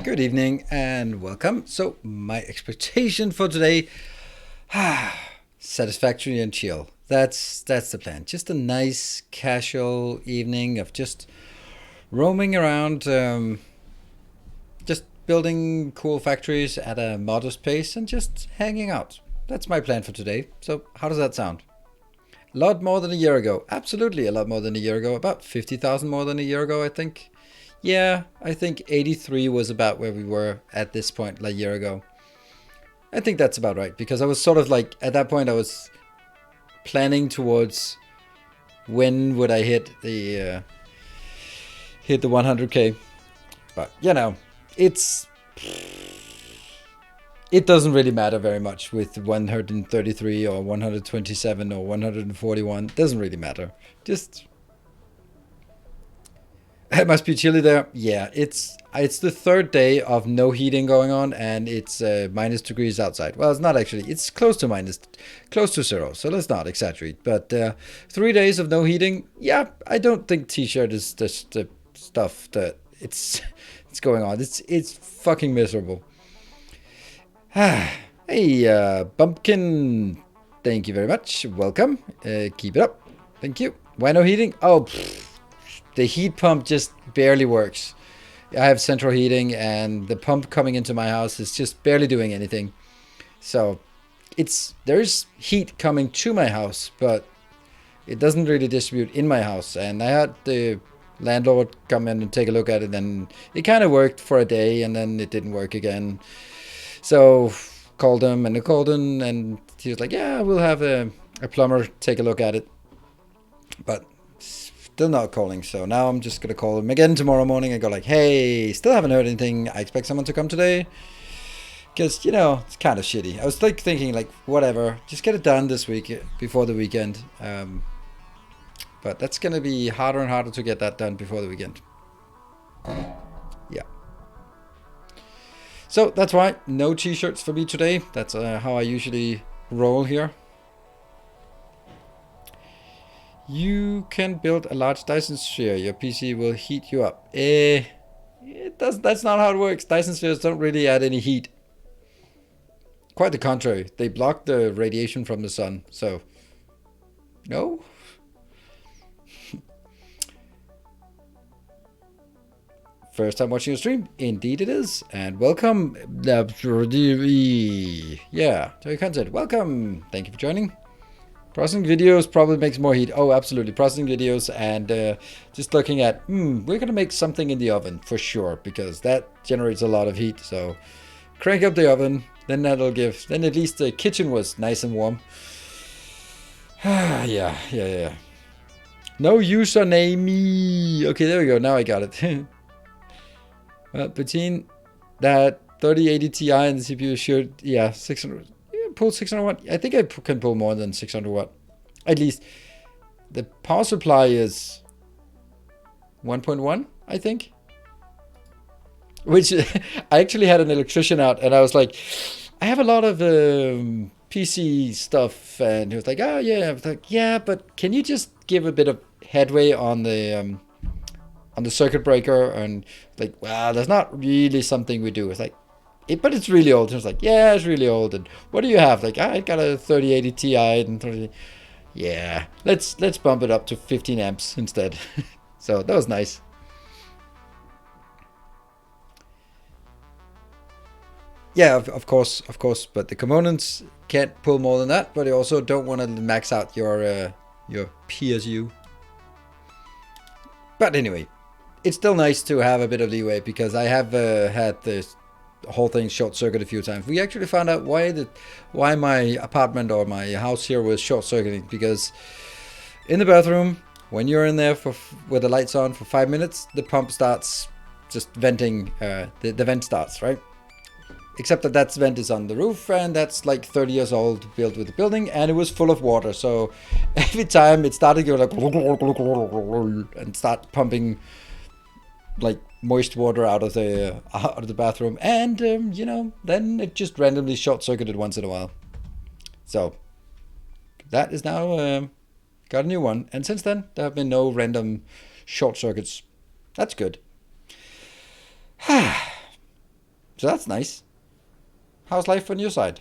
Good evening and welcome. So my expectation for today, satisfactory and chill. That's the plan. Just a nice casual evening of just roaming around, just building cool factories at a modest pace and just hanging out. That's my plan for today. So how does that sound? A lot more than a year ago. Absolutely a lot more than a year ago. About 50,000 more than a year ago, I think. Yeah, I think 83 was about where we were at this point like a year ago. I think that's about right, because I was sort of like, at that point I was planning towards when would I hit the 100k. But you know, it doesn't really matter very much with 133 or 127 or 141. It doesn't really matter. Just it must be chilly there. Yeah, it's the third day of no heating going on, and it's minus degrees outside. Well, it's not actually. It's close to zero. So let's not exaggerate. But 3 days of no heating. Yeah, I don't think t-shirt is the stuff that it's going on. It's fucking miserable. Hey, Bumpkin. Thank you very much. Welcome. Keep it up. Thank you. Why no heating? Oh. The heat pump just barely works. I have central heating, and the pump coming into my house is just barely doing anything. So there's heat coming to my house, but it doesn't really distribute in my house. And I had the landlord come in and take a look at it, and it kind of worked for a day, and then it didn't work again. So called him, and I called him, and he was like, yeah, we'll have a plumber take a look at it. But still not calling, so now I'm just gonna call him again tomorrow morning and go like, hey, still haven't heard anything. I expect someone to come today, because you know it's kind of shitty. I was like thinking like, whatever, just get it done this week before the weekend. But that's gonna be harder and harder to get that done before the weekend. Yeah. So that's why no t-shirts for me today. That's how I usually roll here. You can build a large Dyson sphere. Your PC will heat you up. It does. That's not how it works. Dyson spheres don't really add any heat. Quite the contrary. They block the radiation from the sun. So, no. First time watching a stream? Indeed it is. And welcome. Yeah, Joey Content. Welcome. Thank you for joining. Processing videos probably makes more heat. Oh, absolutely. Processing videos and just looking at, we're going to make something in the oven for sure, because that generates a lot of heat. So crank up the oven, then then at least the kitchen was nice and warm. Yeah. No username. Okay, there we go. Now I got it. Well, between that 3080 Ti and the CPU should, 600. Pull 600 watt. I think I can pull more than 600 watt. At least the power supply is 1.1, I think. Which I actually had an electrician out, and I was like, I have a lot of PC stuff, and he was like, oh yeah. I was like, yeah, but can you just give a bit of headway on the on the circuit breaker, and like, well, that's not really something we do. It's like, but it's really old. And it's like, yeah, it's really old. And what do you have? Like, I got a 3080 Ti and 30. Yeah, let's bump it up to 15 amps instead. So that was nice. Yeah, of course, but the components can't pull more than that. But you also don't want to max out your PSU. But anyway, it's still nice to have a bit of leeway, because I have had this whole thing short circuit a few times. We actually found out why my apartment or my house here was short circuiting, because in the bathroom, when you're in there with the lights on for 5 minutes, the pump starts just venting. The vent starts, right? Except that vent is on the roof, and that's like 30 years old, built with the building, and it was full of water. So every time it started, go like and start pumping like moist water out of the bathroom, and then it just randomly short circuited once in a while. So that is now got a new one, and since then there have been no random short circuits. That's good. So that's nice. How's life on your side?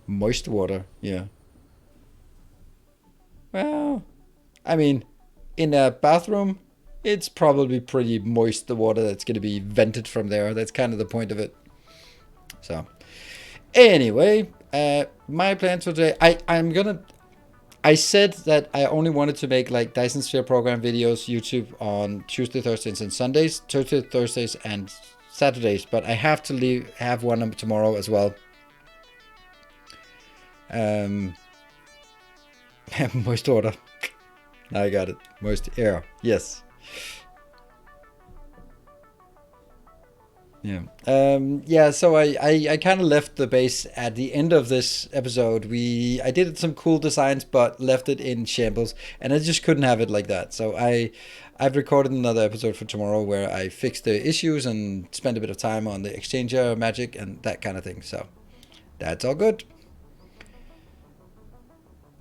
Moist water, yeah. Well, I mean, in a bathroom, it's probably pretty moist, the water that's going to be vented from there. That's kind of the point of it. So, anyway, my plans for today, I said that I only wanted to make like Dyson Sphere program videos, YouTube on Tuesday, Thursdays, and Sundays, Tuesday, Thursdays, and Saturdays, but I have to have one tomorrow as well. Moist water. Now I got it. Moist air. Yes. Yeah. Yeah. So I kind of left the base at the end of this episode. I did some cool designs, but left it in shambles, and I just couldn't have it like that. So I've recorded another episode for tomorrow where I fixed the issues and spent a bit of time on the exchanger magic and that kind of thing. So that's all good.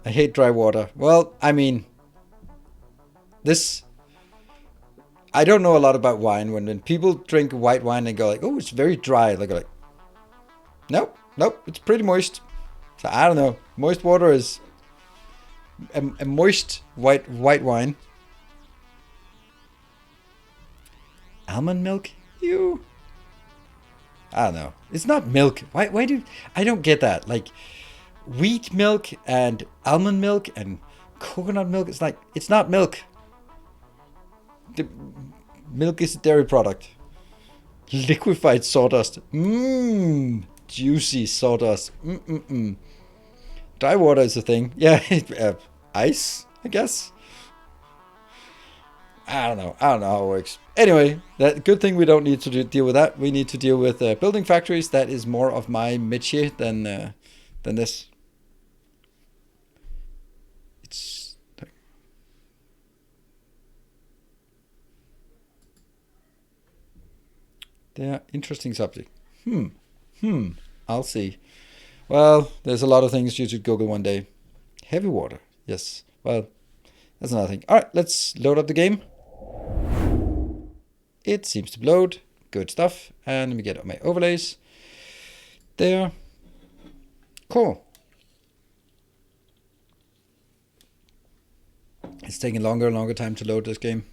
I hate dry water. Well, I mean, I don't know a lot about wine. When people drink white wine, they go like, oh, it's very dry. They go like, nope, it's pretty moist. So I don't know. Moist water is a moist white wine. Almond milk? You? I don't know. It's not milk. Why I don't get that. Like, wheat milk and almond milk and coconut milk, it's not milk. The milk is a dairy product. Liquefied sawdust. Juicy sawdust. Dry water is a thing. Yeah, ice, I guess. I don't know how it works. Anyway, that good thing we don't need to deal with that. We need to deal with building factories. That is more of my métier than this. Yeah, interesting subject. I'll see. Well, there's a lot of things you should Google one day. Heavy water. Yes. Well, that's another thing. All right, let's load up the game. It seems to load. Good stuff. And let me get my overlays. There. Cool. It's taking longer and longer time to load this game.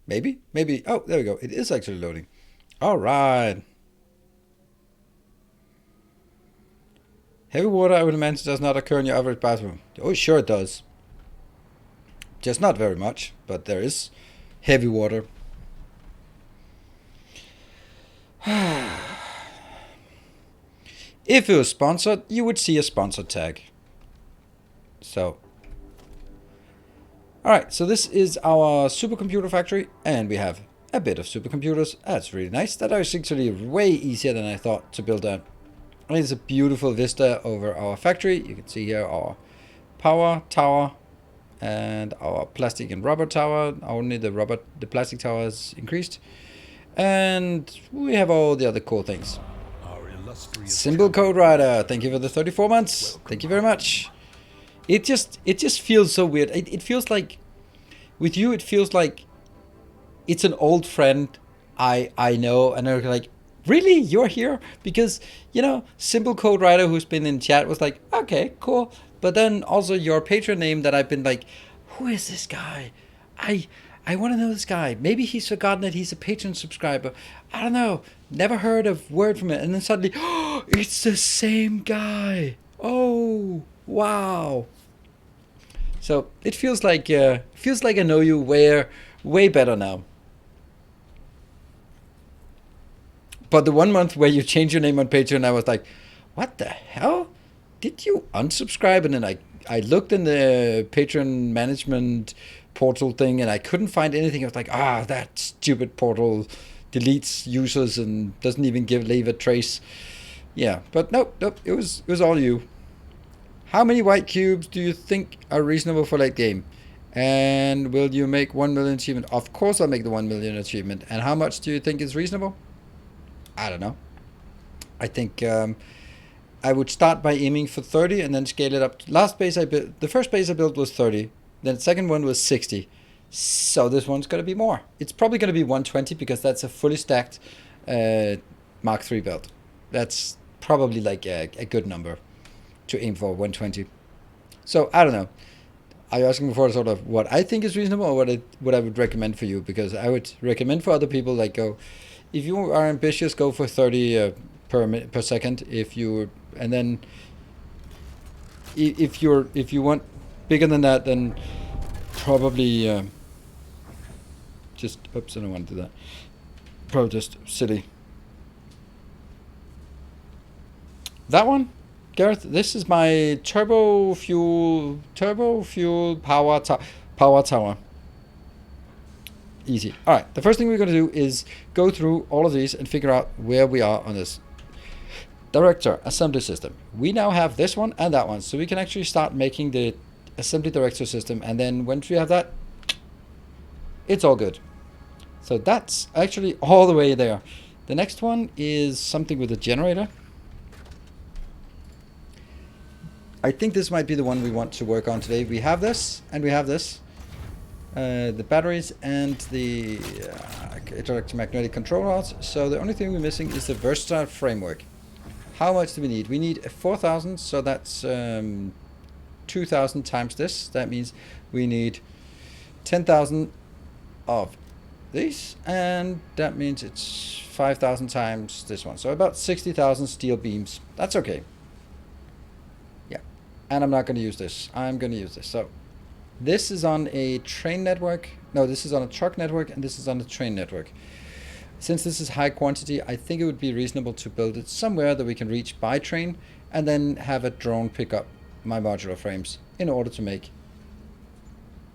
Maybe. Oh, there we go. It is actually loading. All right. Heavy water, I would imagine, does not occur in your average bathroom. Oh, sure it does. Just not very much, but there is heavy water. If it was sponsored, you would see a sponsored tag. So, alright, so this is our supercomputer factory, and we have a bit of supercomputers. That's really nice. That is actually way easier than I thought to build that. And it's a beautiful vista over our factory. You can see here our power tower and our plastic and rubber tower. Only the plastic tower is increased. And we have all the other cool things. Symbol Code Rider, thank you for the 34 months. Thank you very much. It just feels so weird. It feels like with you, it feels like it's an old friend I know, and they're like, really, you're here? Because Simple Code Writer, who's been in chat, was like, okay, cool. But then also your Patreon name that I've been like, who is this guy? I I want to know this guy. Maybe he's forgotten that he's a Patreon subscriber. I don't know. Never heard a word from it. And then suddenly, oh, it's the same guy. Oh, wow. So it feels like I know you way better now. But the 1 month where you changed your name on Patreon, I was like, what the hell? Did you unsubscribe? And then I looked in the Patreon management portal thing and I couldn't find anything. I was like, that stupid portal deletes users and doesn't even leave a trace. Yeah, but nope, it was all you. How many white cubes do you think are reasonable for late game? And will you make 1 million achievement? Of course I'll make the 1 million achievement. And how much do you think is reasonable? I don't know. I think I would start by aiming for 30 and then scale it up. The first base I built was 30. Then the second one was 60. So this one's going to be more. It's probably going to be 120 because that's a fully stacked Mark III build. That's probably like a good number to aim for, 120. So I don't know. Are you asking for sort of what I think is reasonable or what I would recommend for you? Because I would recommend for other people, like, go, if you are ambitious, go for 30 per second. If you want bigger than that, then probably I don't want to do that. Probably just silly. That one, Gareth. This is my turbo fuel power tower. Easy. All right. The first thing we're going to do is go through all of these and figure out where we are on this director assembly system. We now have this one and that one, so we can actually start making the assembly director system. And then once we have that, it's all good. So that's actually all the way there. The next one is something with a generator. I think this might be the one we want to work on today. We have this and we have this. The batteries and the electromagnetic control rods. So the only thing we're missing is the versatile framework. How much do we need? We need 4,000, so that's 2,000 times this. That means we need 10,000 of these, and that means it's 5,000 times this one. So about 60,000 steel beams. That's okay. Yeah, and I'm not going to use this. I'm going to use this. So this is on a train network. No, this is on a truck network, and this is on a train network. Since this is high quantity, I think it would be reasonable to build it somewhere that we can reach by train, and then have a drone pick up my modular frames in order to make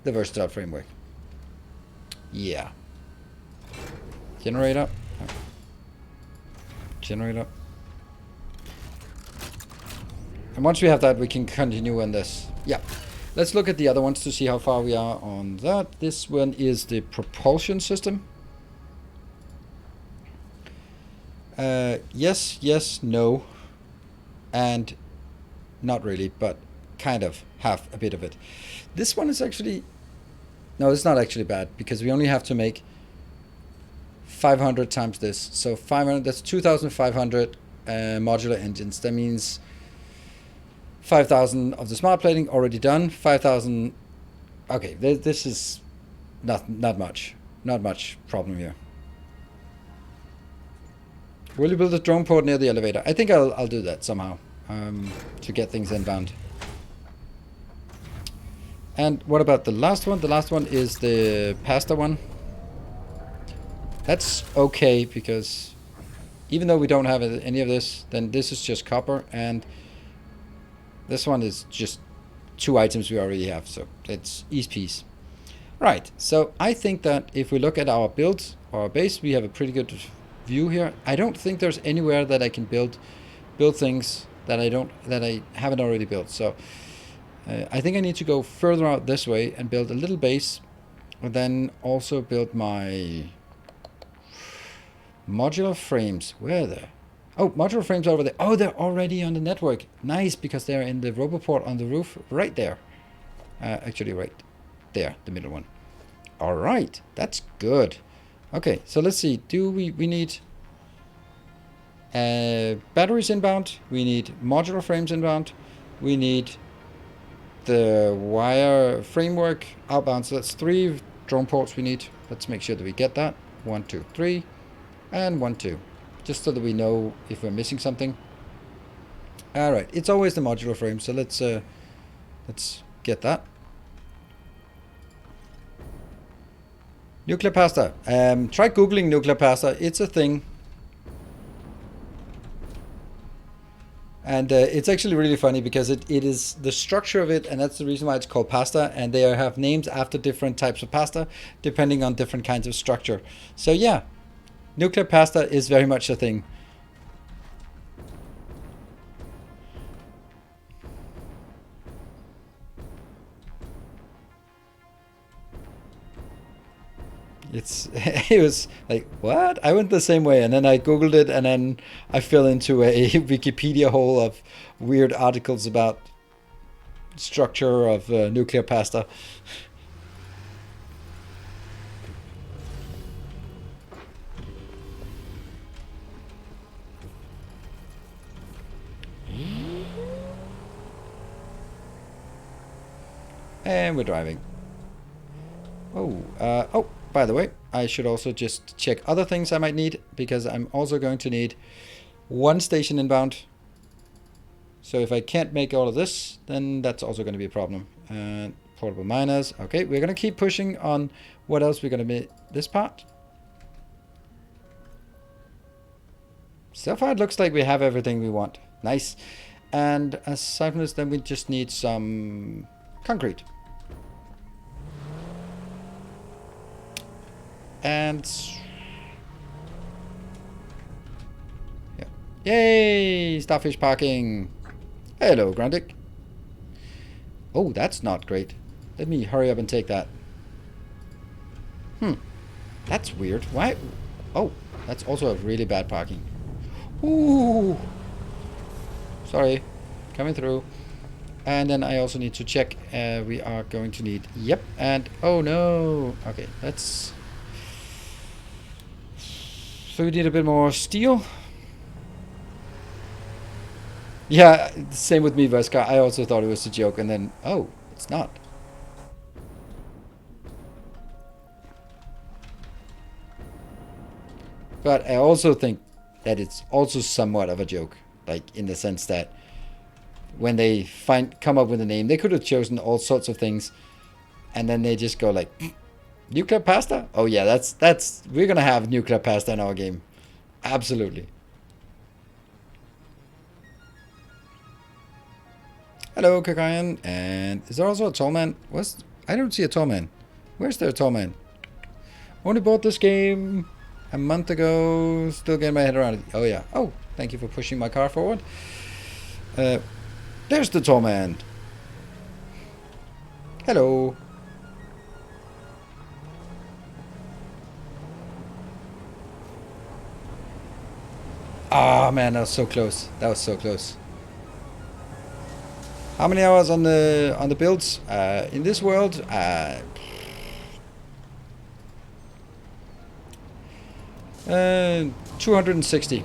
the versatile framework. Yeah. Generator. Generator. And once we have that, we can continue on this. Yeah. Let's look at the other ones to see how far we are on that. This one is the propulsion system. Yes, no, and not really, but kind of have a bit of it. This one is actually, no, it's not actually bad because we only have to make 500 times this. So 500, that's 2,500 modular engines. That means 5,000 of the smart plating already done. 5,000. Okay, this is not much problem here. Will you build a drone port near the elevator? I think I'll do that somehow to get things inbound. And what about the last one? The last one is the pasta one. That's okay because even though we don't have any of this, then this is just copper, and this one is just 2 items we already have, so it's easy peasy. Right, so I think that if we look at our build, our base, we have a pretty good view here. I don't think there's anywhere that I can build things that I haven't already built. So I think I need to go further out this way and build a little base, and then also build my modular frames. Where are they? Oh, modular frames over there. Oh, they're already on the network. Nice, because they're in the roboport on the roof right there. Actually, right there, the middle one. All right, that's good. Okay, so let's see. Do we need batteries inbound? We need modular frames inbound. We need the wire framework outbound. So that's 3 drone ports we need. Let's make sure that we get that. 1, 2, 3, and 1, 2. Just so that we know if we're missing something. All right, it's always the modular frame. So let's get that. Nuclear pasta. Try Googling nuclear pasta. It's a thing. And it's actually really funny because it is the structure of it, and that's the reason why it's called pasta. And they have names after different types of pasta, depending on different kinds of structure. So yeah, nuclear pasta is very much a thing. It was like, what? I went the same way, and then I googled it, and then I fell into a Wikipedia hole of weird articles about structure of nuclear pasta. And we're driving. Oh, by the way, I should also just check other things I might need, because I'm also going to need 1 station inbound. So if I can't make all of this, then that's also going to be a problem. Portable miners. Okay, we're going to keep pushing on what else we're going to make this part. So far it looks like we have everything we want. Nice. And aside from this, then we just need some concrete. And yeah. Yay! Starfish parking. Hello, Grundig. Oh, that's not great. Let me hurry up and take that. That's weird. Why? Oh, that's also a really bad parking. Ooh. Sorry. Coming through. And then I also need to check. We are going to need... Yep. And... Oh, no. Okay, let's... So we need a bit more steel. Yeah, same with me, Veska. I also thought it was a joke, and then, oh, it's not. But I also think that it's also somewhat of a joke, like in the sense that when they come up with a name, they could have chosen all sorts of things, and then they just go like, nuclear pasta? Oh yeah, that's we're gonna have nuclear pasta in our game. Absolutely. Hello, Kakayan. And is there also a tall man? I don't see a tall man. Where's there a tall man? Only bought this game a month ago. Still getting my head around it. Oh yeah. Oh, thank you for pushing my car forward. There's the tall man. Hello. Ah, man, that was so close. That was so close. How many hours on the builds? In this world, 260.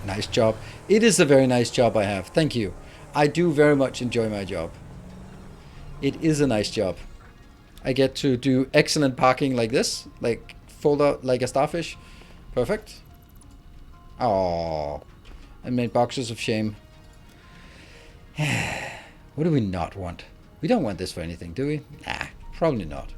Nice job. It is a very nice job I have. Thank you. I do very much enjoy my job. It is a nice job. I get to do excellent parking like this, like fold out like a starfish. Perfect. Oh, I made boxes of shame. What do we not want? We don't want this for anything, do we? Nah, probably not.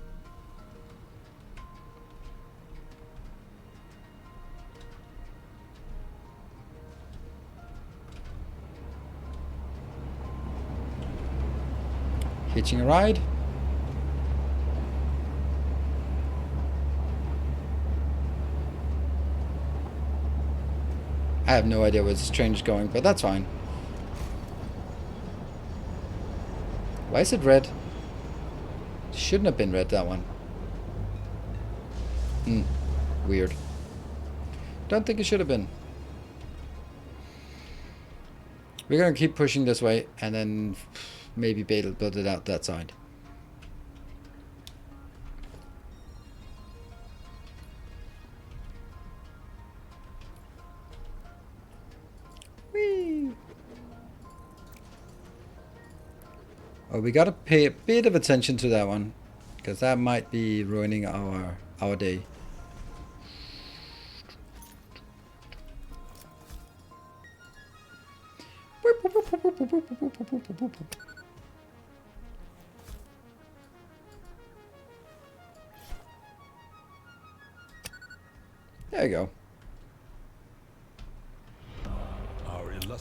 Hitching a ride. I have no idea where this train is going, but that's fine. Why is it red? It shouldn't have been red, that one. Weird. Don't think it should have been. We're gonna keep pushing this way, and then maybe build it out that side. Whee! Oh, we gotta pay a bit of attention to that one, because that might be ruining our day. There you go.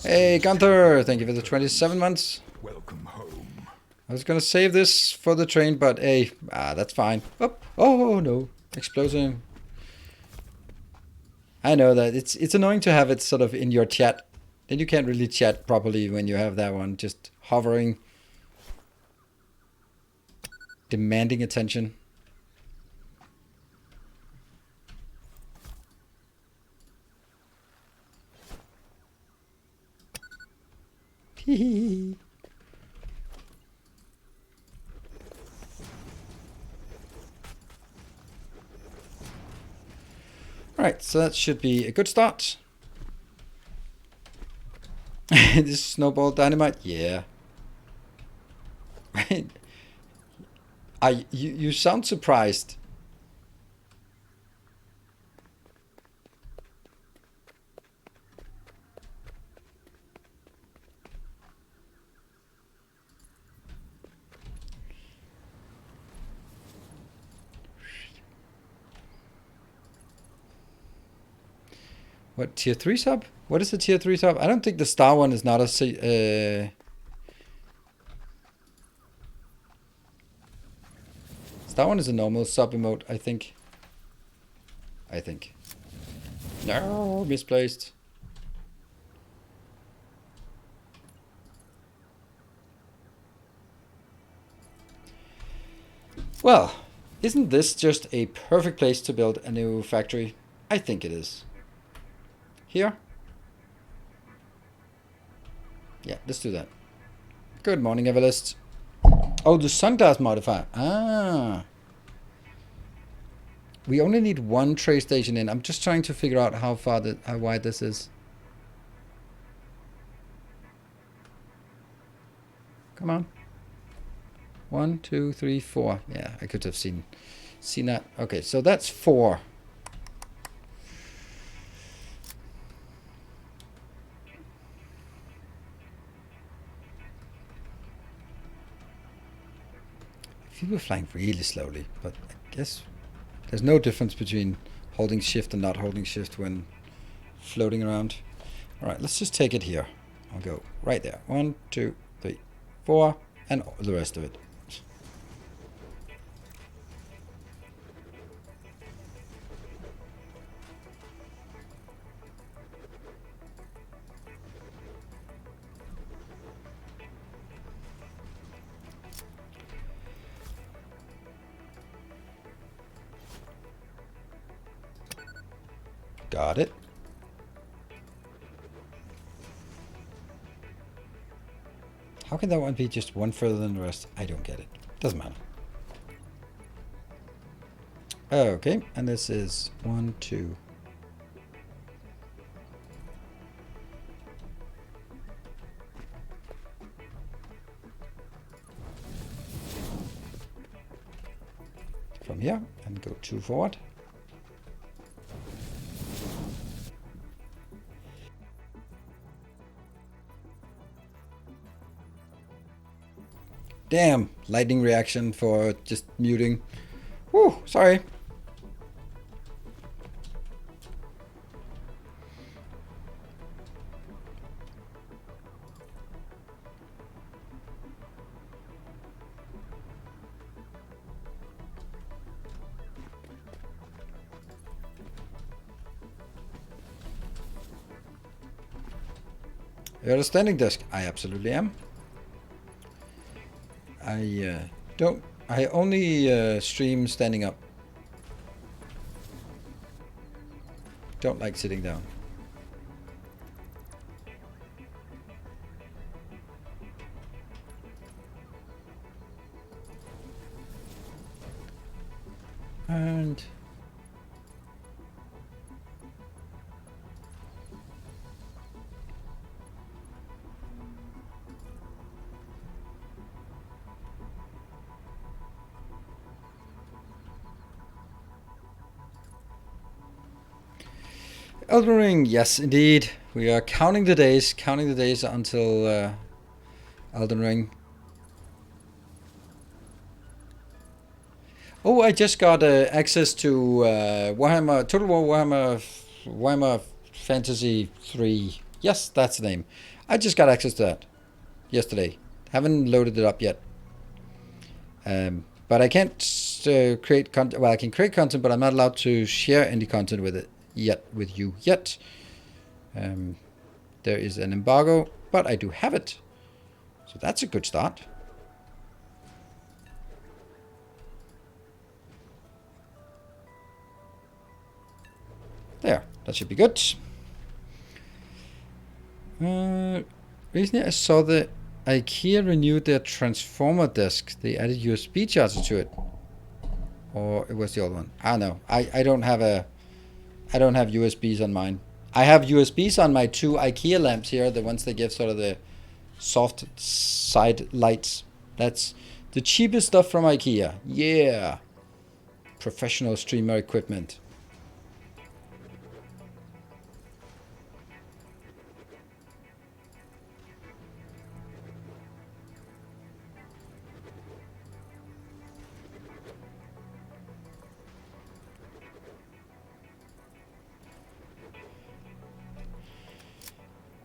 Hey, Gunther! Thank you for the 27 months. Welcome home. I was gonna save this for the train, but hey, that's fine. Oh no, explosion. I know that it's annoying to have it sort of in your chat. Then you can't really chat properly when you have that one just hovering, demanding attention. Hee. Alright, so that should be a good start. This snowball dynamite? Yeah. Right? You sound surprised. What, tier 3 sub? What is the tier 3 sub? I don't think the star one is not a... Star one is a normal sub emote, I think. No, misplaced. Well, isn't this just a perfect place to build a new factory? I think it is. Here? Yeah, let's do that. Good morning, Everlist. Oh, the sunglass modifier. Ah. We only need one tray station in. I'm just trying to figure out how wide this is. Come on. 1, 2, 3, 4. Yeah, I could have seen that. Okay, so that's 4. People are flying really slowly, but I guess there's no difference between holding shift and not holding shift when floating around. All right, let's just take it here. I'll go right there. 1, 2, 3, 4, and the rest of it. Got it. How can that one be just one further than the rest? I don't get it. Doesn't matter. Okay, and this is 1, 2. From here and go 2 forward. Damn, lightning reaction for just muting. Whew, sorry. You're a standing desk. I absolutely am. I only stream standing up. Don't like sitting down. And Elden Ring, yes, indeed. We are counting the days until Elden Ring. Oh, I just got access to Warhammer, Total War Warhammer Fantasy 3. Yes, that's the name. I just got access to that yesterday. Haven't loaded it up yet. But I can't create content. Well, I can create content, but I'm not allowed to share any content with it yet, with you yet. There is an embargo, but I do have it. So that's a good start. There, that should be good. Recently I saw the IKEA renewed their transformer desk. They added USB charger to it. Or it was the old one. I don't know. I don't have USBs on mine. I have USBs on my 2 IKEA lamps here, the ones that give sort of the soft side lights. That's the cheapest stuff from IKEA. Yeah. Professional streamer equipment.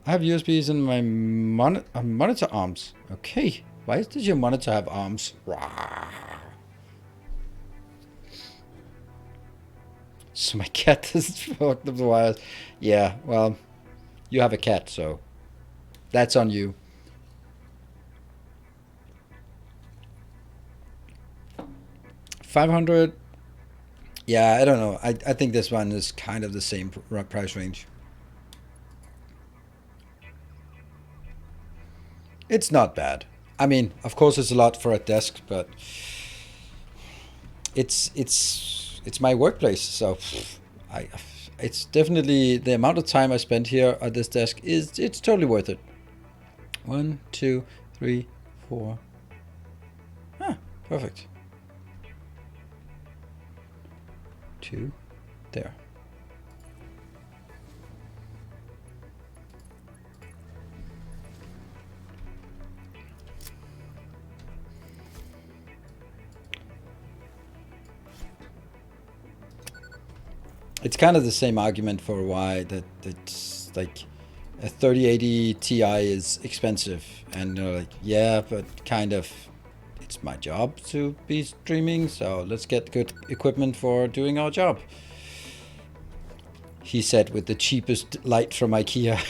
I have USBs in my monitor arms. Okay. Why does your monitor have arms? So my cat has fucked up the wires. Yeah, well, you have a cat, so that's on you. $500. Yeah, I don't know. I think this one is kind of the same price range. It's not bad. I mean, of course, it's a lot for a desk, but it's my workplace, so it's definitely the amount of time I spent here at this desk it's totally worth it. 1, 2, 3, 4. Ah, perfect. 2 there. It's kind of the same argument for why that it's like a 3080 Ti is expensive, and they're like, yeah, but kind of it's my job to be streaming, so let's get good equipment for doing our job. He said with the cheapest light from IKEA.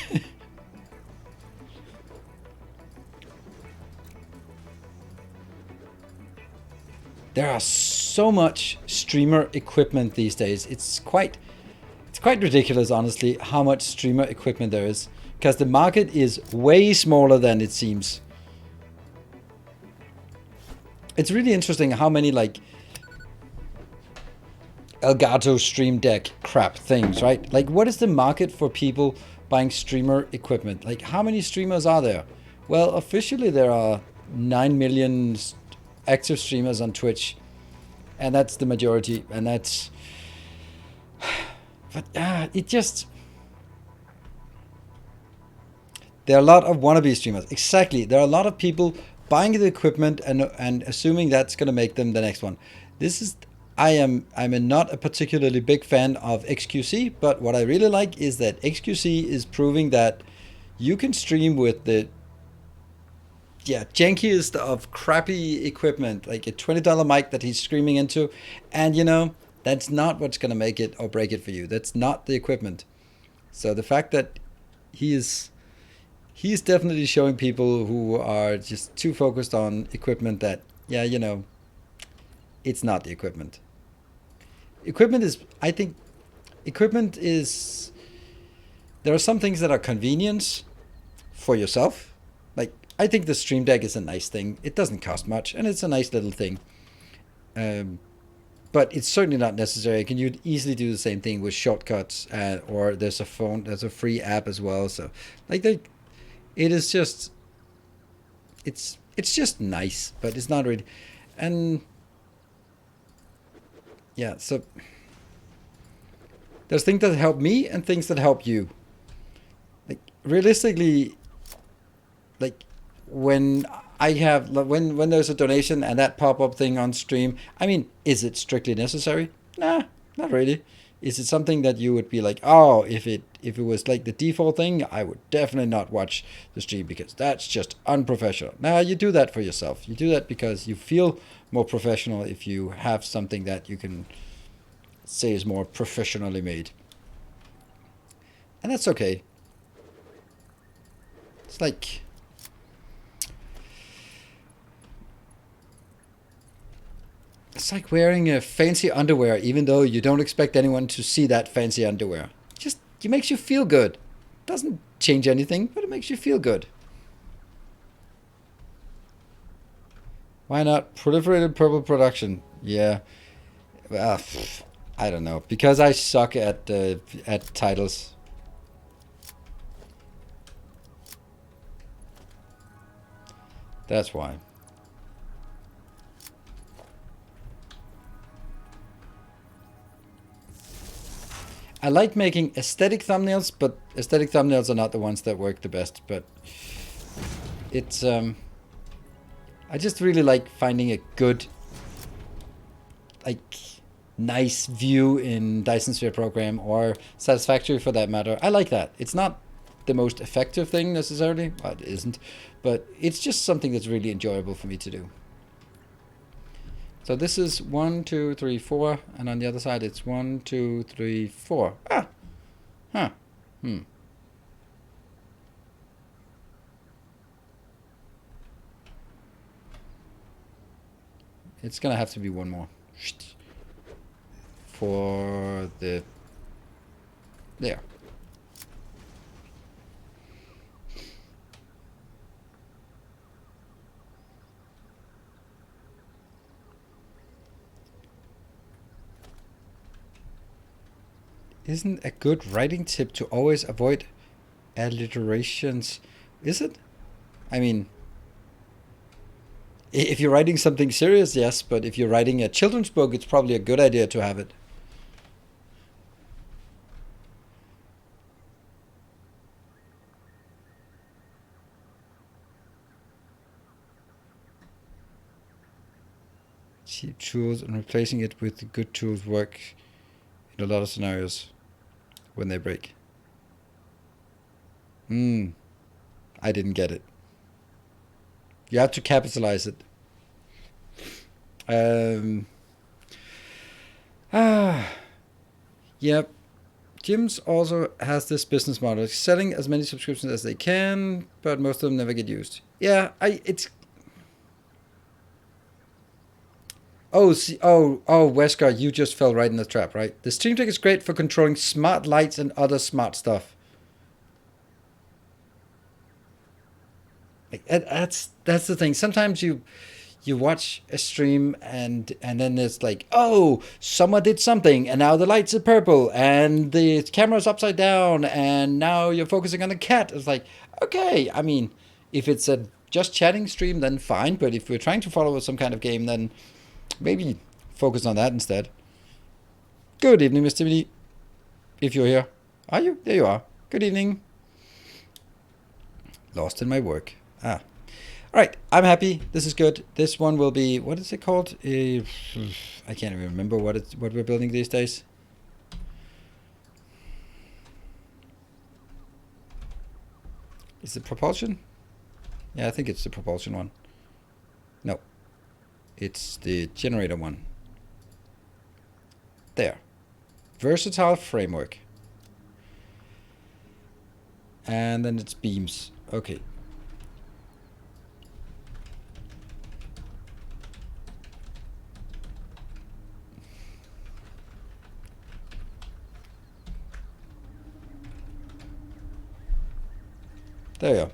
There are so much streamer equipment these days. It's quite ridiculous, honestly, how much streamer equipment there is, because the market is way smaller than it seems. It's really interesting how many like Elgato Stream Deck crap things, right? Like, what is the market for people buying streamer equipment? Like, how many streamers are there? Well, officially there are 9 million active streamers on Twitch, and that's the majority, and that's, but it just, there are a lot of wannabe streamers. Exactly, there are a lot of people buying the equipment and assuming that's going to make them the next one. This is, I'm not a particularly big fan of XQC, but what I really like is that XQC is proving that you can stream with the jankiest of crappy equipment, like a $20 mic that he's screaming into, and you know, that's not what's going to make it or break it for you. That's not the equipment. So the fact that he is He's definitely showing people who are just too focused on equipment that, yeah, you know, it's not the equipment. Equipment is, I think, equipment is, there are some things that are convenience for yourself. Like, I think the Stream Deck is a nice thing. It doesn't cost much, and it's a nice little thing. Um, but it's certainly not necessary. Can you easily do the same thing with shortcuts, or there's a phone, there's a free app as well. So, like, it is just, it's just nice, but it's not really, and yeah. So there's things that help me and things that help you. Like realistically, like when I have when there's a donation and that pop up thing on stream, I mean, is it strictly necessary? Nah, not really. Is it something that you would be like, oh, if it was like the default thing, I would definitely not watch the stream because that's just unprofessional. Nah, you do that for yourself. You do that because you feel more professional if you have something that you can say is more professionally made. And that's okay. It's like it's like wearing a fancy underwear even though you don't expect anyone to see that fancy underwear. Just it makes you feel good. Doesn't change anything, but it makes you feel good. Why not proliferated purple production? Yeah. Well, I don't know because I suck at titles. That's why. I like making aesthetic thumbnails, but aesthetic thumbnails are not the ones that work the best. But it's I just really like finding a good, like, nice view in Dyson Sphere program or Satisfactory for that matter. I like that. It's not the most effective thing necessarily. Well, it isn't, but it's just something that's really enjoyable for me to do. So this is 1, 2, 3, 4, and on the other side it's 1, 2, 3, 4. Ah, huh, It's gonna have to be one more for the there. Isn't a good writing tip to always avoid alliterations? Is it? I mean, if you're writing something serious, yes, but if you're writing a children's book, it's probably a good idea to have it. Cheap tools and replacing it with the good tools work in a lot of scenarios when they break. I didn't get it. You have to capitalize it. Yep. Gyms also has this business model, selling as many subscriptions as they can, but most of them never get used. Yeah, Oh, see, Wesker, you just fell right in the trap, right? The Stream Deck is great for controlling smart lights and other smart stuff. Like, that's the thing. Sometimes you watch a stream and then it's like, oh, someone did something and now the lights are purple and the camera's upside down and now you're focusing on a cat. It's like, okay, I mean, if it's a just chatting stream, then fine. But if we're trying to follow some kind of game, then maybe focus on that instead. Good evening, Mr. Mini. If you're here. Are you? There you are. Good evening. Lost in my work. Ah. All right, I'm happy. This is good. This one will be, what is it called? I can't even remember what we're building these days. Is it propulsion? Yeah, I think it's the propulsion one. No, it's the generator one. There. Versatile framework. And then it's beams. Okay. There you go.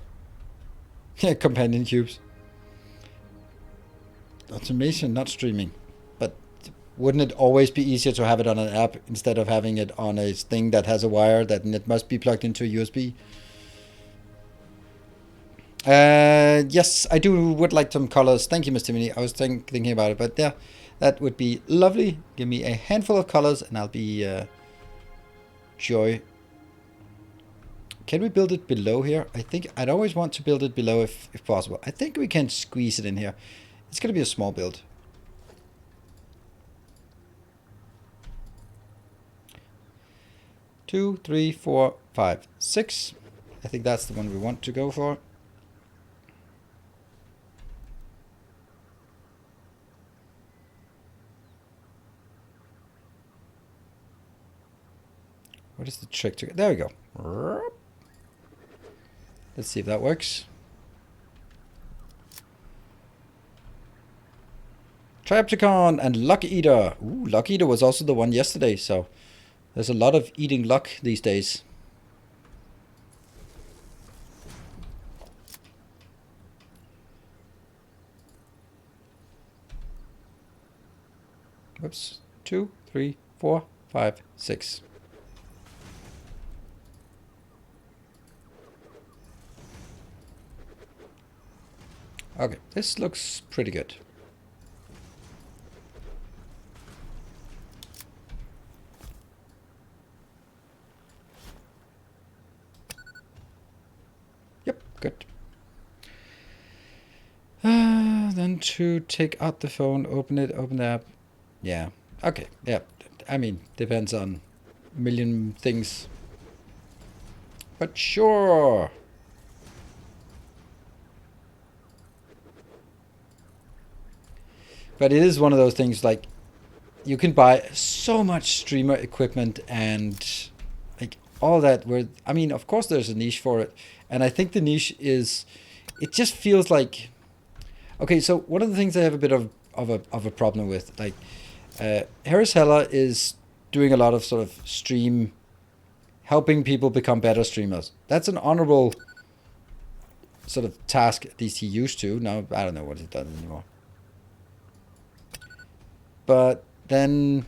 Yeah, companion cubes. Automation, not streaming. But wouldn't it always be easier to have it on an app instead of having it on a thing that has a wire that it must be plugged into a USB? Yes, I would like some colors. Thank you, Mr. Mini. I was thinking about it, but yeah, that would be lovely. Give me a handful of colors and I'll be joy. Can we build it below here? I think I'd always want to build it below if possible. I think we can squeeze it in here. It's going to be a small build. Two, three, four, five, six. I think that's the one we want to go for. What is the trick to get? There we go. Let's see if that works. Triptychon and Luck Eater. Ooh, Luck Eater was also the one yesterday, so there's a lot of eating luck these days. Whoops. 2, 3, 4, 5, 6. Okay, this looks pretty good. Yep, good. Then to take out the phone, open it, open the app. Yeah, okay, yeah. I mean, depends on a million things. But sure. But it is one of those things, like, you can buy so much streamer equipment and like all that, where, I mean, of course there's a niche for it. And I think the niche is, it just feels like, okay, so one of the things I have a bit of a problem with, like, Harris Heller is doing a lot of sort of stream, helping people become better streamers. That's an honorable sort of task, at least he used to. Now, I don't know what he's done anymore. But then,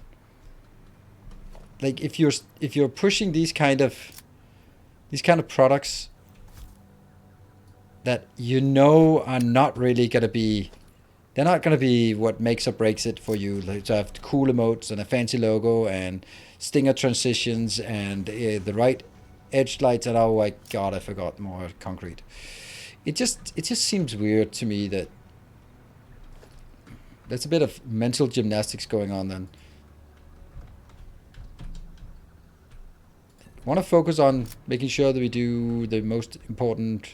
like, if you're pushing these kind of products that you know are not really gonna be, they're not gonna be what makes or breaks it for you. Like, to have cool emotes and a fancy logo and stinger transitions and the right edge lights, and oh my god, I forgot more concrete. It just seems weird to me that there's a bit of mental gymnastics going on then. Want to focus on making sure that we do the most important.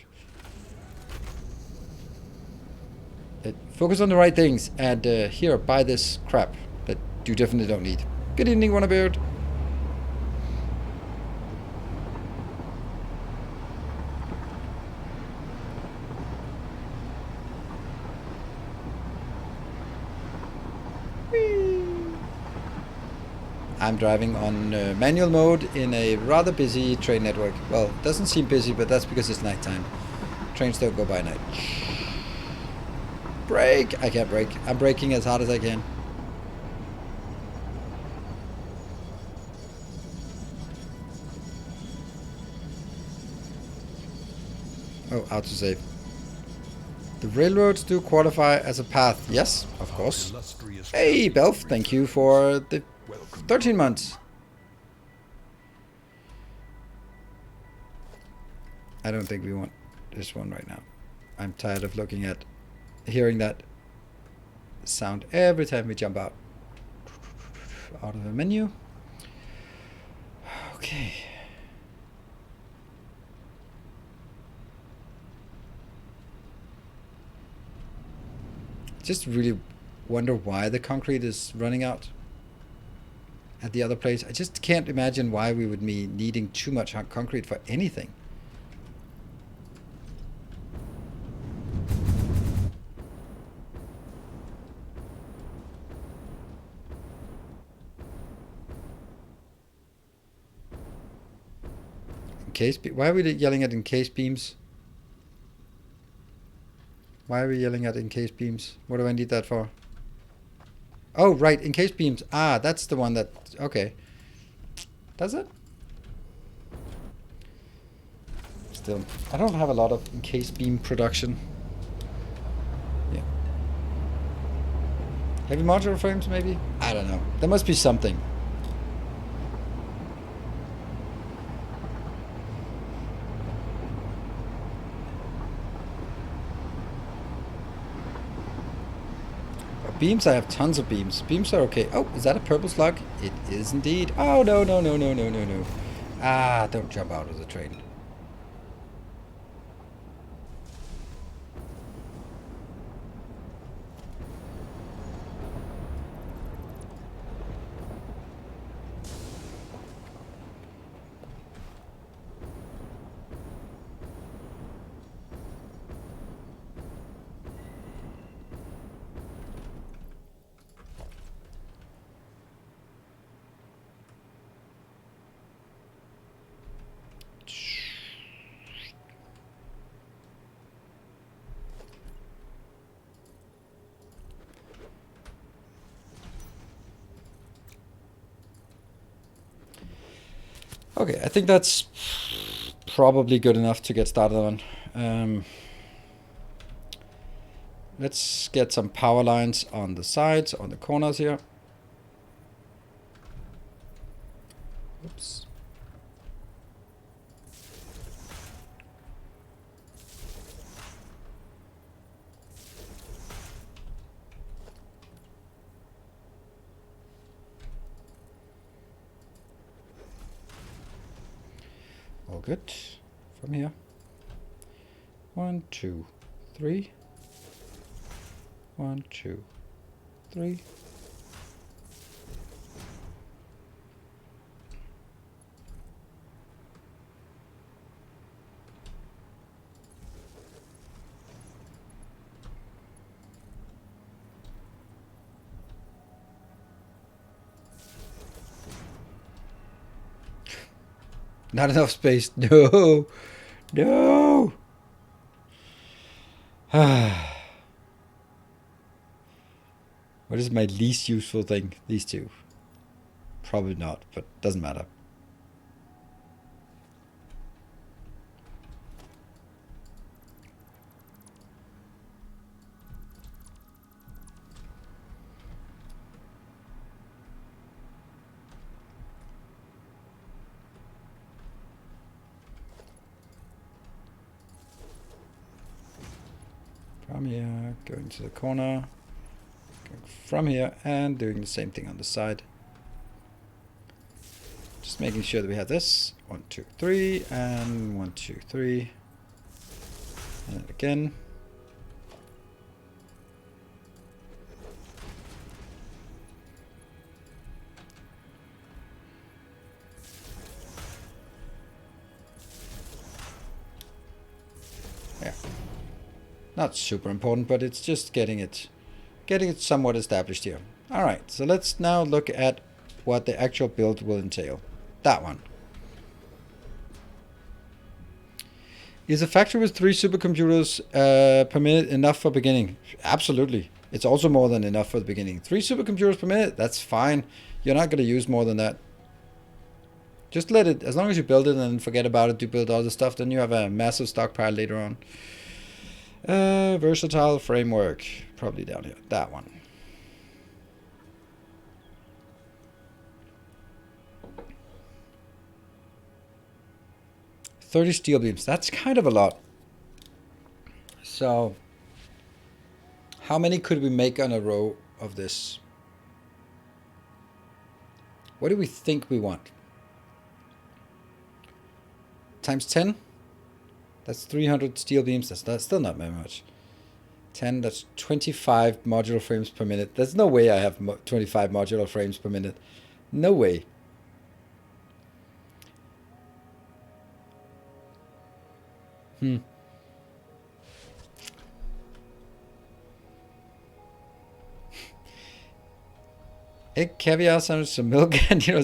Focus on the right things, and here, buy this crap that you definitely don't need. Good evening, Wannabeard. I'm driving on manual mode in a rather busy train network. Well, it doesn't seem busy, but that's because it's nighttime. Trains don't go by night. Brake! I can't brake. I'm braking as hard as I can. Oh, autosave. The railroads do qualify as a path. Yes, of course. Hey, Belf, thank you for the 13 months. I don't think we want this one right now. I'm tired of hearing that sound every time we jump out of the menu. Okay. Just really wonder why the concrete is running out at the other place. I just can't imagine why we would be needing too much concrete for anything. encased beams? Why are we yelling at encased beams? Why are we yelling at encased beams? What do I need that for? Oh, right, encased beams. Ah, that's the one that... Okay. Does it? Still, I don't have a lot of encased beam production. Yeah. Heavy modular frames, maybe? I don't know. There must be something. Beams, I have tons of beams. Beams are okay. Oh, is that a purple slug? It is indeed. Oh, no, no, no, no, no, no, no. Ah, don't jump out of the train. Okay, I think that's probably good enough to get started on. Let's get some power lines on the sides, on the corners here. Oops. All good. From here. 1, 2, 3. 1, 2, 3. Not enough space. No. No. What is my least useful thing? These two. Probably not, but doesn't matter. From here, going to the corner, going from here, and doing the same thing on the side. Just making sure that we have this. 1, 2, 3, and 1, 2, 3. And again. Yeah. Not super important, but it's just getting it somewhat established here. All right, so let's now look at what the actual build will entail. That one. Is a factory with 3 supercomputers per minute enough for beginning? Absolutely. It's also more than enough for the beginning. 3 supercomputers per minute, that's fine. You're not going to use more than that. Just let it, as long as you build it and forget about it, to build other stuff, then you have a massive stockpile later on. Versatile framework, probably down here. That one. $30 steel beams. That's kind of a lot. So, how many could we make on a row of this? What do we think we want? Times 10? That's 300 steel beams. That's still not very much. 10, that's 25 modular frames per minute. There's no way I have 25 modular frames per minute. No way. Egg, caviar sandwich, some milk, and you know,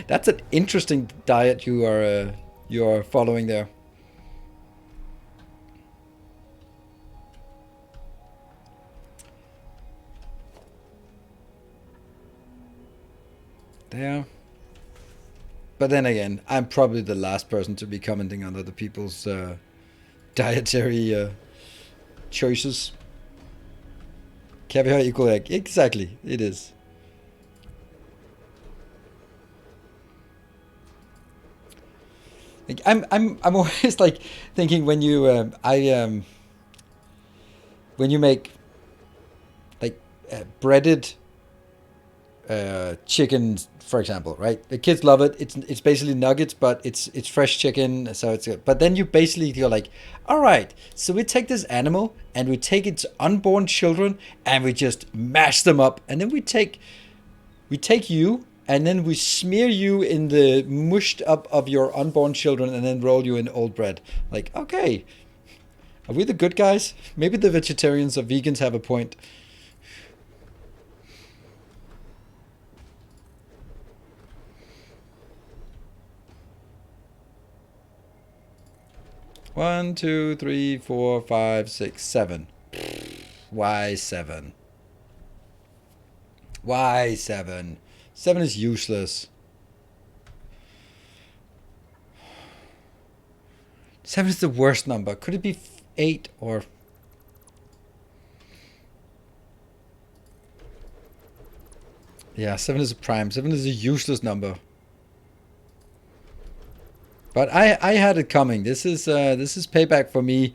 that's an interesting diet you are you're following there. There. But then again, I'm probably the last person to be commenting on other people's dietary choices. Caviar equal egg. Exactly, it is. Like, I'm always like thinking when you when you make like breaded chicken, for example, right? The kids love it. It's basically nuggets, but it's fresh chicken, so it's good. But then you basically you're like, all right, so we take this animal and we take its unborn children and we just mash them up, and then we take you and then we smear you in the mushed up of your unborn children and then roll you in old bread. Like, okay, are we the good guys? Maybe the vegetarians or vegans have a point. One, two, three, four, five, six, seven. Why seven? Why seven? Seven is useless. Seven is the worst number. Could it be 8 or... Yeah, 7 is a prime. 7 is a useless number. But I had it coming. This is payback for me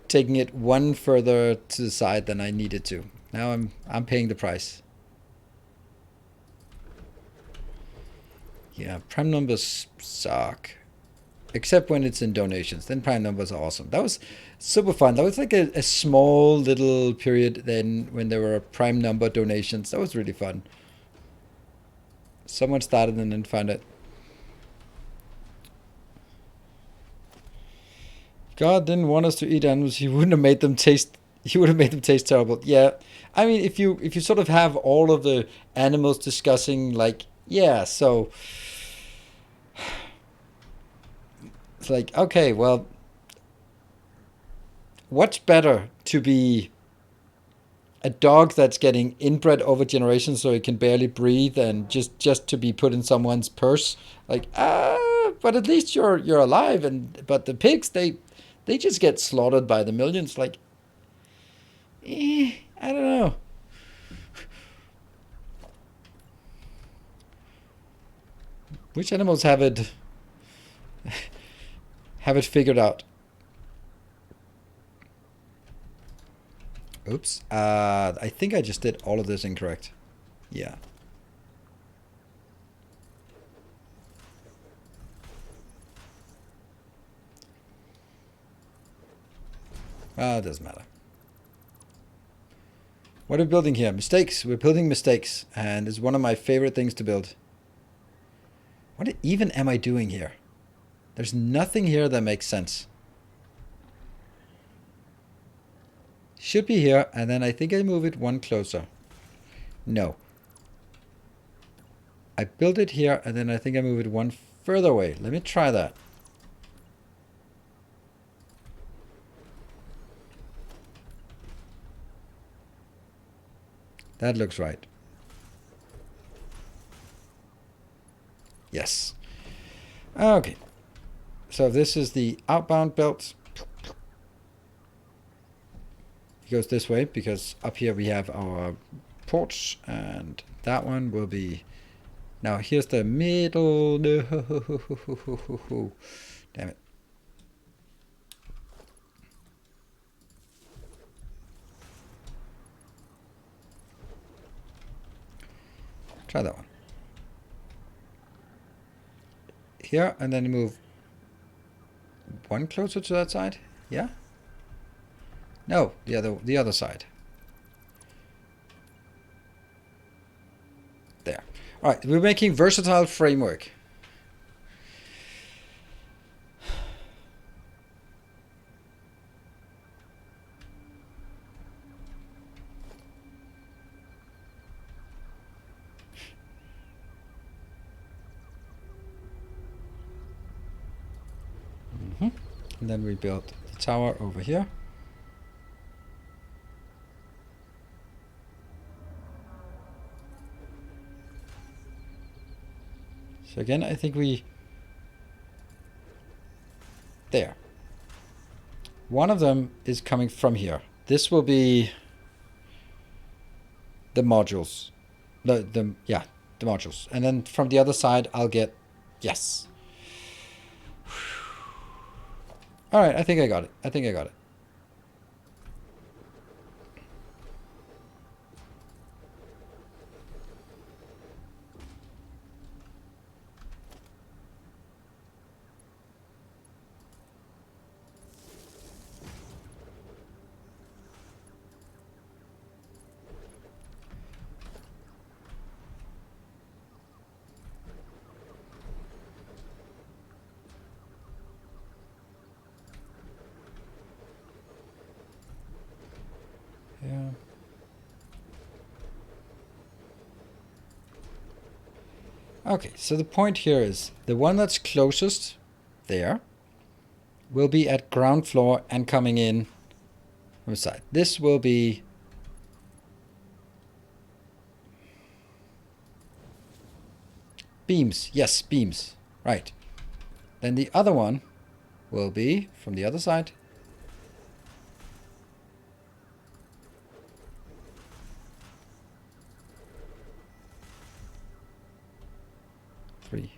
taking it one further to the side than I needed to. Now I'm paying the price. Yeah, prime numbers suck. Except when it's in donations. Then prime numbers are awesome. That was super fun. That was like a small little period then when there were prime number donations. That was really fun. Someone started and then found it. God didn't want us to eat animals. He wouldn't have made them taste. He would have made them taste terrible. Yeah, I mean, if you sort of have all of the animals discussing, like, yeah, so it's like, okay, well, what's better, to be a dog that's getting inbred over generations so it can barely breathe and just to be put in someone's purse? Like, but at least you're alive. And but the pigs, they just get slaughtered by the millions. Like, I don't know. Which animals have it figured out? Oops. I think I just did all of this incorrect. Yeah. It doesn't matter. What are we building here? Mistakes. We're building mistakes. And it's one of my favorite things to build. What even am I doing here? There's nothing here that makes sense. Should be here, and then I think I move it one closer. No. I built it here, and then I think I move it one further away. Let me try that. That looks right. Yes. Okay. So this is the outbound belt. It goes this way because up here we have our ports, and that one will be... Now here's the middle. No. Damn it. Try that one. Here, and then move one closer to that side. Yeah? No, the other side. There. All right, we're making versatile framework. And then we build the tower over here. So again, I think there. One of them is coming from here. This will be the modules. The modules. And then from the other side, I'll get, yes. All right, I think I got it. Yeah. Okay, so the point here is the one that's closest there will be at ground floor and coming in from the side. This will be beams. Yes, beams. Right. Then the other one will be from the other side. Three.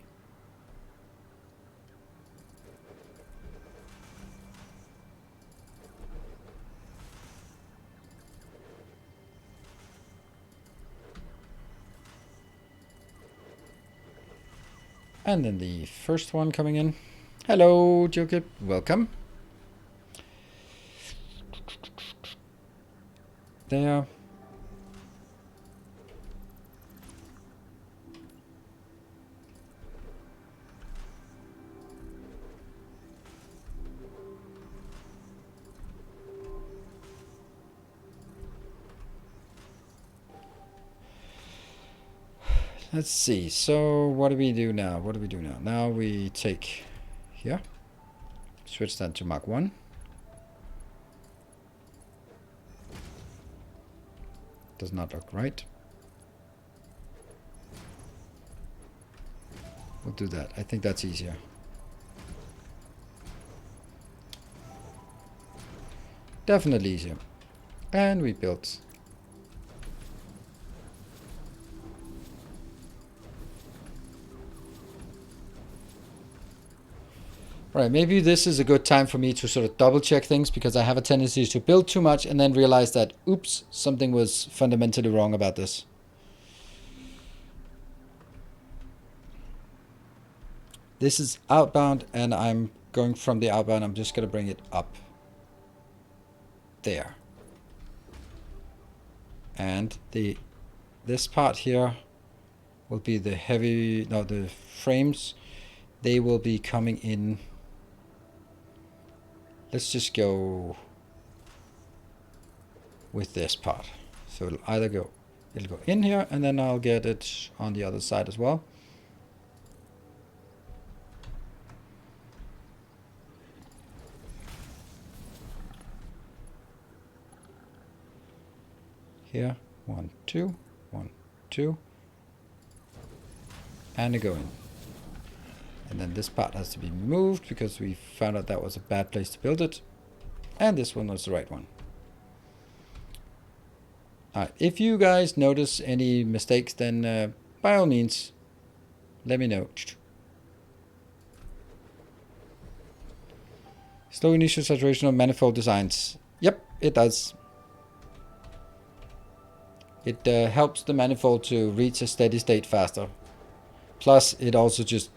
And then the first one coming in. Hello, Jokip. Welcome. There. Let's see. So what do we do now? Now we take here, switch that to Mark 1. Does not look right. We'll do that. I think that's easier. Definitely easier. And we built. Right, maybe this is a good time for me to sort of double check things, because I have a tendency to build too much and then realize that, oops, something was fundamentally wrong about this. This is outbound, and I'm going from the outbound. I'm just going to bring it up there. And this part here will be the the frames. They will be coming in. Let's just go with this part. So it'll go in here, and then I'll get it on the other side as well. Here, 1, 2, 1, 2, and a go in. And then this part has to be moved because we found out that was a bad place to build it. And this one was the right one. Alright, if you guys notice any mistakes, then by all means, let me know. Slow initial saturation of manifold designs. Yep, it does. It helps the manifold to reach a steady state faster. Plus, it also just,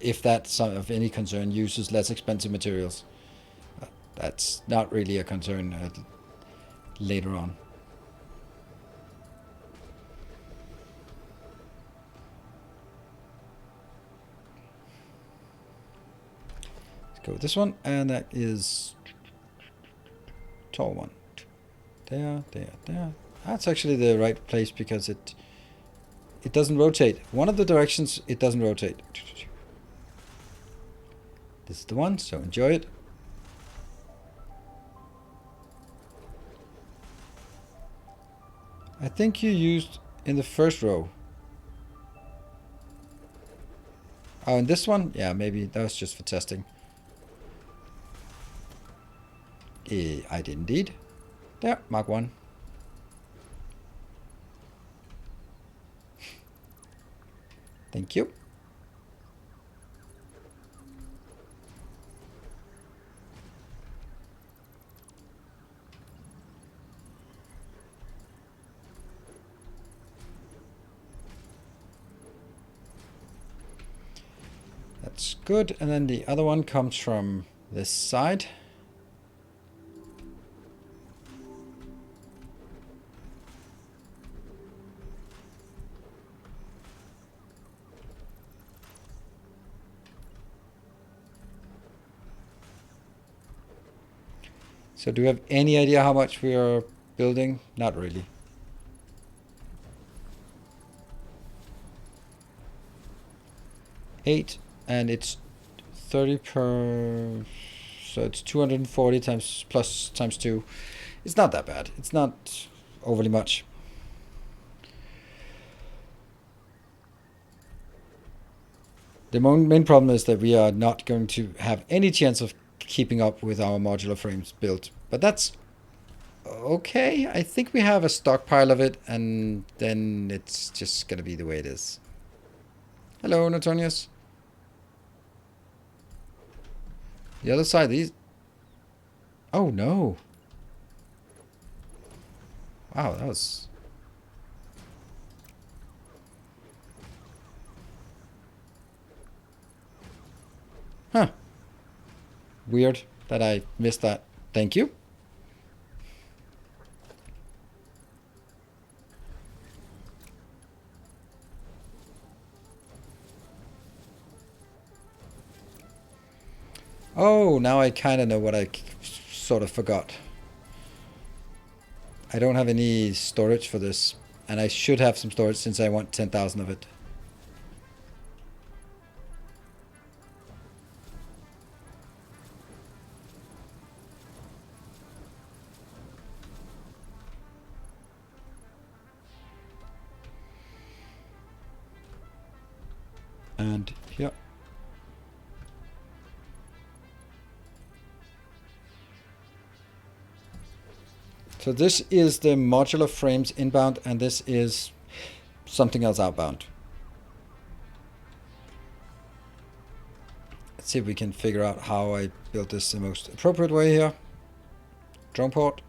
if that's of any concern, uses less expensive materials. That's not really a concern later on. Let's go with this one, and that is tall one. There. That's actually the right place because it doesn't rotate. One of the directions it doesn't rotate. This is the one, so enjoy it. I think you used in the first row. Oh, and this one? Yeah, maybe that was just for testing. I did indeed. There, mark 1. Thank you. That's good. And then the other one comes from this side. So do we have any idea how much we are building? Not really. Eight, and it's 30 per, so it's 240 times plus times 2. It's not that bad. It's not overly much. The main problem is that we are not going to have any chance of keeping up with our modular frames built, but that's okay. I think we have a stockpile of it, and then it's just gonna be the way it is. Hello, Notonius. The other side, these... Oh, no. Wow, that was... Huh. Weird that I missed that. Thank you. Oh, now I kind of know what I sort of forgot. I don't have any storage for this, and I should have some storage since I want 10,000 of it. And here. So this is the modular frames inbound, and this is something else outbound. Let's see if we can figure out how I built this the most appropriate way here. Drone port.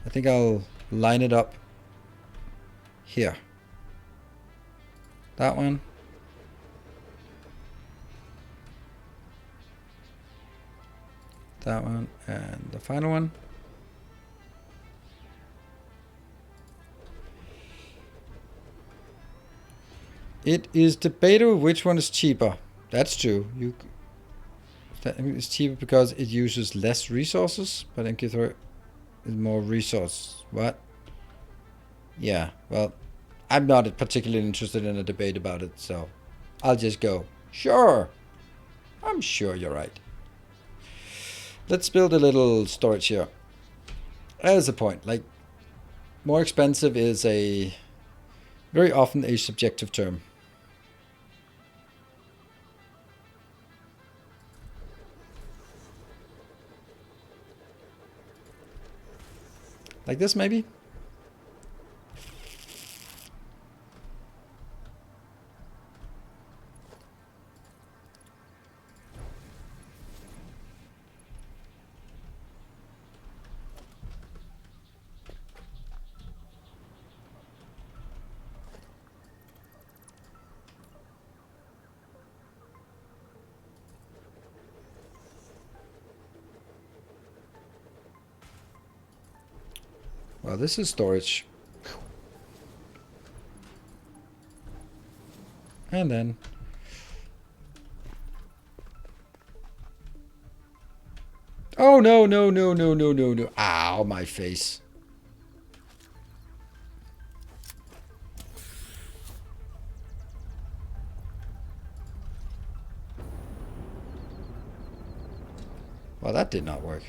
I think I'll line it up here. That one. That one, and the final one. It is debatable which one is cheaper. That's true. It's cheaper because it uses less resources, but MK3 is more resource. What? Yeah, well, I'm not particularly interested in a debate about it, so I'll just go, sure. I'm sure you're right. Let's build a little storage here. There's a point. Like, more expensive is very often a subjective term. Like this, maybe? Well, this is storage. And then... Oh, no, no, no, no, no, no, no. Ow, my face. Well, that did not work.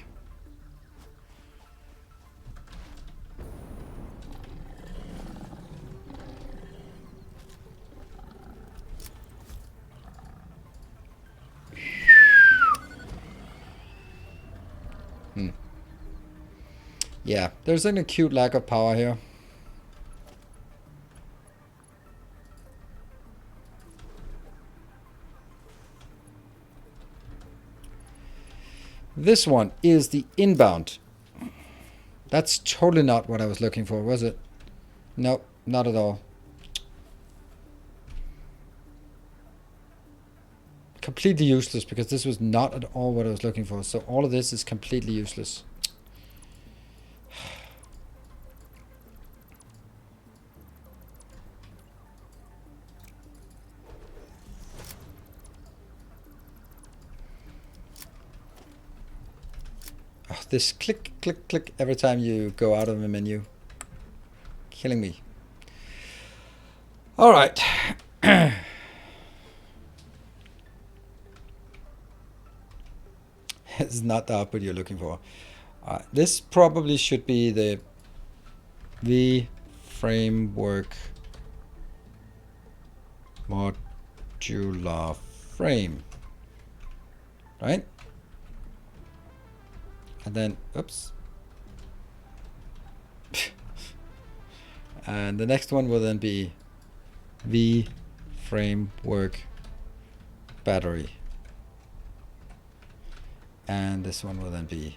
Yeah, there's an acute lack of power here. This one is the inbound. That's totally not what I was looking for, was it? No, not at all. Completely useless, because this was not at all what I was looking for. So all of this is completely useless. Oh, this click, click, click every time you go out of the menu. Killing me. All right. It's not the output you're looking for. This probably should be the framework modular frame, right? And then, oops. And the next one will then be V framework battery. And this one will then be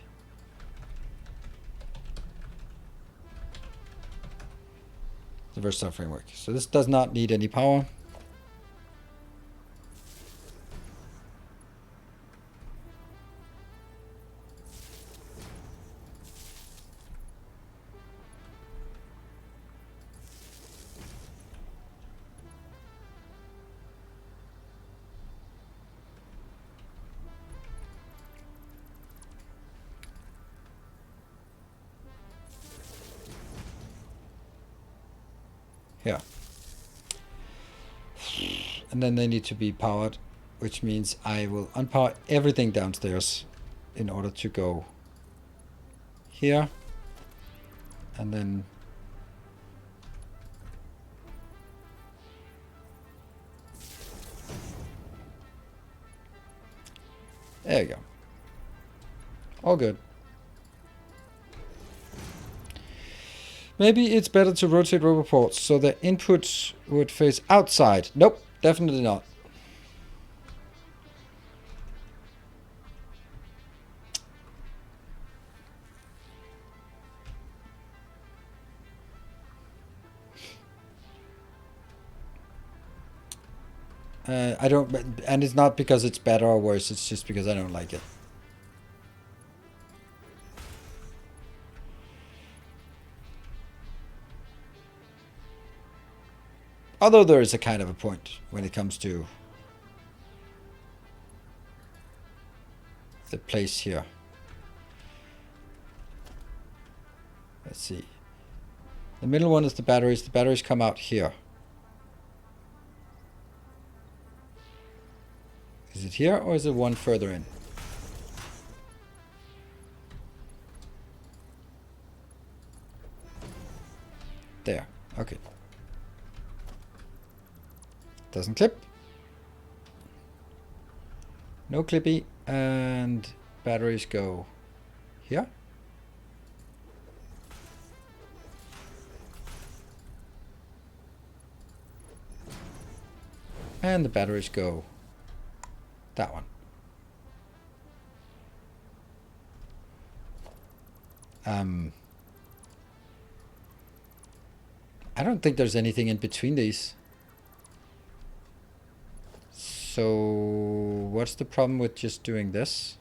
the versatile framework. So this does not need any power. Here. And then they need to be powered, which means I will unpower everything downstairs in order to go here. And then there you go. All good. Maybe it's better to rotate roboports so the input would face outside. Nope, definitely not. I don't, and it's not because it's better or worse, it's just because I don't like it. Although there is a kind of a point when it comes to the place here. Let's see. The middle one is the batteries. The batteries come out here. Is it here or is it one further in? There. Okay. Doesn't clip. No clippy. And batteries go here. And the batteries go that one. I don't think there's anything in between these. So what's the problem with just doing this?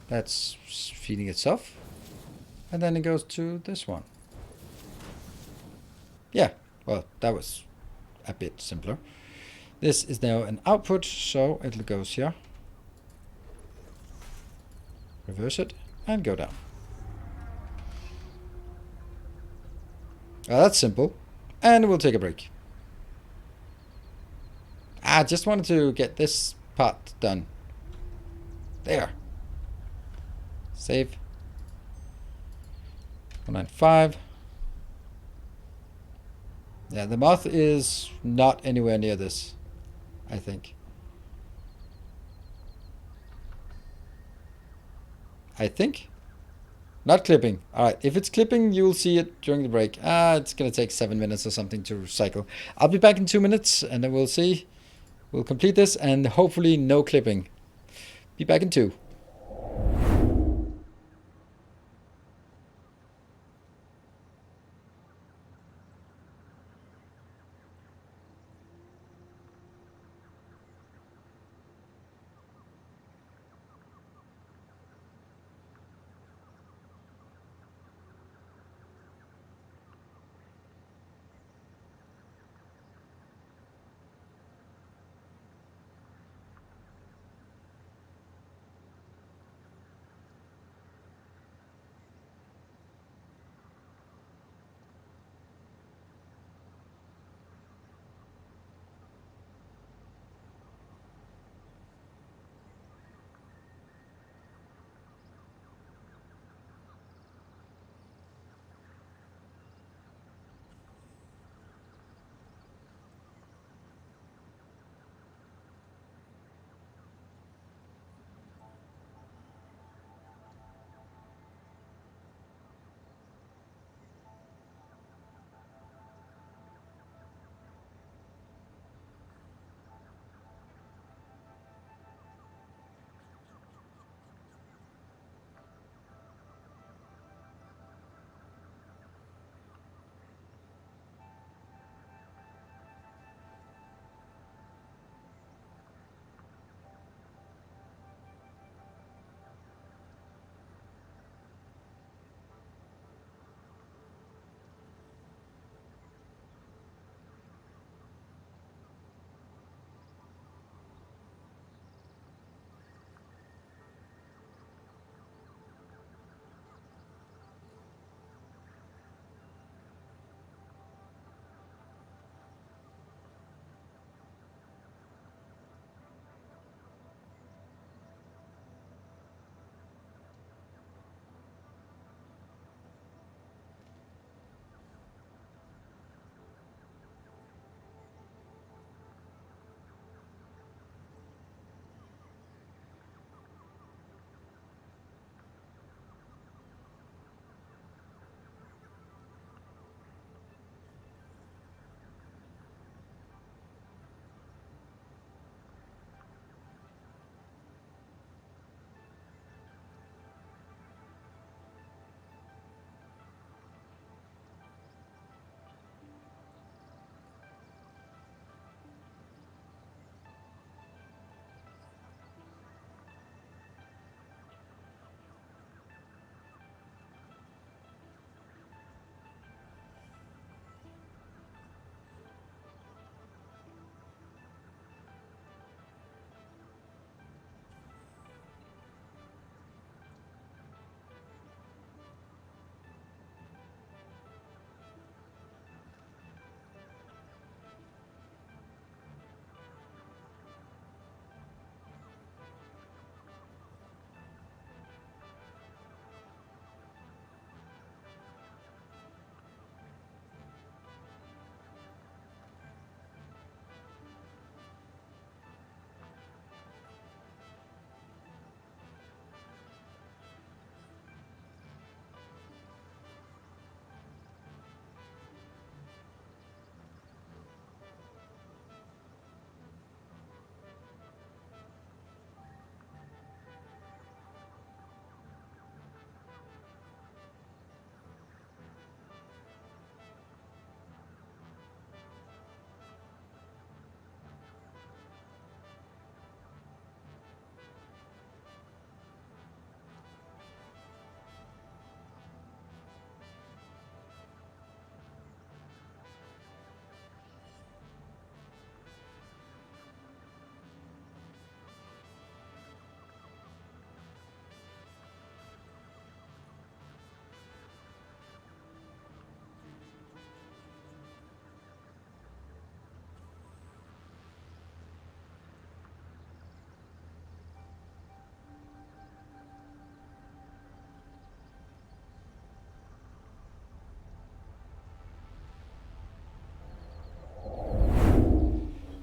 That's feeding itself. And then it goes to this one. Yeah, well, that was a bit simpler. This is now an output, so it goes here. Reverse it and go down. That's simple. And we'll take a break. I just wanted to get this part done. There. Save. 195. Yeah, the moth is not anywhere near this, I think. Not clipping. Alright, if it's clipping, you'll see it during the break. It's gonna take 7 minutes or something to cycle. I'll be back in 2 minutes, and then we'll see. We'll complete this, and hopefully no clipping. Be back in 2.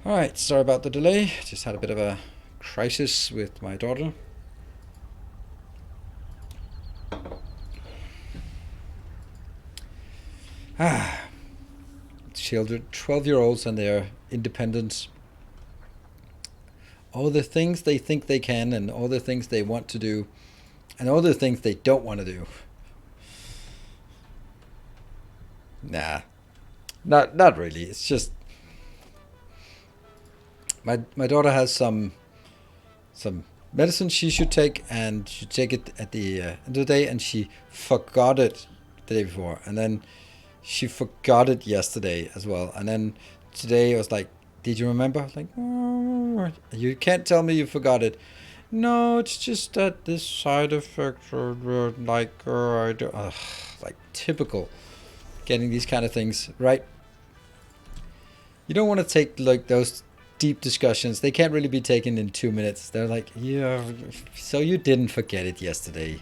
Alright, sorry about the delay. Just had a bit of a crisis with my daughter. Children, 12-year-olds and their independence. All the things they think they can and all the things they want to do and all the things they don't want to do. Nah, not really. It's just my daughter has some medicine she should take, and she take it at the end of the day, and she forgot it the day before, and then she forgot it yesterday as well, and then today I was like, did you remember? I was like, oh, you can't tell me you forgot it. No, it's just that this side effect or like I do, like typical getting these kind of things right. You don't want to take like those deep discussions. They can't really be taken in 2 minutes. They're like, yeah, so you didn't forget it yesterday.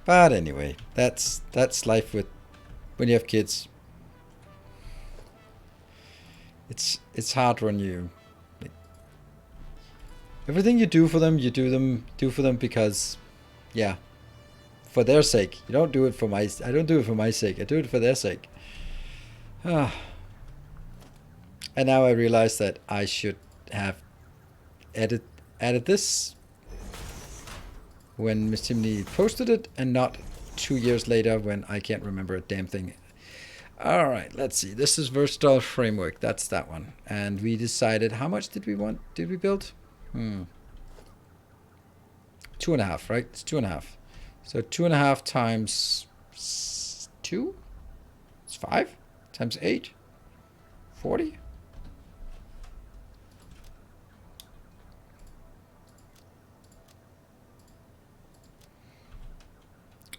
But anyway, that's life with when you have kids. It's hard when you everything you do for them, you do for them because, yeah, for their sake. You don't do it for my. I don't do it for my sake. I do it for their sake. And now I realize that I should have added this when Miss Chimney posted it, and not 2 years later when I can't remember a damn thing. All right, let's see. This is versatile framework. That's that one. And we decided, how much did we want? Did we build? 2.5, right? It's 2.5. So 2.5 times 2? It's 5 times 8. 40.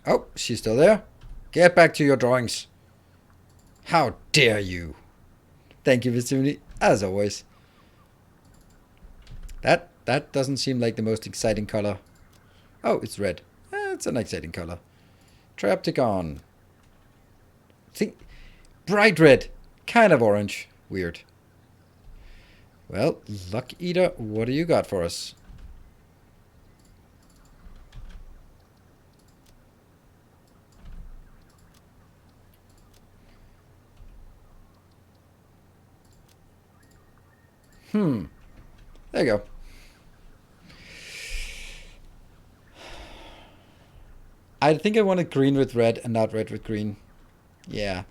Oh, she's still there. Get back to your drawings. How dare you? Thank you, Mr. as always. That doesn't seem like the most exciting color. Oh, it's red. It's an exciting color. Triptychon. See, bright red. Kind of orange. Weird. Well, Luck Eater, what do you got for us? There you go. I think I wanted green with red and not red with green. Yeah.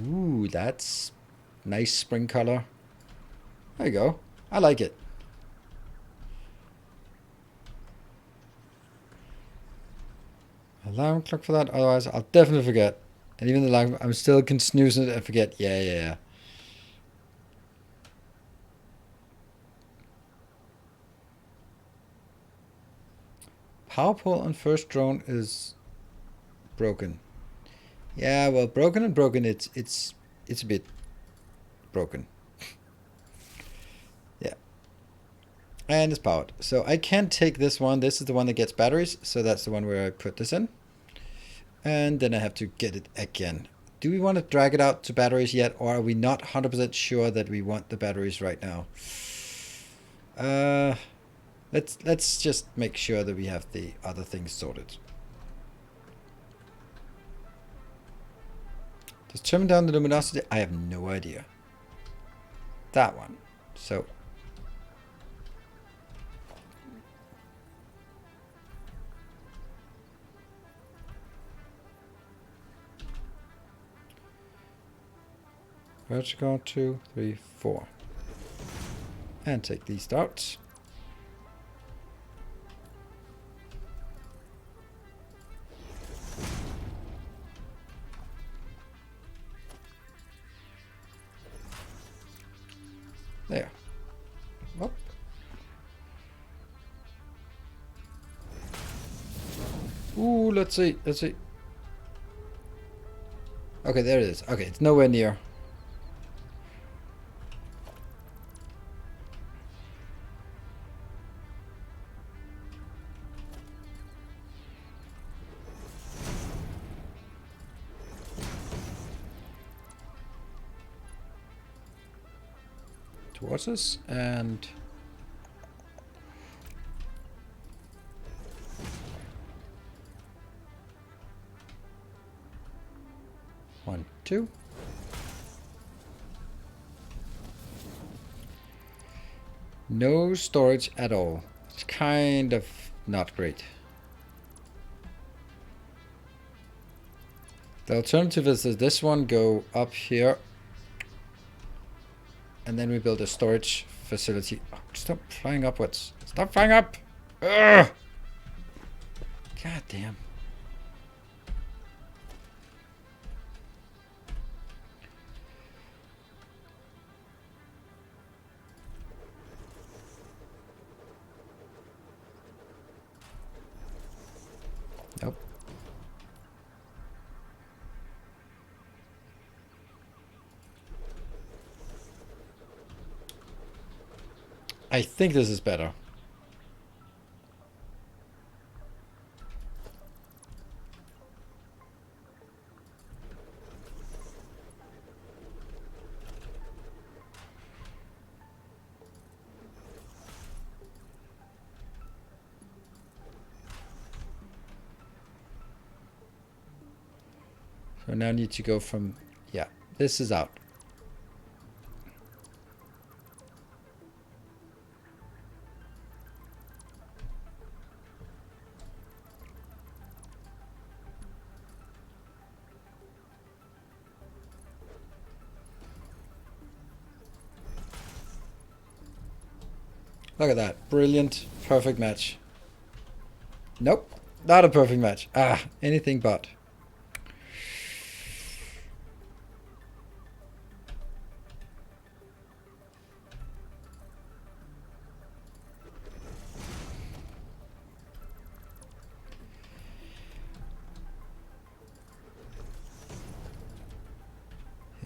Ooh, that's nice spring color. There you go. I like it. Alarm clock for that, otherwise I'll definitely forget. And even the alarm, I'm still can snooze it and forget. Yeah. Power pole on first drone is broken. Yeah, well, broken and broken. It's a bit broken. Yeah, and it's powered. So I can take this one. This is the one that gets batteries. So that's the one where I put this in, and then I have to get it again. Do we want to drag it out to batteries yet, or are we not 100% sure that we want the batteries right now? Let's just make sure that we have the other things sorted. Does turn down the luminosity? I have no idea. That one. So vertical 2, 3, 4. And take these darts. There. Whoop. Ooh, let's see. Okay, there it is. Okay, it's nowhere near. Towards us, and one, two. No storage at all. It's kind of not great. The alternative is that this one go up here, and then we build a storage facility. Oh, stop flying upwards. Stop flying up! Ugh! God damn. Nope. I think this is better. So now I need to go from, yeah, this is out. Look at that. Brilliant. Perfect match. Nope. Not a perfect match. Ah, anything but.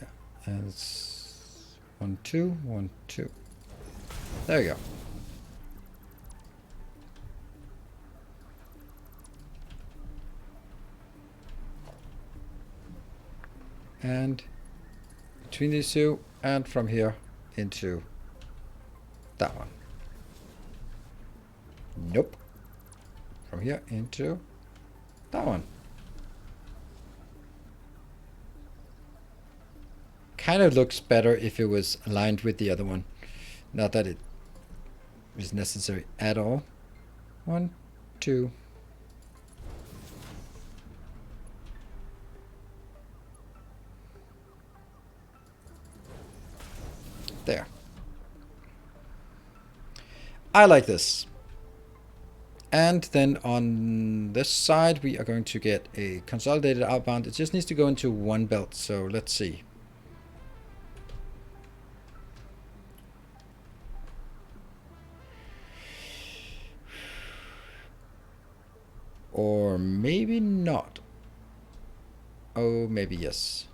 Yeah. And it's 1, 2, 1, 2. There you go. And between these two, and from here into that one. Nope. From here into that one. Kind of looks better if it was aligned with the other one. Not that it is necessary at all. 1, 2. There. I like this. And then on this side, we are going to get a consolidated outbound. It just needs to go into one belt. So let's see. Or maybe not. Oh, maybe yes.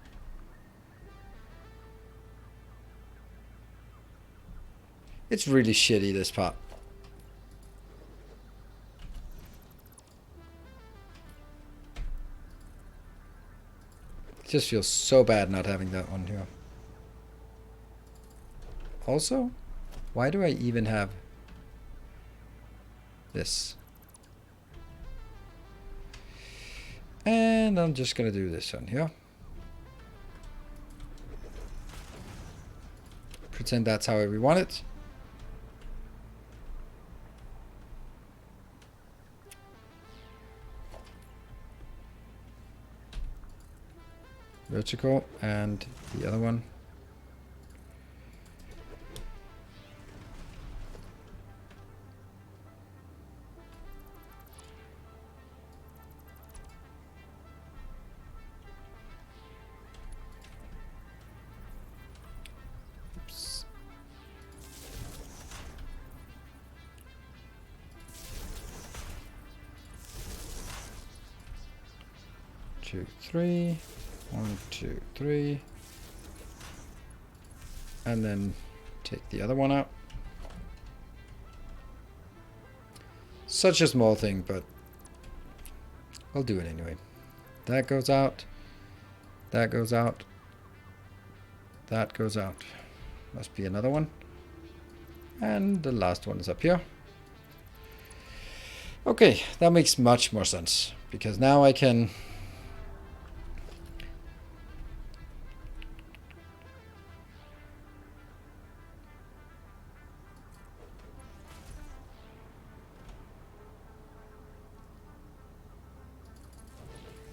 It's really shitty, this part. It just feels so bad not having that one here. Also, why do I even have this? And I'm just gonna do this one here. Pretend that's how we want it. Vertical, and the other one. Oops. 2, 3. 1, 2, 3. And then take the other one out. Such a small thing, but I'll do it anyway. That goes out. That goes out. That goes out. Must be another one. And the last one is up here. Okay, that makes much more sense. Because now I can...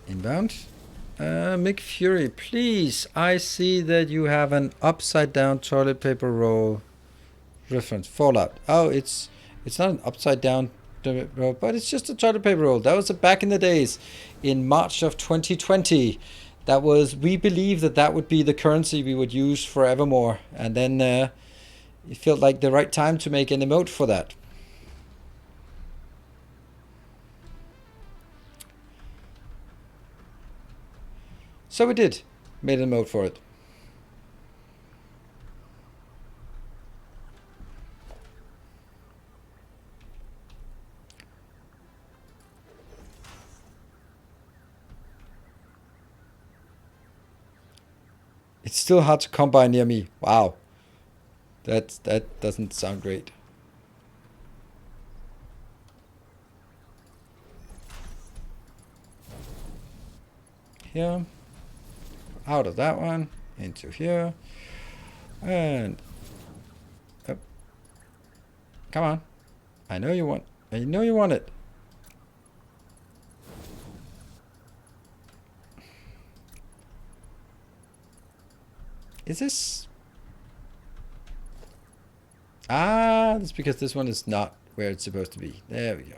Inbound. Mick Fury, please. I see that you have an upside down toilet paper roll reference. Fallout. Oh, it's not an upside down toilet roll, but it's just a toilet paper roll. That was back in the days, in March of 2020. That was, we believe that would be the currency we would use forevermore. And then it felt like the right time to make an emote for that. So we did. Made an emote for it. It's still hard to come by near me. Wow. That doesn't sound great. Here. Out of that one. Into here. And... Oh. Come on. I know you want it. Is this... Ah, that's because this one is not where it's supposed to be. There we go.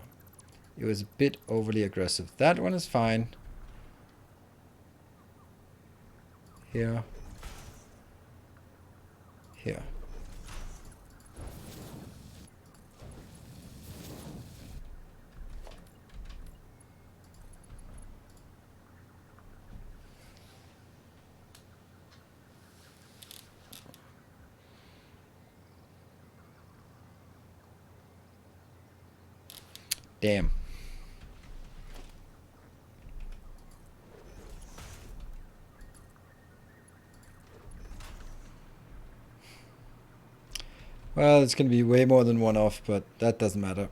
It was a bit overly aggressive. That one is fine. Here. Here. Damn. Well, it's going to be way more than one off, but that doesn't matter.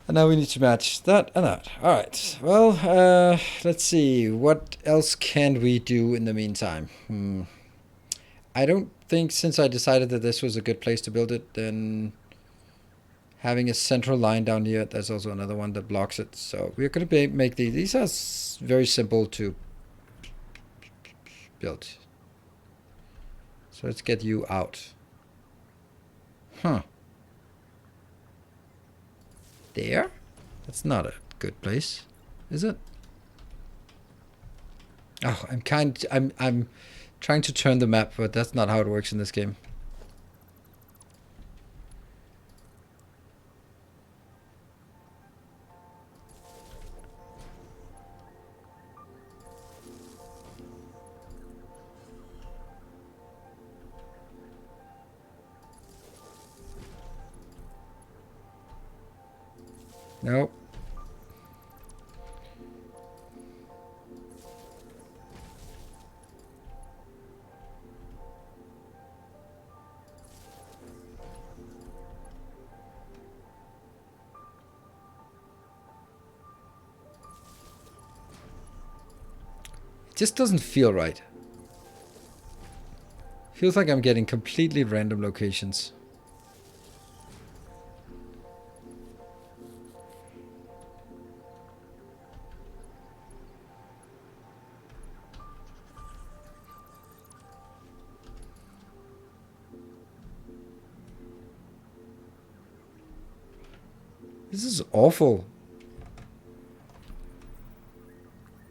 And now we need to match that and that. Alright, well, let's see. What else can we do in the meantime? I don't think, since I decided that this was a good place to build it, then having a central line down here, there's also another one that blocks it. So we're going to make these. These are very simple to build. So let's get you out. Huh. There? That's not a good place, is it? Oh, I'm trying to turn the map, but that's not how it works in this game. Nope. It just doesn't feel right. Feels like I'm getting completely random locations. This is awful.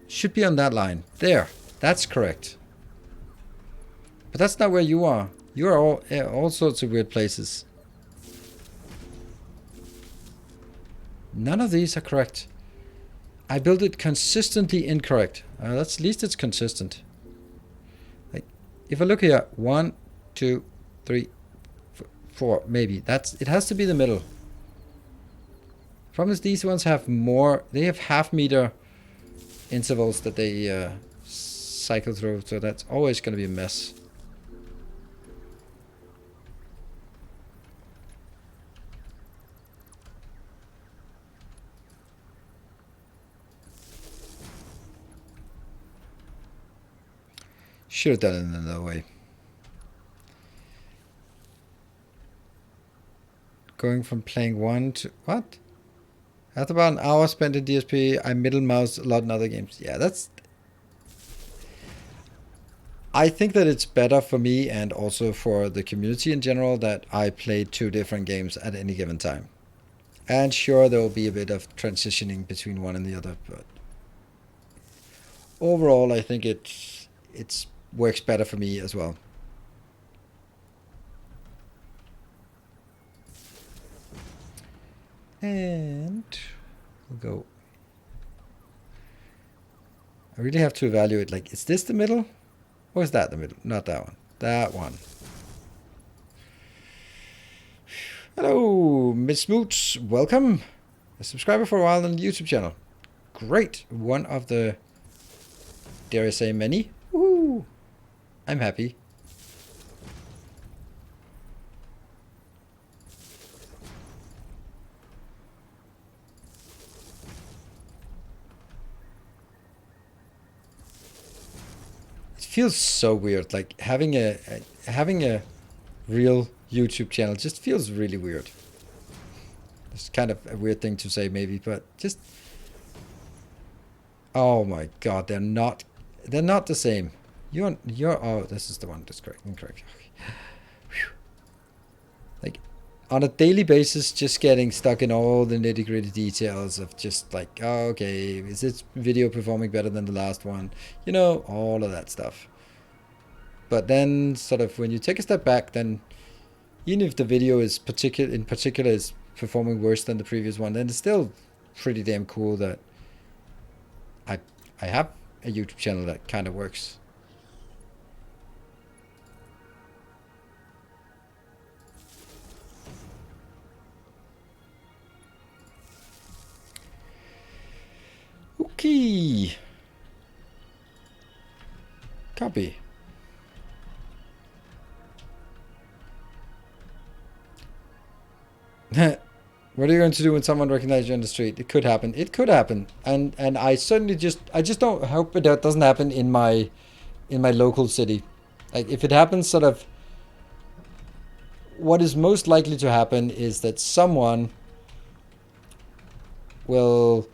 Should be on that line. There. That's correct. But that's not where you are. You are all sorts of weird places. None of these are correct. I built it consistently incorrect. That's at least it's consistent. Like, if I look here, 1, 2, 3, 4, maybe. It has to be the middle. Problem is these ones have more, they have half-meter intervals that they cycle through, so that's always going to be a mess. Should have done it another way. Going from playing one to... What? After about an hour spent in DSP, I middle mouse a lot in other games. Yeah, that's... I think that it's better for me and also for the community in general that I play 2 different games at any given time. And sure, there will be a bit of transitioning between one and the other, but overall, I think it's works better for me as well. And we'll go. I really have to evaluate, like, is this the middle? Or is that the middle? Not that one. That one. Hello, Miss Smoots. Welcome. A subscriber for a while on the YouTube channel. Great. One of the, dare I say, many. Woo! I'm happy. It feels so weird. Like having a real YouTube channel just feels really weird. It's kind of a weird thing to say, maybe, but just. Oh my God, they're not the same. You're oh, this is the one that's correct. Incorrect. Like on a daily basis, just getting stuck in all the nitty-gritty details of just like, oh, okay, is this video performing better than the last one? You know, all of that stuff. But then sort of when you take a step back, then even if the video is in particular is performing worse than the previous one, then it's still pretty damn cool that I have a YouTube channel that kind of works. Okay. Copy. What are you going to do when someone recognizes you on the street? It could happen. It could happen. And I certainly I just don't hope that doesn't happen in my local city. Like if it happens sort of, what is most likely to happen is that someone will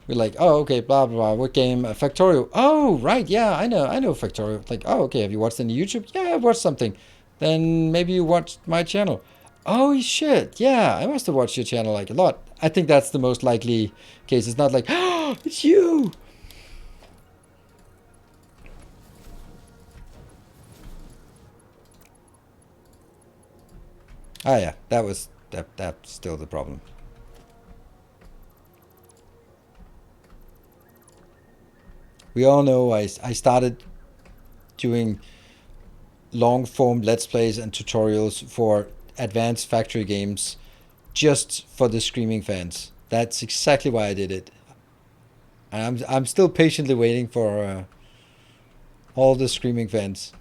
be like, oh, okay, blah, blah, blah, what game? Factorio. Oh, right, yeah, I know Factorio. Like, oh, okay, have you watched any YouTube? Yeah, I've watched something. Then maybe you watched my channel. Oh, shit, yeah, I must have watched your channel like a lot. I think that's the most likely case. It's not like, oh, it's you. Ah, yeah, that's still the problem. We all know I started doing long form let's plays and tutorials for advanced factory games just for the screaming fans. That's exactly why I did it. And I'm still patiently waiting for all the screaming fans.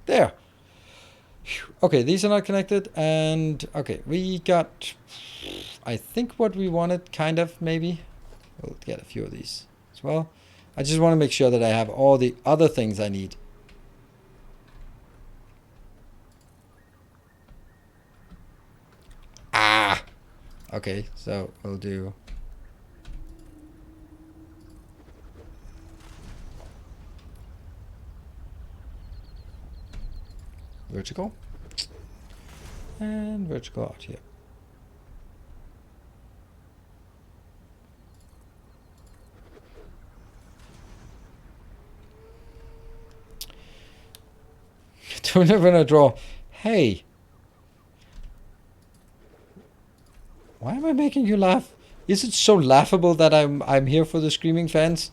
There. Okay, these are not connected, and okay, we got, I think what we wanted, kind of, maybe. We'll get a few of these as well. I just want to make sure that I have all the other things I need. Ah! Okay, so we'll do... vertical. And vertical out here. Don't ever wanna draw. Hey, why am I making you laugh? Is it so laughable that I'm here for the screaming fans?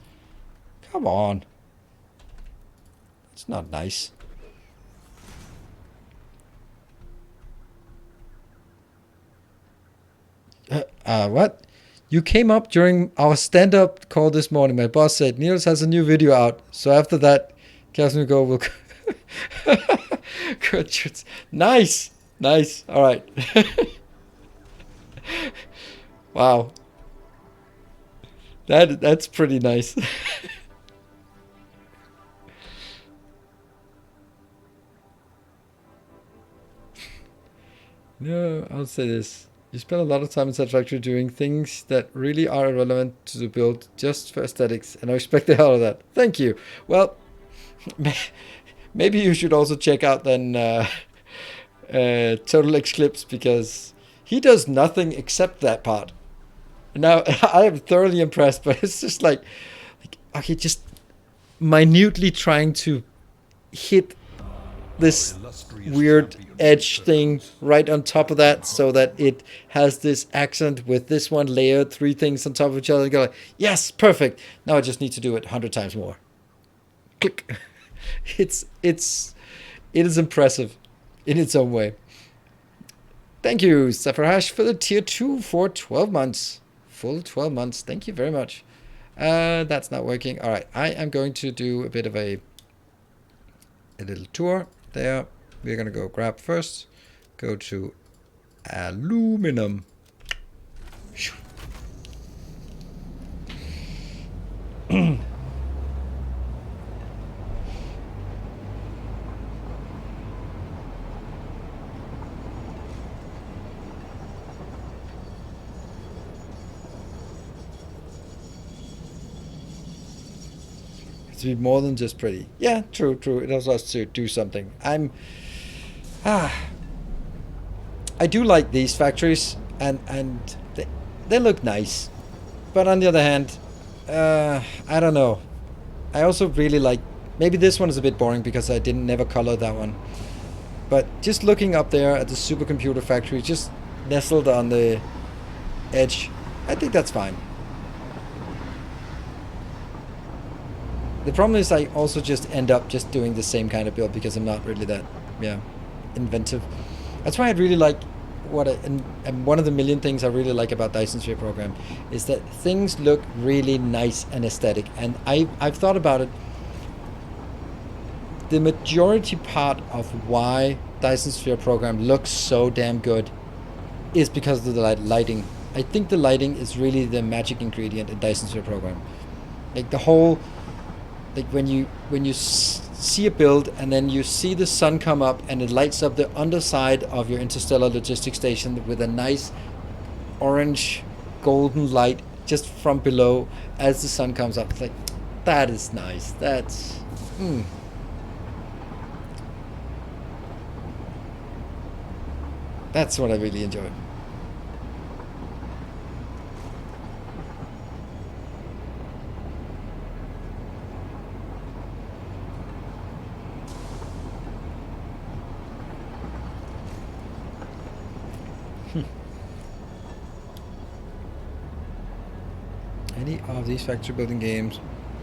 Come on. It's not nice. What? You came up during our stand-up call this morning. My boss said Niels has a new video out. So after that, Casper Go will. Good. Nice. Nice. All right. Wow. That's pretty nice. No, I'll say this. You spend a lot of time in Satisfactory doing things that really are irrelevant to the build just for aesthetics, and I respect the hell of that. Thank you. Well, maybe you should also check out then Total Eclipse, because he does nothing except that part. Now, I am thoroughly impressed, but it's just like okay, just minutely trying to hit this weird edge thing right on top of that so that it has this accent with this one layered, three things on top of each other. And go like, yes, perfect. Now I just need to do it 100 times more. Click. It is impressive in its own way. Thank you, Safarhash, for the tier 2 for 12 months. Full 12 months. Thank you very much. That's not working. All right, I am going to do a bit of a little tour there. We're gonna go grab first, go to aluminum. To be more than just pretty. Yeah, true. It also has to do something. I do like these factories, and they look nice. But on the other hand, I don't know. I also really like, maybe this one is a bit boring because I didn't never color that one. But just looking up there at the supercomputer factory, just nestled on the edge, I think that's fine. The problem is I also just end up just doing the same kind of build because I'm not really that, inventive. That's why I really like and one of the million things I really like about Dyson Sphere program is that things look really nice and aesthetic. And I've thought about it. The majority part of why Dyson Sphere program looks so damn good is because of the lighting. I think the lighting is really the magic ingredient in Dyson Sphere program. Like the whole, like when you see a build and then you see the sun come up and it lights up the underside of your interstellar logistics station with a nice orange golden light just from below as the sun comes up. It's like, that is nice. That's that's what I really enjoy. Any of these factory building games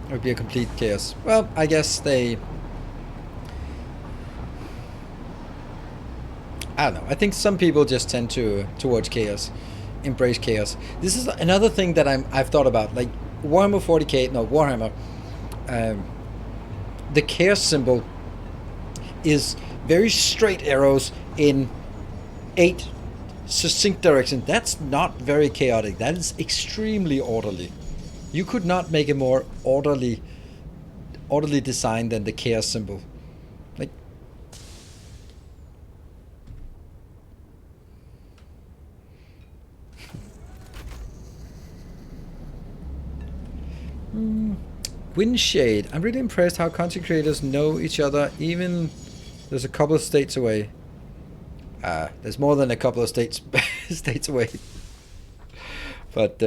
would be a complete chaos. Well, I guess I don't know. I think some people just tend towards chaos, embrace chaos. This is another thing that I've thought about. Like Warhammer 40k, no Warhammer. The chaos symbol is very straight arrows in 8 succinct directions. That's not very chaotic. That is extremely orderly. You could not make a more orderly design than the chaos symbol. Like, Windshade. I'm really impressed how content creators know each other, even there's a couple of states away. There's more than a couple of states states away. But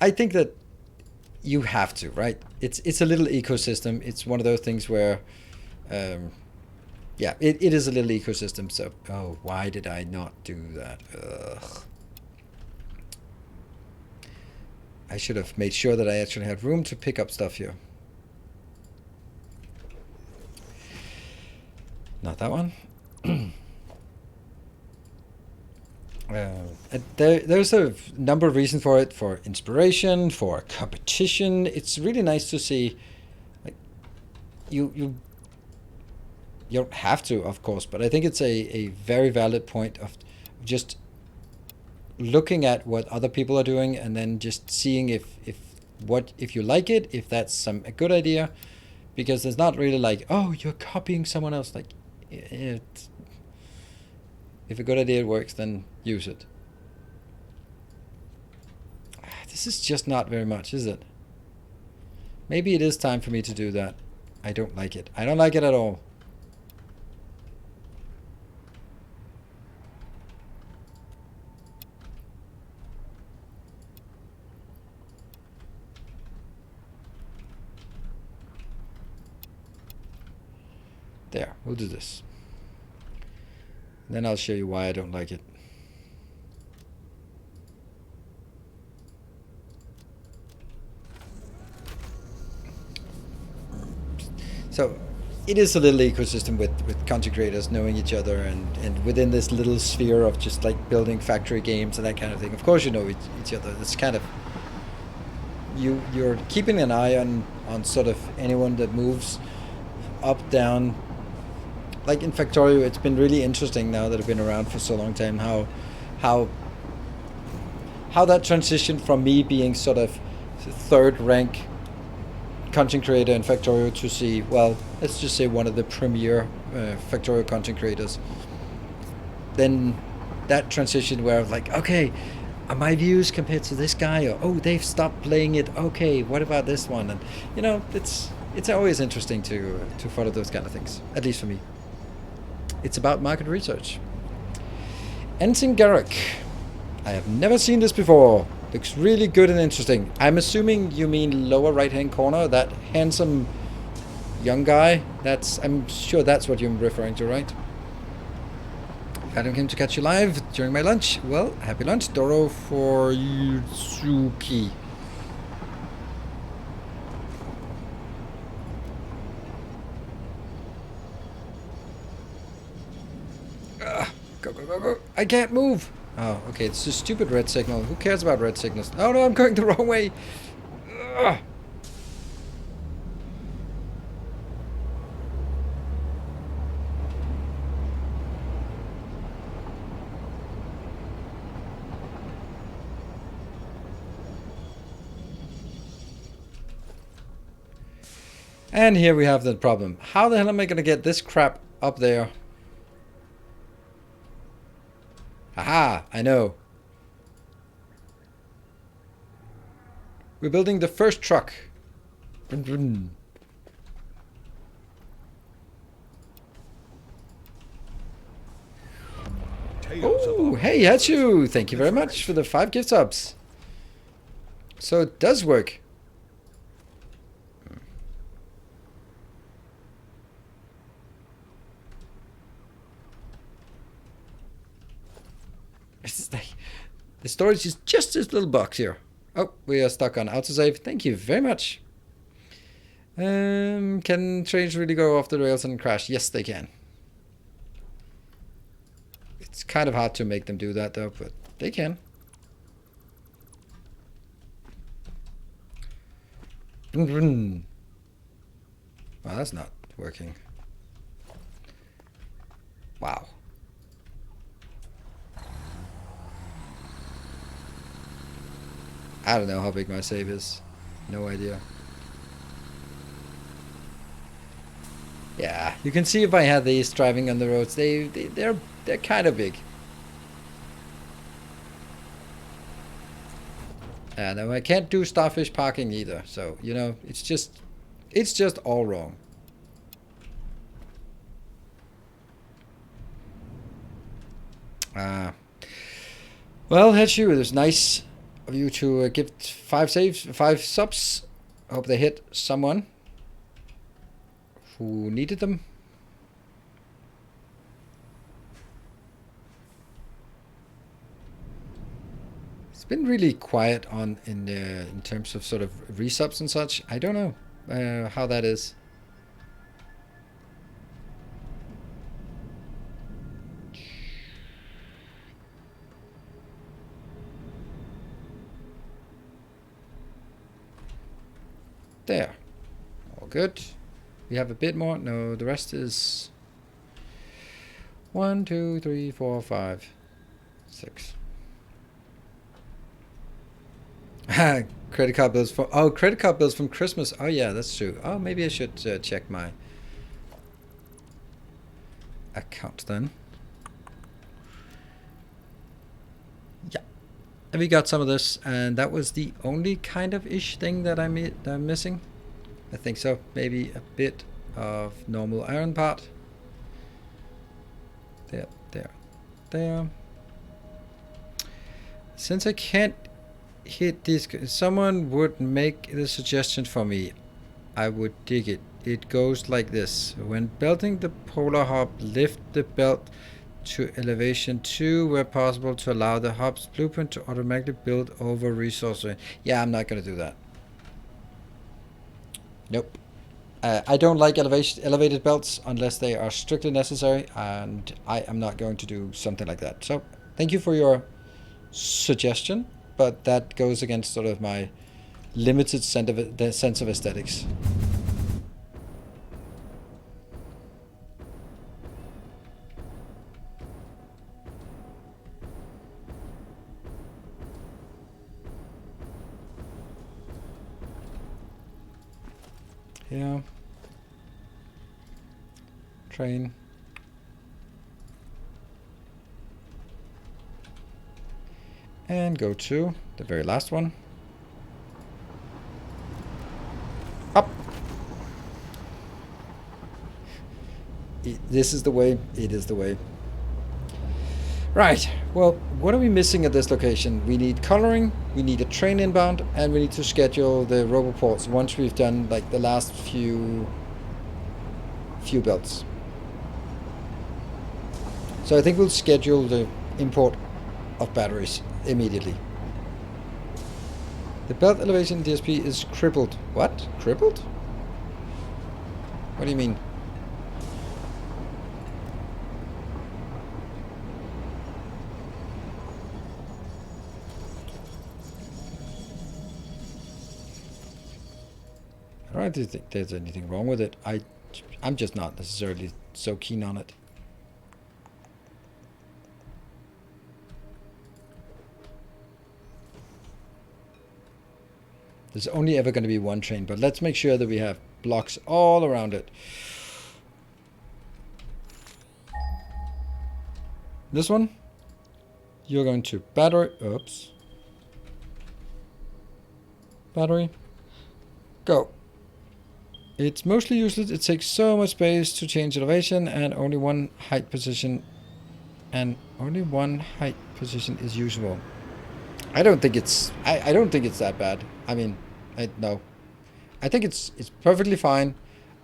I think that you have to, right? It's a little ecosystem. It's one of those things where, yeah, it is a little ecosystem. So, oh, why did I not do that? Ugh. I should have made sure that I actually had room to pick up stuff here. Not that one. There's a number of reasons for it, for inspiration, for competition. It's really nice to see, like, you don't have to, of course, but I think it's a very valid point of just looking at what other people are doing and then just seeing if you like it, if that's a good idea, because it's not really like, oh, you're copying someone else. Like, if a good idea works, then use it. This is just not very much, is it? Maybe it is time for me to do that. I don't like it. I don't like it at all. There, we'll do this. Then I'll show you why I don't like it. So it is a little ecosystem with content creators knowing each other, and within this little sphere of just like building factory games and that kind of thing. Of course you know each other. It's kind of, you're keeping an eye on sort of anyone that moves up, down. Like in Factorio, it's been really interesting now that I've been around for so long time, how that transition from me being sort of third rank content creator in Factorio to see, well, let's just say one of the premier Factorio content creators. Then that transition where like, okay, are my views compared to this guy, or oh, they've stopped playing it, okay, what about this one? And you know, it's always interesting to follow those kind of things, at least for me. It's about market research. Ensign Garrick. I have never seen this before. Looks really good and interesting. I'm assuming you mean lower right-hand corner, that handsome young guy. I'm sure that's what you're referring to, right? Adam came to catch you live during my lunch. Well, happy lunch. Doro for Yuzuki. Go. I can't move. Oh, okay. It's a stupid red signal. Who cares about red signals? Oh, no, I'm going the wrong way. Ugh. And here we have the problem. How the hell am I going to get this crap up there? Aha, I know. We're building the first truck. Oh, hey, Hachu! Thank you very much for the 5 gift subs. So it does work. It's like, the storage is just this little box here. Oh, we are stuck on autosave. Thank you very much. Can trains really go off the rails and crash? Yes, they can. It's kind of hard to make them do that, though, but they can. Well, that's not working. Wow. I don't know how big my save is. No idea. Yeah, you can see if I had these driving on the roads, they're kind of big. No, I can't do starfish parking either. So, you know, it's just all wrong. Well, Headshoe, it was nice of you to give 5 saves, 5 subs. I hope they hit someone who needed them. It's been really quiet in terms of sort of resubs and such. I don't know how that is. There. All good. We have a bit more. No, the rest is 1, 2, 3, 4, 5, 6. Credit card bills from credit card bills from Christmas. Oh yeah, that's true. Oh, maybe I should check my account then. Yeah, and we got some of this, and that was the only kind of ish thing that I'm missing. I think so. Maybe a bit of normal iron part. There. Since I can't hit this, someone would make the suggestion for me, I would dig it. It goes like this. When belting the polar hop, lift the belt to elevation 2 where possible to allow the hop's blueprint to automatically build over resource. Yeah, I'm not going to do that. Nope. I don't like elevated belts unless they are strictly necessary, and I am not going to do something like that. So thank you for your suggestion, but that goes against sort of my limited sense of aesthetics. Yeah. Train. And go to the very last one. Up. This is the way. It is the way. Right. Well, what are we missing at this location? We need coloring, we need a train inbound, and we need to schedule the roboports once we've done like the last few belts. So I think we'll schedule the import of batteries immediately. The belt elevation DSP is crippled. What? Crippled? What do you mean? I don't think there's anything wrong with it. I'm just not necessarily so keen on it. There's only ever going to be one train, but let's make sure that we have blocks all around it. This one, you're going to battery. Oops. Battery. Go. It's mostly useless. It takes so much space to change elevation, and only one height position. And only one height position is usable. I don't think it's. I don't think it's that bad. I mean, no. I think it's perfectly fine.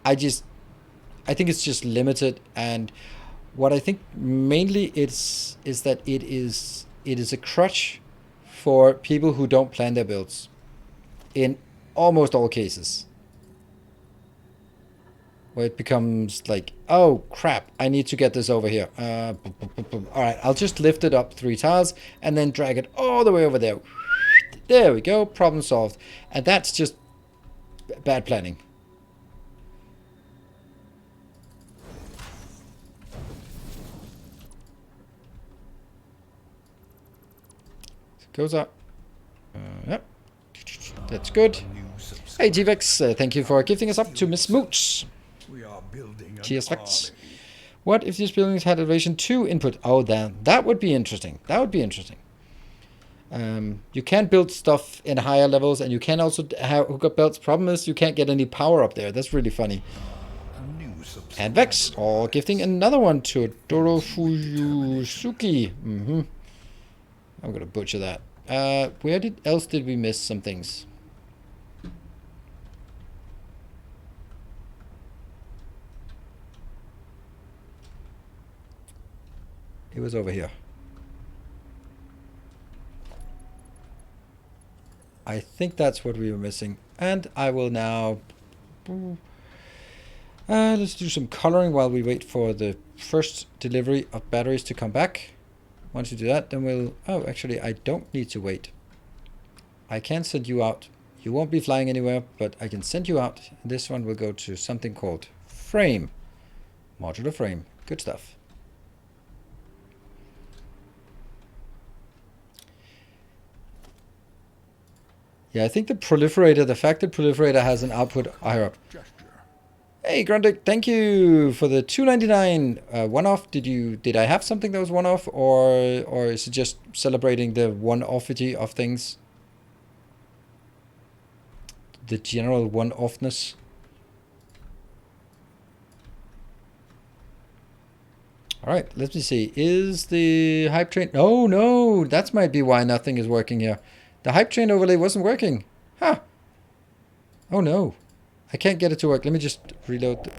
I think it's just limited, and what I think mainly is that it is a crutch for people who don't plan their builds. In almost all cases. Where it becomes like, oh crap, I need to get this over here. Alright, I'll just lift it up 3 tiles and then drag it all the way over there. There we go, problem solved. And that's just bad planning. Goes up. Yep. That's good. Hey, GVX, thank you for gifting us up to Miss Mooch. Cheers, Vex. What if these buildings had elevation 2 input? Oh, that would be interesting. That would be interesting. You can build stuff in higher levels, and you can also hook up belts. Problem is, you can't get any power up there. That's really funny. And Vex, or gifting another one to Dorofuyusuki. I'm gonna butcher that. Where else did we miss some things? It was over here. I think that's what we were missing. And I will now... let's do some coloring while we wait for the first delivery of batteries to come back. Once you do that, then we'll... Oh, actually, I don't need to wait. I can send you out. You won't be flying anywhere, but I can send you out. This one will go to something called frame. Modular frame. Good stuff. Yeah, I think the proliferator, the fact that proliferator has an output higher up. Hey, Grundig, thank you for the $2.99 one-off. Did I have something that was one-off, or is it just celebrating the one-offity of things? The general one-offness. All right, let me see. Is the hype train? Oh no, that might be why nothing is working here. The hype train overlay wasn't working. Huh. Oh no. I can't get it to work. Let me just reload.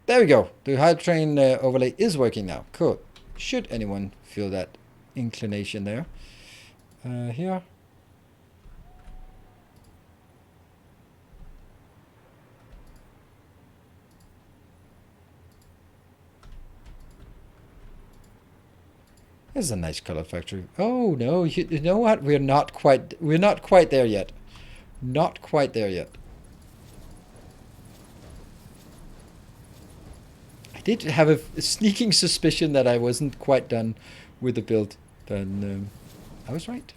There we go. The hype train overlay is working now. Cool. Should anyone feel that inclination there. Here. This is a nice color factory. Oh no, you know what? We're not quite there yet. Not quite there yet. I did have a sneaking suspicion that I wasn't quite done with the build, but I was right.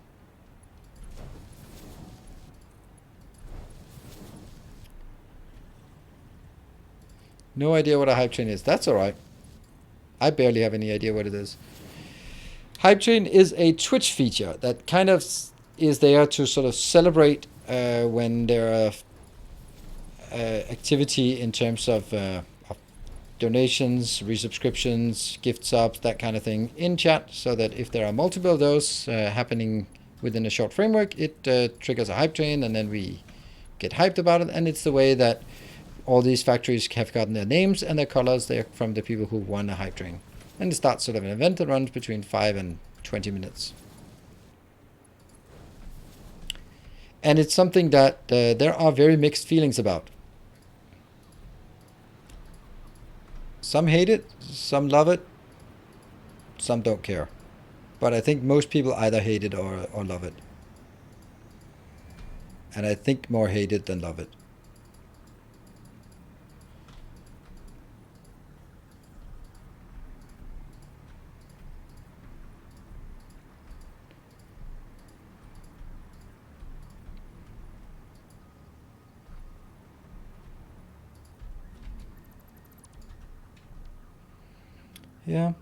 No idea what a hype train is. That's alright. I barely have any idea what it is. Hype train is a Twitch feature that kind of is there to sort of celebrate when there are activity in terms of donations, resubscriptions, gift subs, that kind of thing in chat, so that if there are multiple of those happening within a short framework, it triggers a hype train, and then we get hyped about it. And it's the way that all these factories have gotten their names and their colors. They're from the people who won a hype train. And it starts sort of an event that runs between 5 and 20 minutes. And it's something that there are very mixed feelings about. Some hate it, some love it, some don't care. But I think most people either hate it or love it. And I think more hate it than love it. Yeah.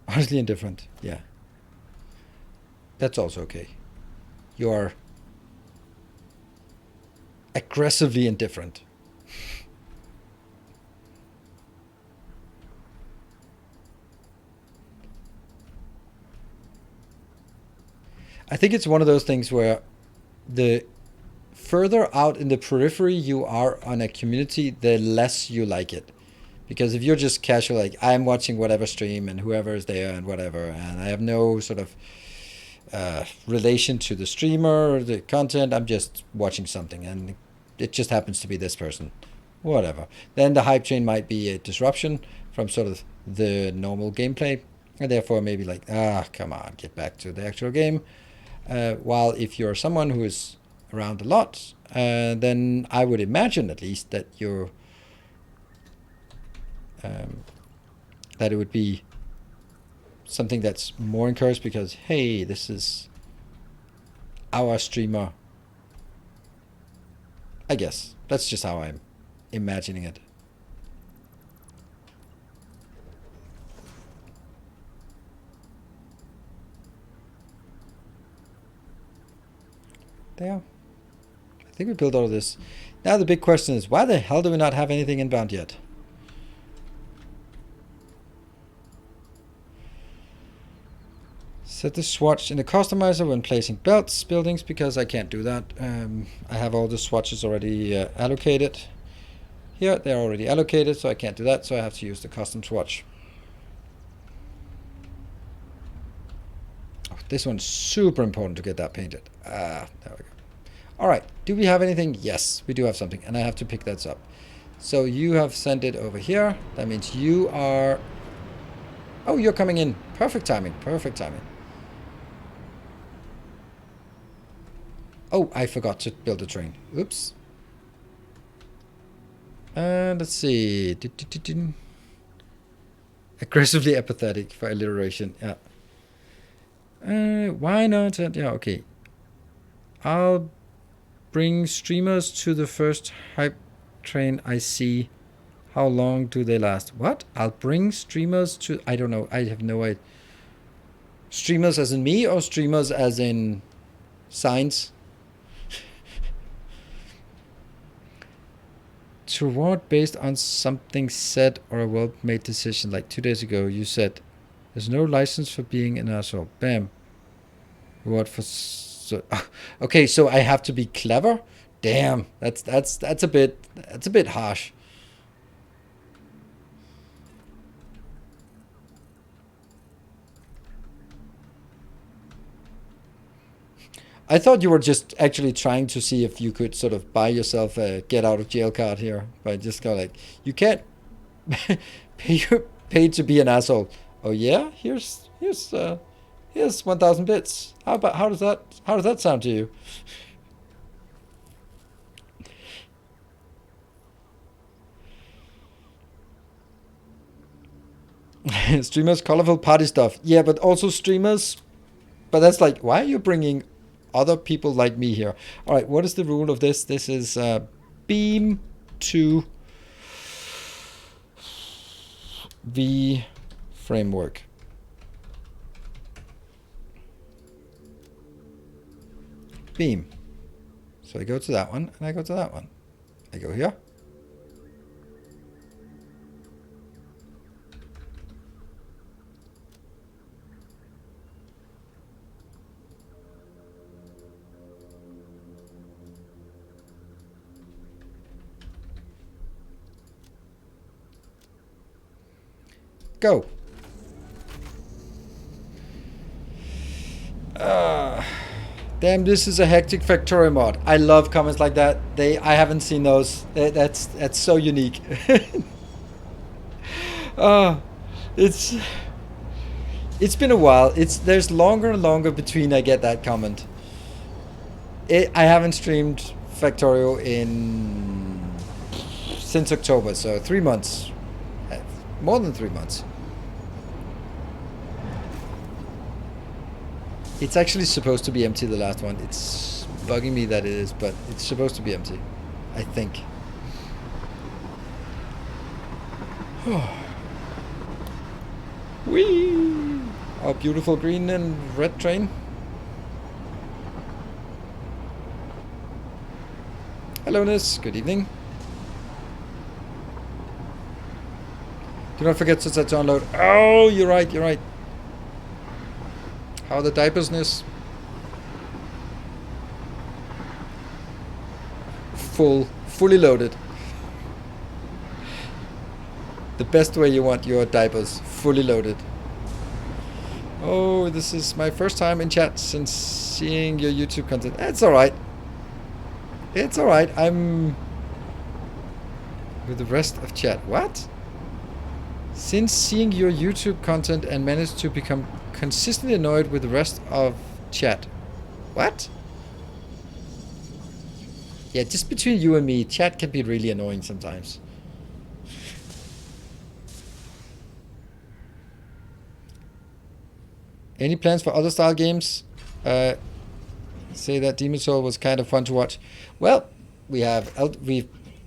Honestly indifferent. Yeah. That's also okay. You're aggressively indifferent. I think it's one of those things where the further out in the periphery you are on a community, the less you like it. Because if you're just casual, like I'm watching whatever stream and whoever is there and whatever, and I have no sort of relation to the streamer or the content, I'm just watching something and it just happens to be this person, whatever. Then the hype train might be a disruption from sort of the normal gameplay, and therefore maybe like, come on, get back to the actual game. While if you're someone who is around a lot, then I would imagine at least that you're that it would be something that's more encouraged because, hey, this is our streamer. I guess that's just how I'm imagining it. There. I think we built all of this. Now the big question is, why the hell do we not have anything inbound yet? Set the swatch in the customizer when placing belts, buildings, because I can't do that. I have all the swatches already allocated. Here, they're already allocated, so I can't do that, so I have to use the custom swatch. Oh, this one's super important to get that painted. There we go. All right, do we have anything? Yes, we do have something, and I have to pick that up. So you have sent it over here. That means you are... Oh, you're coming in. Perfect timing, perfect timing. Oh, I forgot to build a train. Oops. Let's see. Aggressively apathetic for alliteration. Yeah. Why not? Yeah, okay. I'll bring streamers to the first hype train I see. How long do they last? What? I'll bring streamers to... I don't know. I have no idea. Streamers as in me or streamers as in signs? To reward based on something said or a well-made decision. Like 2 days ago, you said, there's no license for being an asshole. Bam. Reward for... okay, so I have to be clever? Damn, that's a bit harsh. I thought you were just actually trying to see if you could sort of buy yourself a get out of jail card here by just going like, you can't pay to be an asshole. Oh yeah, here's 1,000 bits. How does that sound to you? Streamers, colorful party stuff. Yeah, but also streamers. But that's like, why are you bringing other people like me here? All right, what is the rule of this? This is beam to the framework. Beam. So I go to that one, and I go to that one. I go here. Go. Damn, this is a hectic Factory mod. I love comments like that. I haven't seen those. That's so unique. It's been a while. There's longer and longer between I get that comment. I haven't streamed Factorio since October, so 3 months. More than 3 months. It's actually supposed to be empty, the last one. It's bugging me that it is, but it's supposed to be empty, I think. Whee! Our beautiful green and red train. Hello, Nis. Good evening. Do not forget to set to unload. Oh, you're right, you're right. How are the diapers, Nis? Fully loaded. The best way you want your diapers, fully loaded. Oh, this is my first time in chat since seeing your YouTube content. It's alright. It's alright. I'm with the rest of chat. What? Since seeing your YouTube content and managed to become consistently annoyed with the rest of chat. What? Yeah, just between you and me, chat can be really annoying sometimes. Any plans for other style games? Say that Demon's Soul was kind of fun to watch. Well,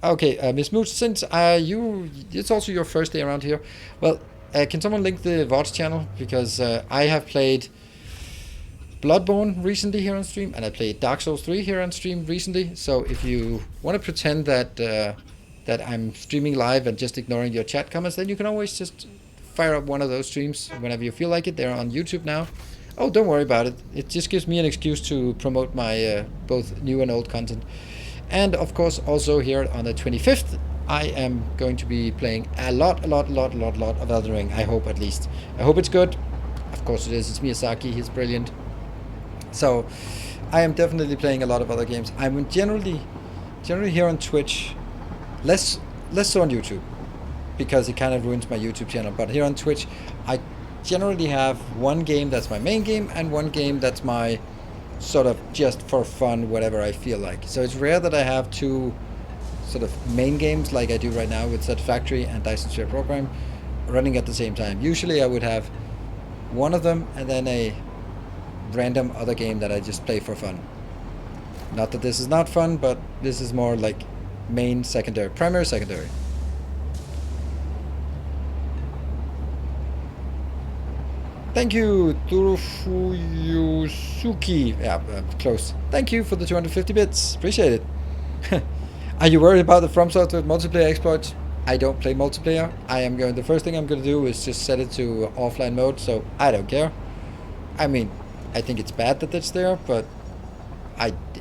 okay, Miss Mooch, since it's also your first day around here. Well, can someone link the VOD channel? Because I have played Bloodborne recently here on stream, and I played Dark Souls 3 here on stream recently. So if you want to pretend that that I'm streaming live and just ignoring your chat comments, then you can always just fire up one of those streams whenever you feel like it. They're on YouTube now. Oh, don't worry about it. It just gives me an excuse to promote my both new and old content. And of course, also here on the 25th, I am going to be playing a lot of Elden Ring. I hope, at least. I hope it's good. Of course it is. It's Miyazaki. He's brilliant. So I am definitely playing a lot of other games. I'm generally here on Twitch, less so on YouTube, because it kind of ruins my YouTube channel. But here on Twitch, I generally have one game that's my main game and one game that's my sort of just for fun, whatever I feel like. So it's rare that I have two sort of main games like I do right now with Satisfactory and Dyson Sphere Program running at the same time. Usually I would have one of them and then a random other game that I just play for fun. Not that this is not fun, but this is more like main, secondary, primary, secondary. Thank you, Turufuyusuki. Yeah, close. Thank you for the 250 bits. Appreciate it. Are you worried about the From Software multiplayer exploits? I don't play multiplayer. The first thing I'm going to do is just set it to offline mode, so I don't care. I mean, I think it's bad that it's there, but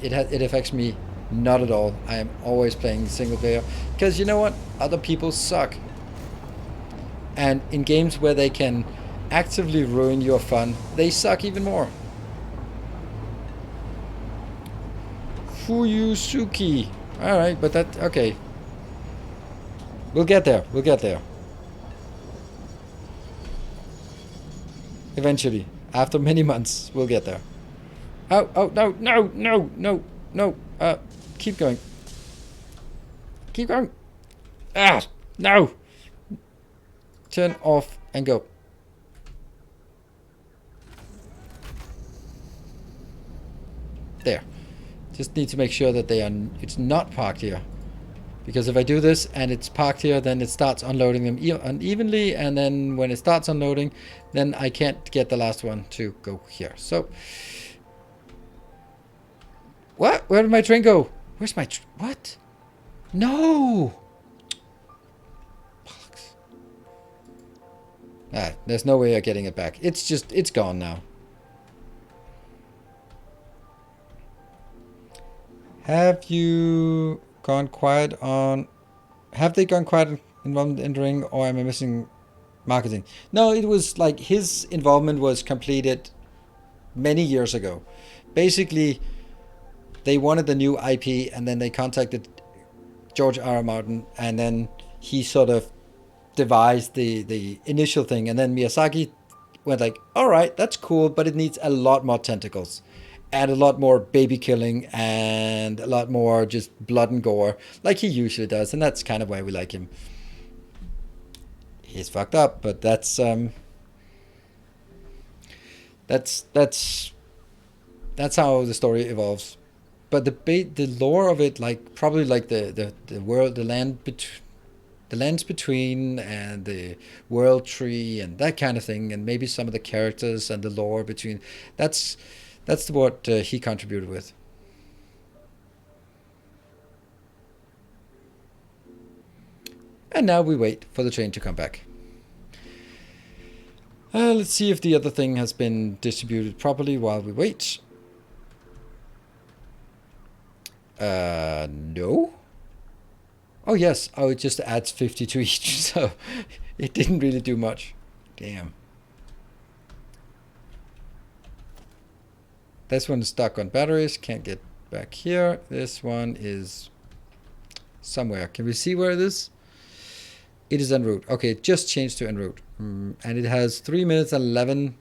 it affects me not at all. I am always playing single player, because you know what? Other people suck. And in games where they can actively ruin your fun, they suck even more. Fuyusuki. Alright, but that... okay. We'll get there. We'll get there. Eventually. After many months, we'll get there. Oh, no. Keep going. Keep going. Ah, no. Turn off and go. There. Just need to make sure that it's not parked here. Because if I do this and it's parked here, then it starts unloading them unevenly, and then when it starts unloading, then I can't get the last one to go here. So, what? Where did my train go? Where's my what? No! There's no way of getting it back. It's gone now. Have you gone quiet on... Have they gone quiet involvement in Ring, or am I missing marketing? No, it was like his involvement was completed many years ago. Basically, they wanted the new IP, and then they contacted George R. R. Martin, and then he sort of devised the initial thing, and then Miyazaki went like, all right, that's cool, but it needs a lot more tentacles. And a lot more baby killing and a lot more just blood and gore, like he usually does, and that's kind of why we like him. He's fucked up, but that's how the story evolves. But the lore of it, like probably like the world, the lands between, and the world tree and that kind of thing, and maybe some of the characters and the lore between. That's what he contributed with. And now we wait for the train to come back. Let's see if the other thing has been distributed properly while we wait. No. Oh yes. Oh, it just adds 50 to each, so it didn't really do much. Damn. This one is stuck on batteries, can't get back here. This one is somewhere. Can we see where it is? It is en route. Okay, it just changed to en route. And it has 3 minutes and 11,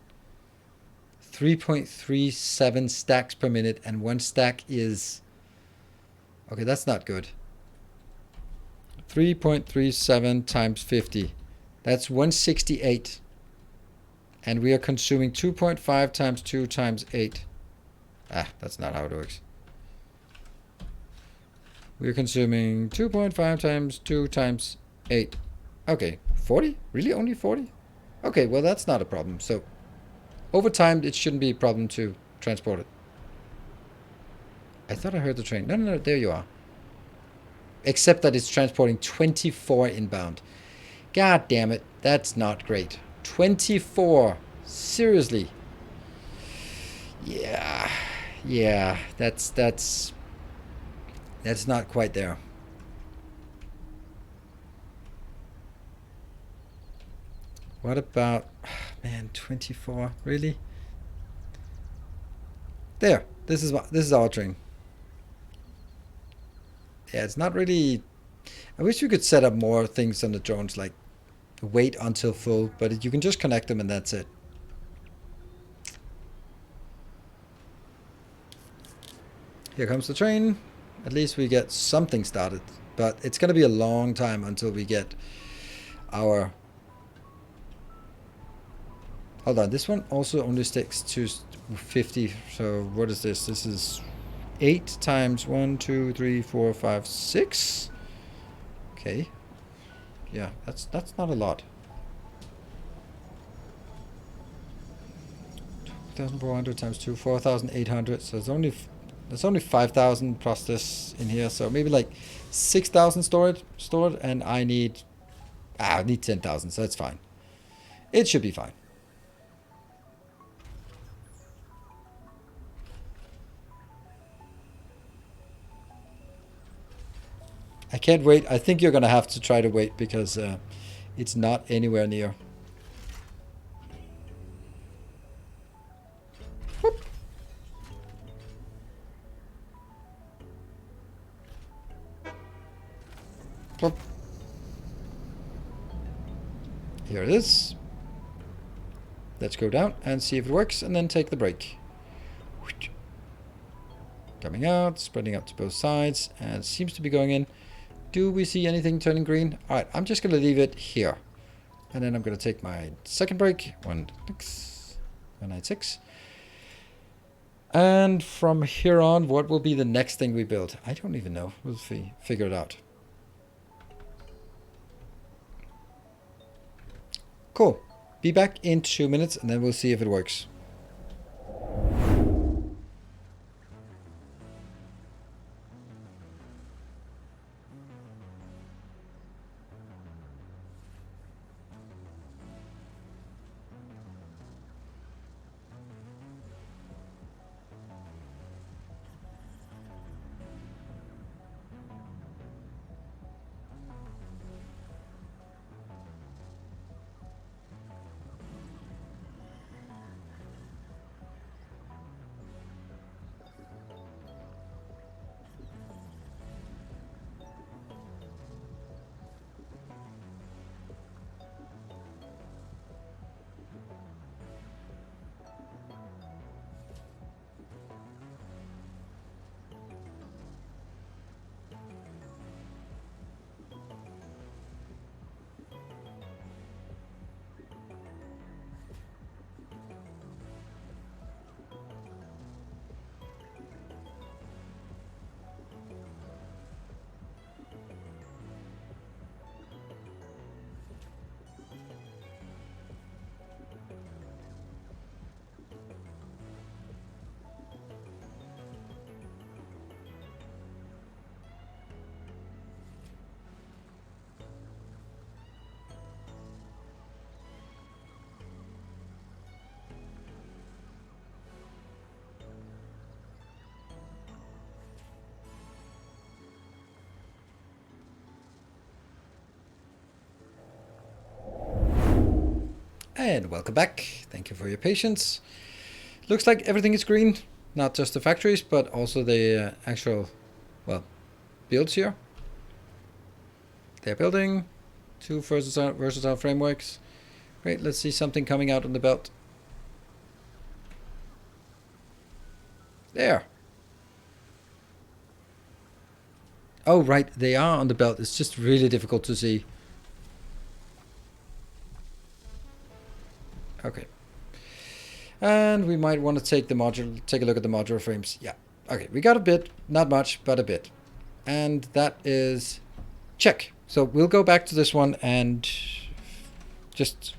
3.37 stacks per minute, and one stack is... okay, that's not good. 3.37 times 50. That's 168. And we are consuming 2.5 times 2 times 8. Ah, that's not how it works. We're consuming 2.5 times 2 times 8. Okay, 40? Really? Only 40? Okay, well that's not a problem. So over time it shouldn't be a problem to transported? I thought I heard the train. No, no, no, there you are. Except that it's transporting 24 inbound. God damn it. That's not great. 24. Seriously. Yeah. Yeah. That's not quite there. What about... Man, 24. Really? There. This is our train. Yeah, it's not really... I wish we could set up more things on the drones, like wait until full, but you can just connect them and that's it. Here comes the train. At least we get something started, but it's going to be a long time until we get our... Hold on, this one also only sticks to 50, so what is this? This is 8 times 1, 2, 3, 4, 5, 6. Okay. Yeah, that's not a lot. 2,400 times 2, 4,800. So it's only 5,000 plus this in here. So maybe like 6,000 stored, and I need 10,000. So that's fine. It should be fine. I can't wait. I think you're going to have to try to wait because it's not anywhere near. Whoop. Whoop. Here it is. Let's go down and see if it works and then take the break. Coming out, spreading out to both sides, and it seems to be going in. Do we see anything turning green? All right, I'm just going to leave it here. And then I'm going to take my second break. 196. And from here on, what will be the next thing we build? I don't even know. We'll figure it out. Cool. Be back in 2 minutes and then we'll see if it works. And welcome back. Thank you for your patience. Looks like everything is green. Not just the factories, but also the actual, well, builds here. They're building 2 versatile frameworks. Great, let's see something coming out on the belt. There. Oh, right, they are on the belt. It's just really difficult to see. Okay. And we might want to take a look at the modular frames. Yeah. Okay, we got a bit, not much, but a bit. And that is check. So we'll go back to this one and just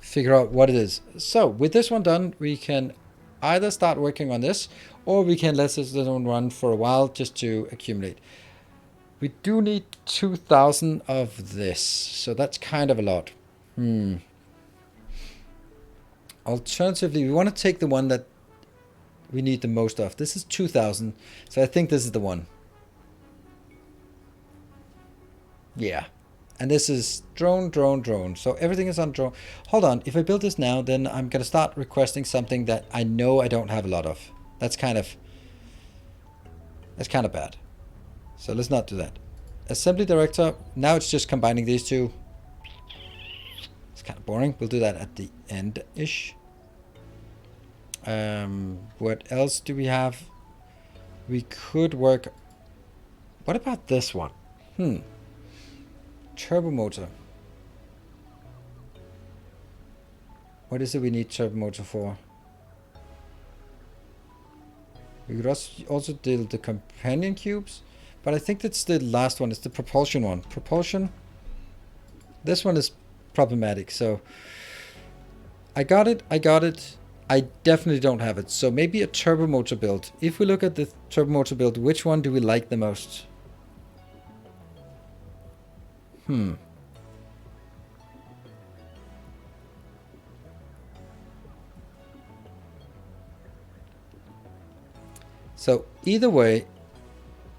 figure out what it is. So with this one done, we can either start working on this, or we can let this one run for a while just to accumulate. We do need 2,000 of this, so that's kind of a lot. Alternatively, we want to take the one that we need the most of. This is 2,000, so I think this is the one. Yeah. And this is drone, drone, drone. So everything is on drone. Hold on. If I build this now, then I'm going to start requesting something that I know I don't have a lot of. That's kind of bad. So let's not do that. Assembly director. Now it's just combining these two. It's kind of boring. We'll do that at the end-ish. What else do we have? We could work... What about this one? Turbo motor. What is it we need turbo motor for? We could also do the companion cubes, but I think that's the last one. It's the propulsion one. Propulsion. This one is problematic, so I got it. I definitely don't have it, so maybe a turbo motor build. If we look at the turbo motor build, which one do we like the most? So either way,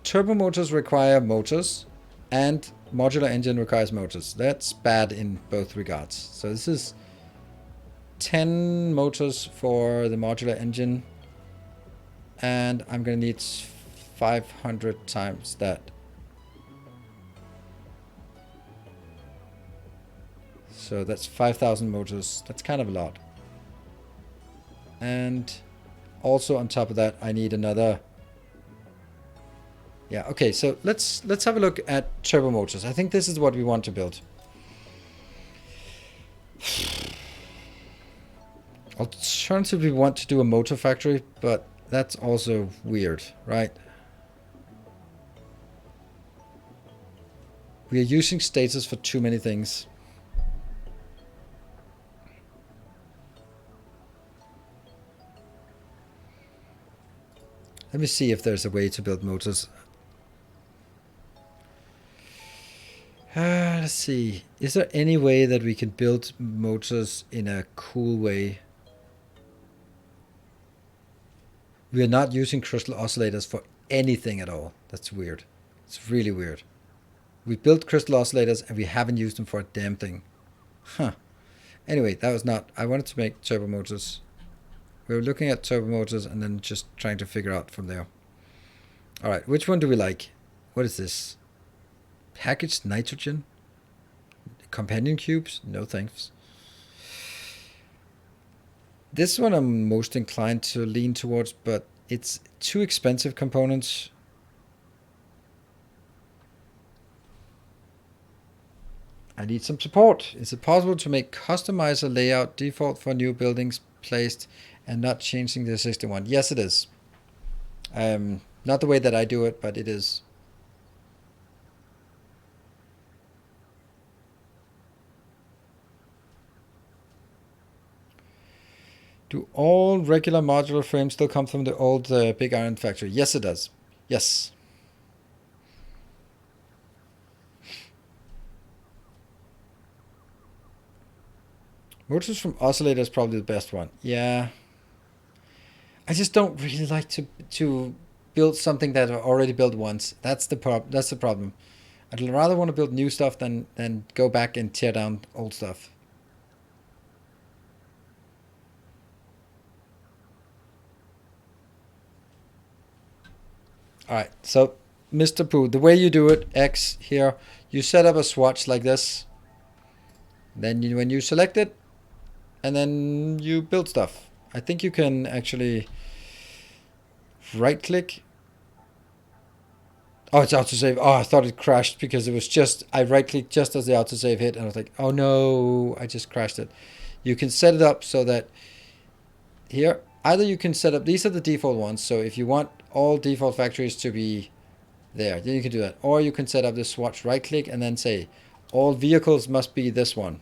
turbo motors require motors and modular engine requires motors. That's bad in both regards. So this is 10 motors for the modular engine, and I'm going to need 500 times that. So that's 5,000 motors. That's kind of a lot. And also on top of that, I need another. Yeah, okay, so let's have a look at turbo motors. I think this is what we want to build. Alternatively, we want to do a motor factory, but that's also weird, right? We are using status for too many things. Let me see if there's a way to build motors. Let's see. Is there any way that we can build motors in a cool way? We are not using crystal oscillators for anything at all. That's weird. It's really weird. We built crystal oscillators and we haven't used them for a damn thing. Huh. Anyway, that was not... I wanted to make turbo motors. We were looking at turbo motors and then just trying to figure out from there. Alright, which one do we like? What is this? Packaged nitrogen? Companion cubes? No thanks. This one I'm most inclined to lean towards, but it's too expensive components. I need some support. Is it possible to make customizer layout default for new buildings placed and not changing the existing one? Yes, it is. Not the way that I do it, but it is. Do all regular modular frames still come from the old big iron factory? Yes, it does. Yes. Motors from oscillator is probably the best one. Yeah. I just don't really like to build something that I already built once. That's the problem. I'd rather want to build new stuff than go back and tear down old stuff. Alright, so Mr. Pooh, the way you do it, X here, you set up a swatch like this. Then when you select it, and then you build stuff. I think you can actually right click. Oh, it's autosave. Oh, I thought it crashed because it was just, I right clicked just as the autosave hit and I was like, oh no, I just crashed it. You can set it up so that here, either you can set up, these are the default ones. So if you want all default factories to be there, then you can do that. Or you can set up this swatch, right click and then say all vehicles must be this one.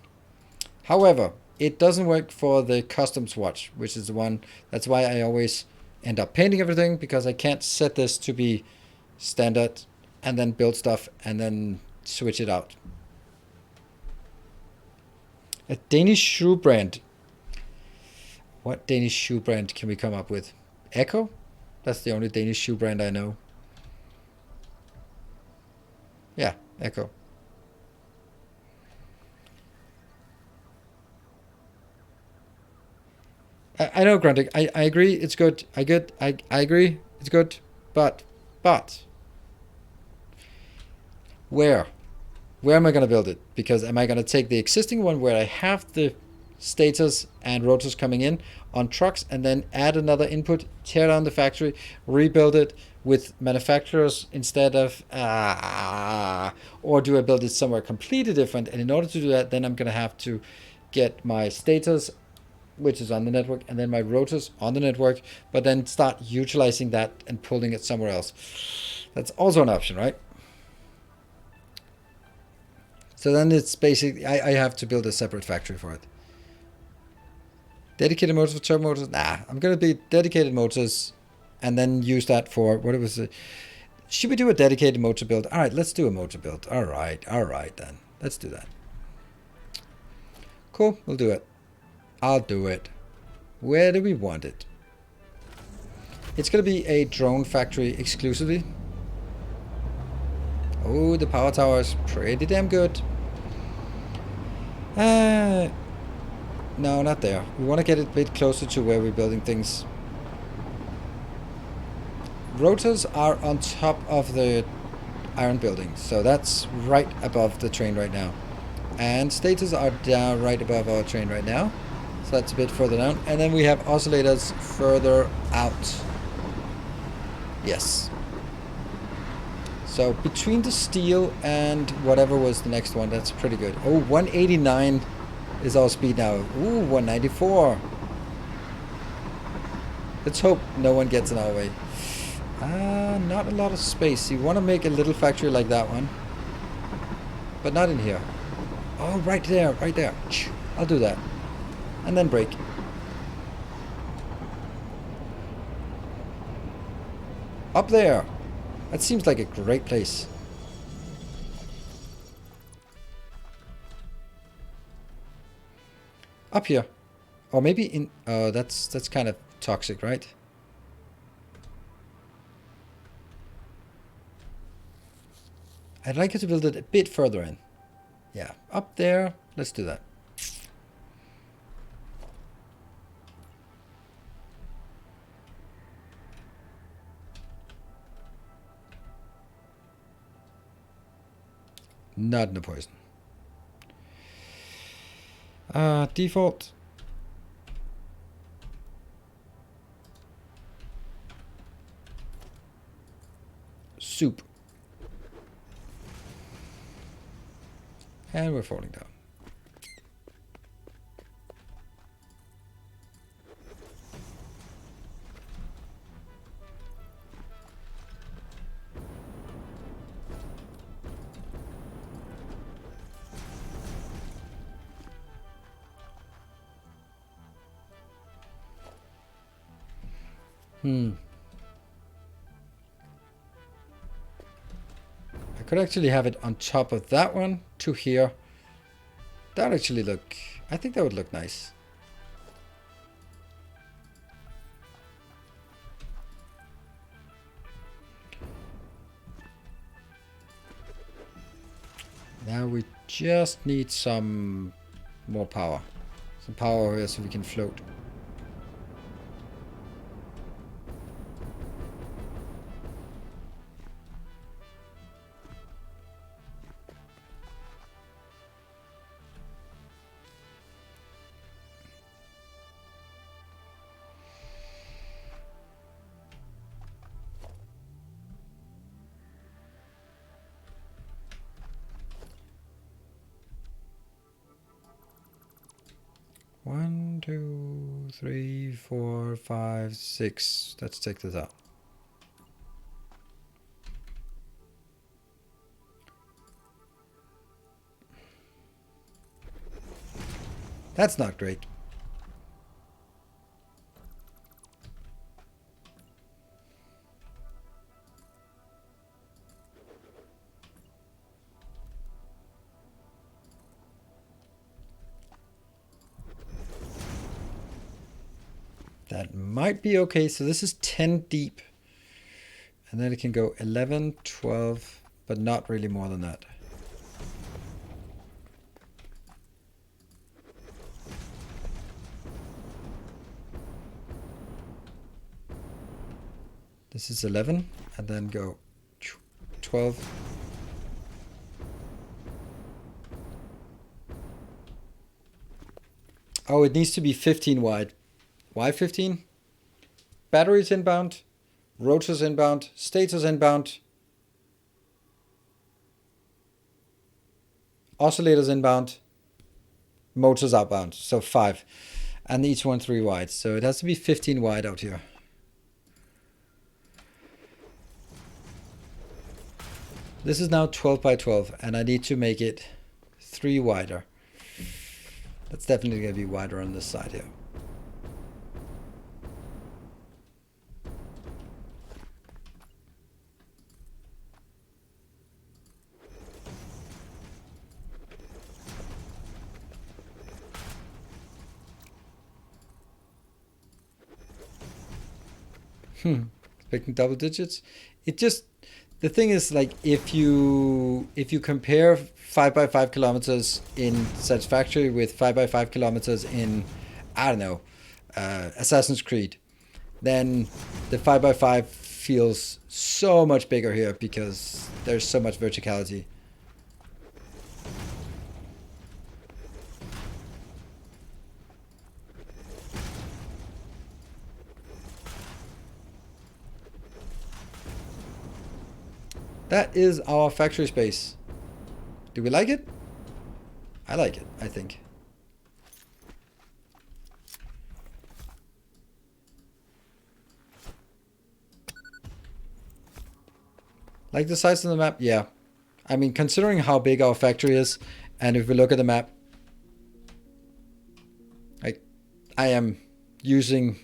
However, It doesn't work for the custom swatch, which is the one. That's why I always end up painting everything, because I can't set this to be standard and then build stuff and then switch it out. A Danish shoe brand. What Danish shoe brand can we come up with? Echo? That's the only Danish shoe brand I know. Yeah, Echo. I know, Grunting. I agree. It's good. I agree. It's good. But where am I gonna build it? Because am I gonna take the existing one where I have the stators and rotors coming in on trucks and then add another input, tear down the factory, rebuild it with manufacturers instead of, or do I build it somewhere completely different? And in order to do that, then I'm gonna have to get my stators, which is on the network, and then my rotors on the network, but then start utilizing that and pulling it somewhere else. That's also an option, right? So then it's basically, I have to build a separate factory for it. Dedicated motors for turbo motors? Nah, I'm going to be dedicated motors and then use that for, what was it? Should we do a dedicated motor build? All right, let's do a motor build. All right then. Let's do that. Cool, we'll do it. I'll do it. Where do we want it? It's going to be a drone factory exclusively. Oh, the power tower is pretty damn good. No, not there. We want to get it a bit closer to where we're building things. Rotors are on top of the iron building, so that's right above the train right now. And stators are down right above our train right now, so that's a bit further down. And then we have oscillators further out. Yes. So between the steel and whatever was the next one, that's pretty good. Oh, 189 is our speed now. Ooh, 194. Let's hope no one gets in our way. Not a lot of space. You want to make a little factory like that one, but not in here. Oh, right there, right there. I'll do that. And then brake. Up there. That seems like a great place. Up here. Or maybe in... Oh, that's kind of toxic, right? I'd like you to build it a bit further in. Yeah, up there. Let's do that. Not in the poison. Default. Soup. And we're falling down. I could actually have it on top of that one to here. That would actually look... I think that would look nice. Now we just need some more power. Some power here so we can float. One, 2, 3, 4, 5, 6. Let's check this out. That's not great. That might be okay. So this is 10 deep. And then it can go 11, 12, but not really more than that. This is 11, and then go 12. Oh, it needs to be 15 wide. Why 15? Batteries inbound, rotors inbound, stators inbound, oscillators inbound, motors outbound. So 5. And each one 3 wide. So it has to be 15 wide out here. This is now 12 by 12, and I need to make it 3 wider. That's definitely going to be wider on this side here. Expecting double digits. It just, the thing is, like, if you compare 5 by 5 kilometers in Satisfactory with 5 by 5 kilometers in, I don't know, Assassin's Creed, then the 5 by 5 feels so much bigger here because there's so much verticality. That is our factory space. Do we like it? I like it, I think. Like the size of the map? Yeah. I mean, considering how big our factory is, and if we look at the map, I am using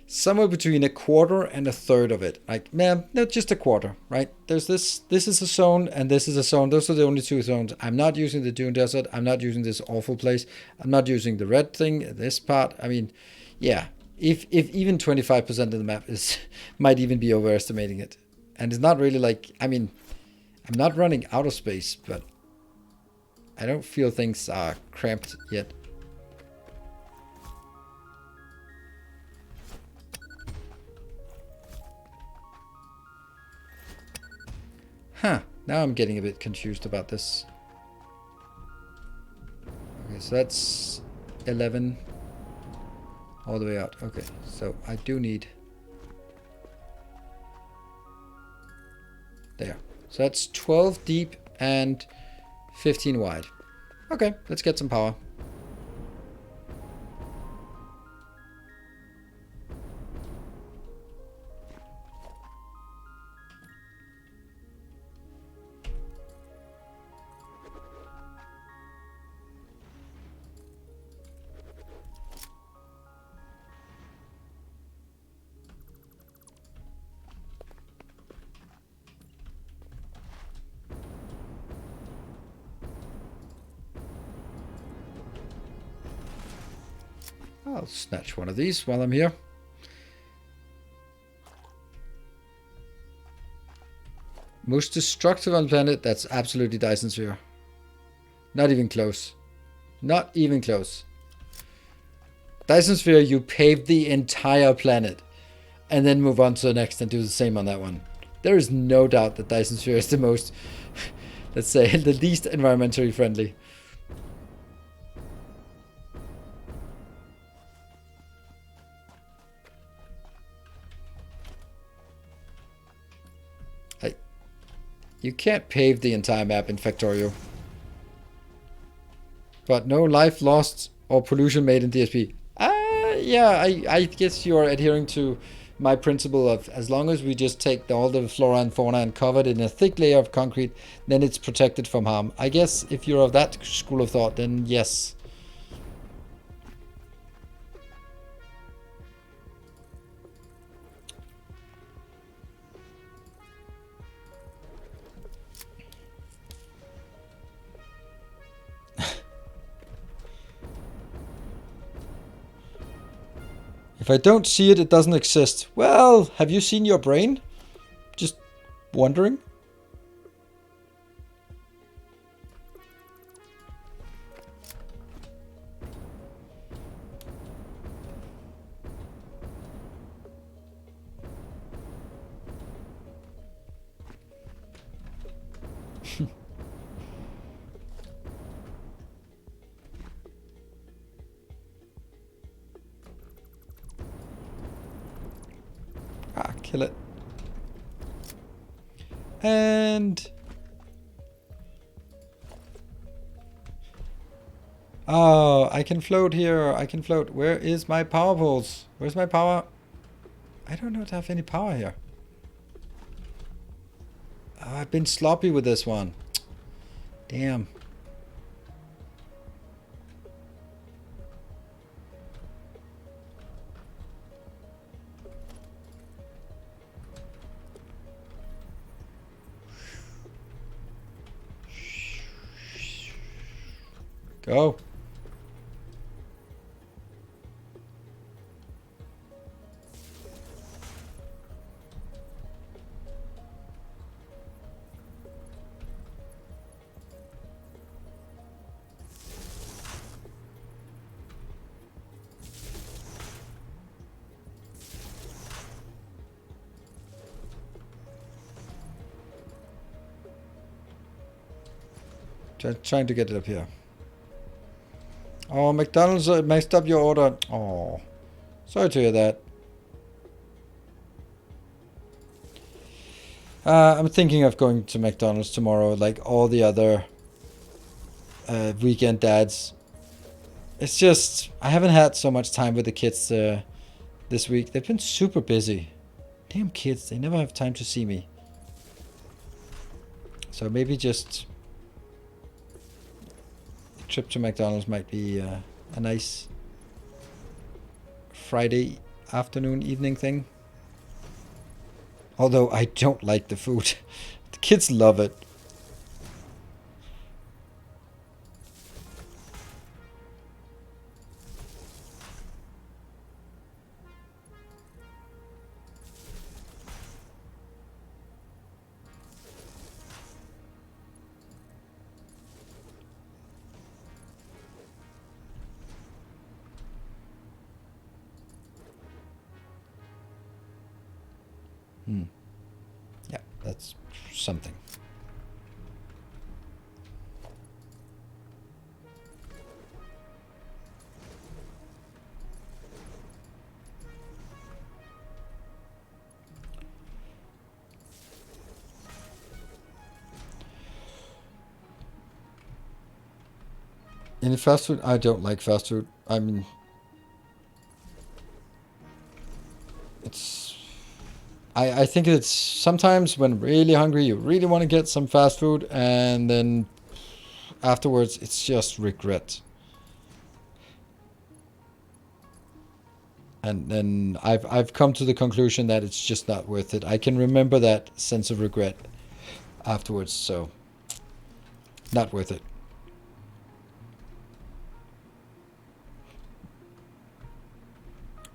somewhere between a quarter and a third of it. Like, no, just a quarter, right? There's this is a zone, and this is a zone. Those are the only 2 zones. I'm not using the Dune Desert. I'm not using this awful place. I'm not using the red thing, this part. I mean, yeah, if even 25% of the map is, might even be overestimating it. And it's not really like, I mean, I'm not running out of space, but I don't feel things are cramped yet. Huh, now I'm getting a bit confused about this. Okay, so that's 11 all the way out. Okay, so I do need... There. So that's 12 deep and 15 wide. Okay, let's get some power. I'll snatch one of these while I'm here. Most destructive on planet, that's absolutely Dyson Sphere. Not even close. Not even close. Dyson Sphere, you pave the entire planet and then move on to the next and do the same on that one. There is no doubt that Dyson Sphere is the most, let's say, the least environmentally friendly. You can't pave the entire map in Factorio. But no life lost or pollution made in DSP. Yeah, I guess you are adhering to my principle of as long as we just take all the flora and fauna and cover it in a thick layer of concrete, then it's protected from harm. I guess if you're of that school of thought, then yes. If I don't see it, it doesn't exist. Well, have you seen your brain? Just wondering. Kill it. And... oh, I can float here. I can float. Where is my power poles? Where's my power? I don't know to have any power here. Oh, I've been sloppy with this one. Damn. Go. Trying to get it up here. Oh, McDonald's messed up your order. Oh, sorry to hear that. I'm thinking of going to McDonald's tomorrow, like all the other weekend dads. It's just, I haven't had so much time with the kids this week. They've been super busy. Damn kids, they never have time to see me. So maybe just a trip to McDonald's might be a nice Friday afternoon, evening thing. Although I don't like the food. The kids love it. Yeah, that's something. Any fast food? I don't like fast food. I mean, it's... I think it's sometimes when really hungry, you really want to get some fast food, and then afterwards it's just regret. And then I've come to the conclusion that it's just not worth it. I can remember that sense of regret afterwards, so not worth it.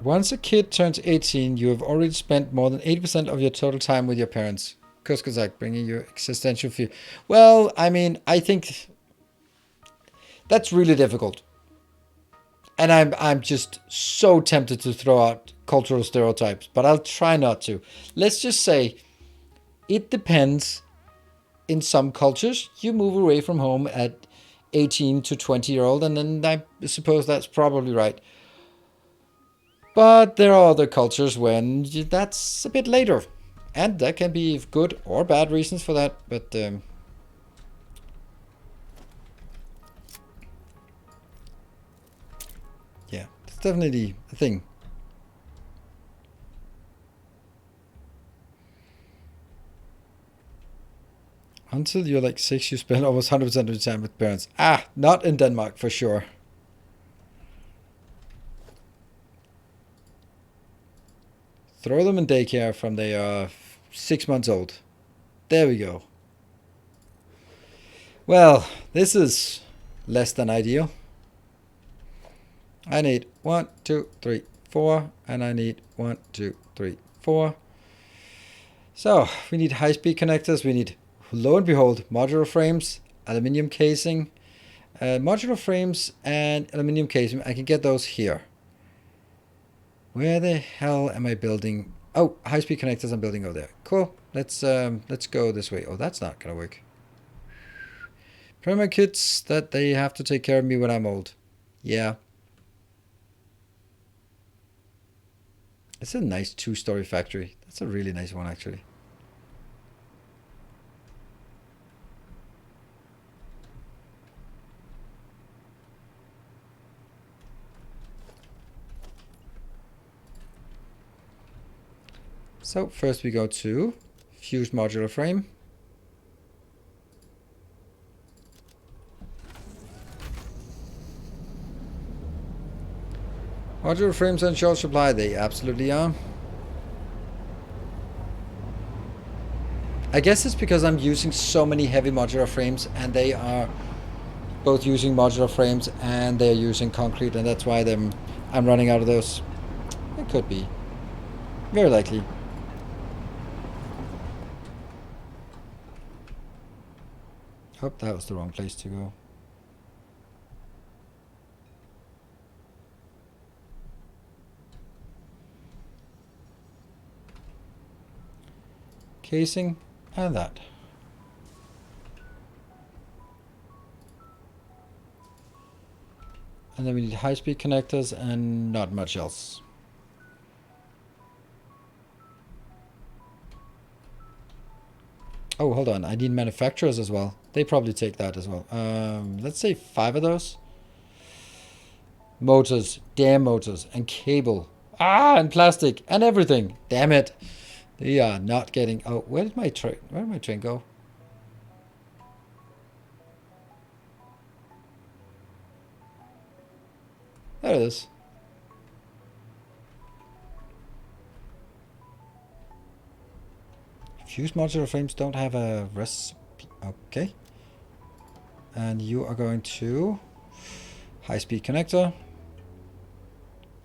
Once a kid turns 18, you have already spent more than 80% of your total time with your parents. Kuskazak, bringing you existential fear. Well, I mean, I think that's really difficult. And I'm just so tempted to throw out cultural stereotypes, but I'll try not to. Let's just say it depends. In some cultures, you move away from home at 18 to 20-year-old, and then I suppose that's probably right. But there are other cultures when that's a bit later. And there can be good or bad reasons for that, but... yeah, it's definitely a thing. Until you're like 6, you spend almost 100% of your time with parents. Ah, not in Denmark, for sure. Throw them in daycare from they are 6 months old. There we go. Well, this is less than ideal. I need 1, 2, 3, 4, and I need 1, 2, 3, 4. So we need high-speed connectors. We need, lo and behold, modular frames, aluminium casing, modular frames and aluminium casing. I can get those here. Where the hell am I building? Oh, high-speed connectors I'm building over there. Cool. Let's go this way. Oh, that's not gonna work. Perma kids that they have to take care of me when I'm old. Yeah. It's a nice 2-story factory. That's a really nice one, actually. So first we go to fused modular frame. Modular frames on short supply, they absolutely are. I guess it's because I'm using so many heavy modular frames, and they are both using modular frames and they're using concrete, and that's why I'm running out of those. It could be. Very likely. Hope that was the wrong place to go. Casing and that. And then we need high-speed connectors and not much else. Oh, hold on. I need manufacturers as well. They probably take that as well. Let's say 5 of those. Motors. Damn motors. And cable. Ah, and plastic. And everything. Damn it. They are not getting... Oh, where did my train go? There it is. Fused modular frames don't have a recipe. Okay. And you are going to high-speed connector.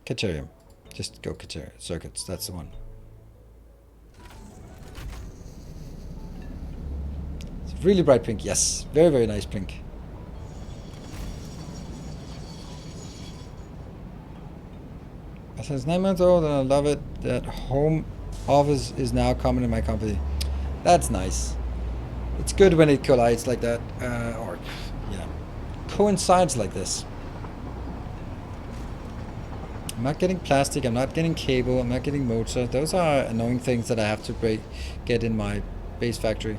Caterium. Just go Caterium. Circuits. That's the one. It's really bright pink. Yes. Very, very nice pink. Since 9 months old, and I love it that home office is now common in my company. That's nice. It's good when it collides like that, or yeah, coincides like this. I'm not getting plastic. I'm not getting cable. I'm not getting motor. Those are annoying things that I have to get in my base factory.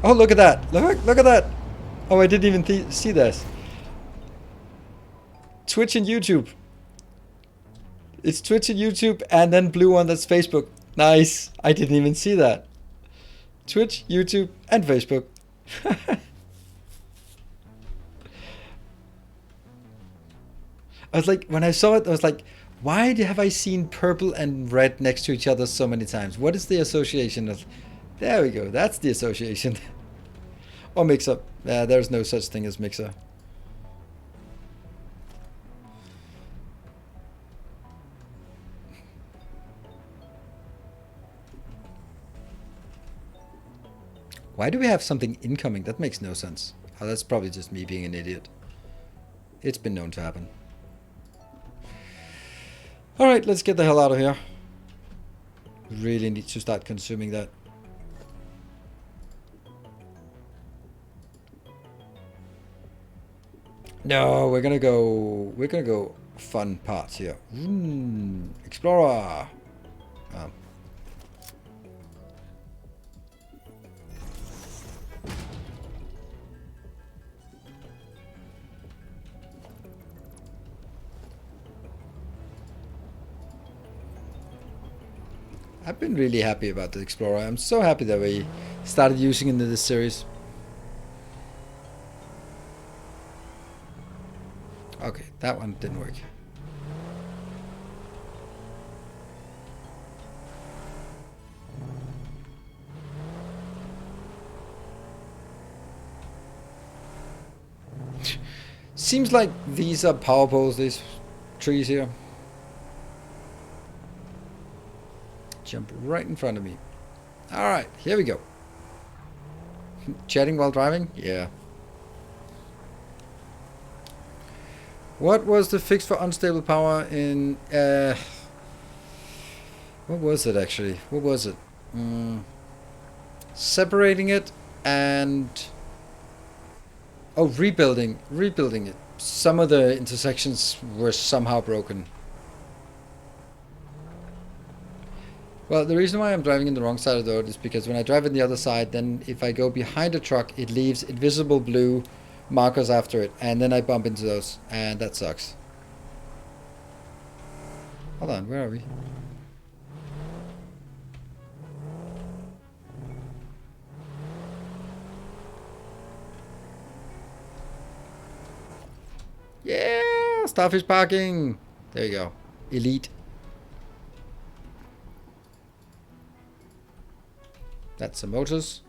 Oh, look at that! Look at that! Oh, I didn't even see this. Twitch and YouTube. It's Twitch and YouTube, and then blue one, that's Facebook. Nice. I didn't even see that. Twitch, YouTube, and Facebook. I was like, when I saw it, I was like, why have I seen purple and red next to each other so many times? What is the association of... There we go. That's the association. Or mix-up. There's no such thing as mixer. Why do we have something incoming? That makes no sense. Oh, that's probably just me being an idiot. It's been known to happen. Alright, let's get the hell out of here. We really need to start consuming that. No, we're gonna go fun parts here. Explorer. I've been really happy about the Explorer. I'm so happy that we started using it in this series. Okay, that one didn't work. Seems like these are power poles, these trees here. Jump right in front of me. Alright, here we go. Chatting while driving? Yeah. What was the fix for unstable power in... what was it actually? What was it? Separating it and... Oh, rebuilding it. Some of the intersections were somehow broken. Well, the reason why I'm driving in the wrong side of the road is because when I drive in the other side, then if I go behind a truck, it leaves invisible blue markers after it, and then I bump into those, and that sucks. Hold on, where are we? Yeah, starfish parking. There you go. Elite. That's the motors.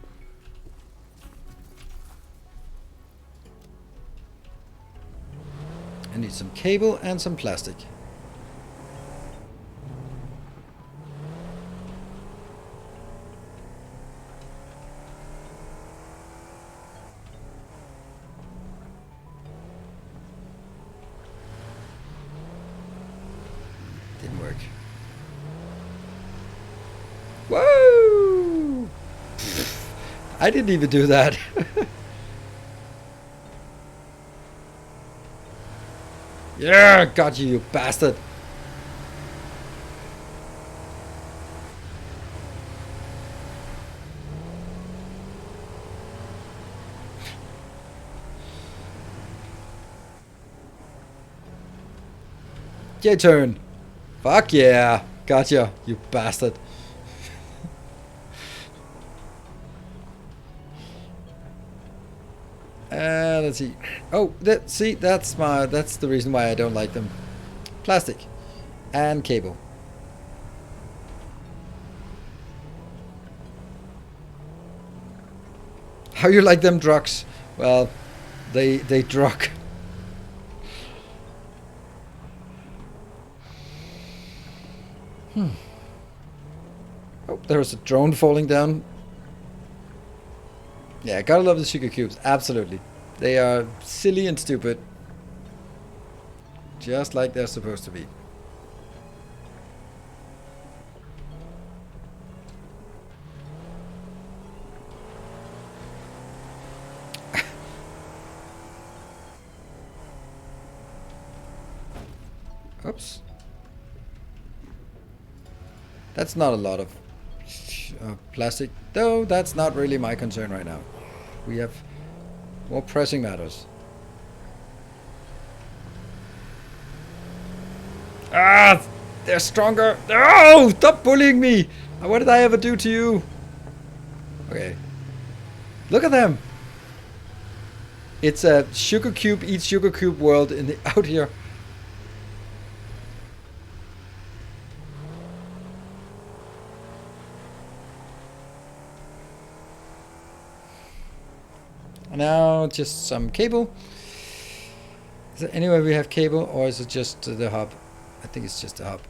I need some cable and some plastic. Didn't work. Whoa! I didn't even do that. Yeah, got you, you bastard. J-turn. Fuck yeah. Gotcha, you bastard. Let's see. Oh, see, that's the reason why I don't like them. Plastic and cable. How you like them drugs? Well, they drug. Oh, there's a drone falling down. Yeah, gotta love the sugar cubes. Absolutely. They are silly and stupid. Just like they're supposed to be. Oops. That's not a lot of plastic. Though that's not really my concern right now. We have more pressing matters. Ah! They're stronger! Oh! Stop bullying me! What did I ever do to you? Okay. Look at them! It's a sugar cube eats sugar cube world in the out here. Now just some cable. Is there anywhere we have cable, or is it just the hub? I think it's just the hub.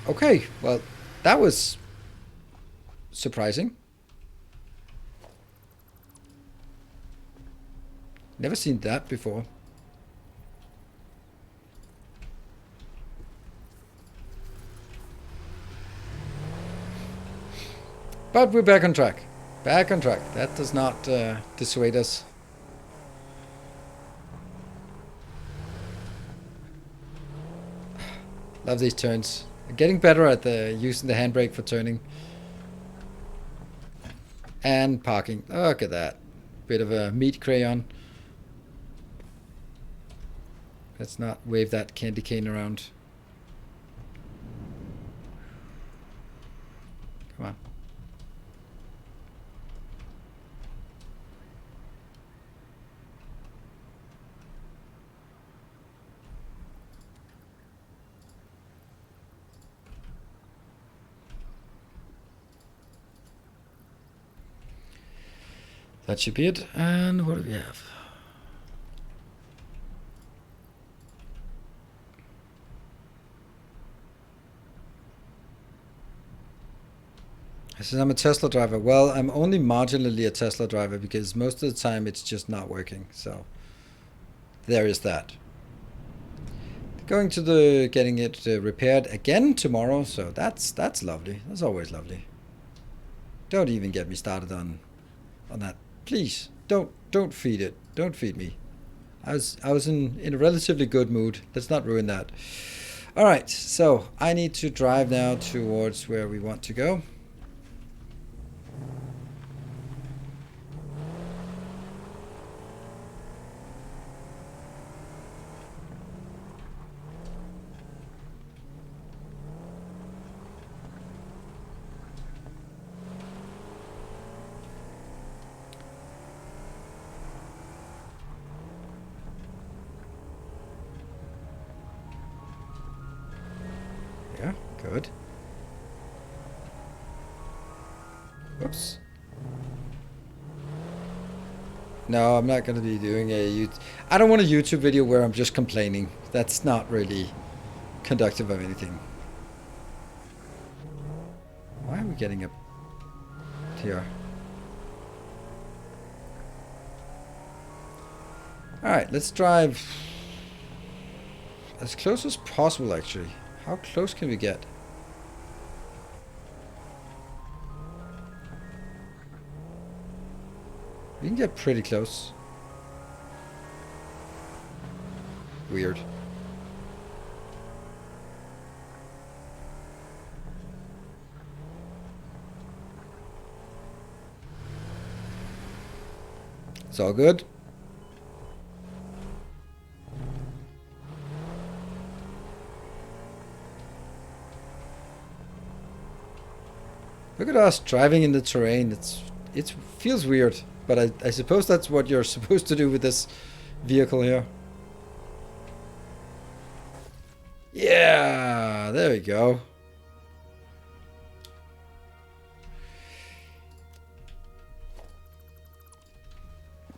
Okay, well, that was surprising. Never seen that before. But we're back on track. Back on track. That does not dissuade us. Love these turns. Getting better at using the handbrake for turning. And parking. Look at that. Bit of a meat crayon. Let's not wave that candy cane around. Come on. That should be it. And what do we have? Says I'm a Tesla driver. Well, I'm only marginally a Tesla driver because most of the time it's just not working. So there is that. Going to the getting it repaired again tomorrow. So that's lovely. That's always lovely. Don't even get me started on that. Please don't feed it. Don't feed me. I was in a relatively good mood. Let's not ruin that. All right. So I need to drive now towards where we want to go. Yeah, good. Oops. No, I'm not going to be doing I don't want a YouTube video where I'm just complaining. That's not really conductive of anything. Why are we getting up here? Alright, let's drive as close as possible, actually. How close can we get? We can get pretty close. Weird. It's all good. Look at us driving in the terrain. It feels weird, but I suppose that's what you're supposed to do with this vehicle here. Yeah, there we go.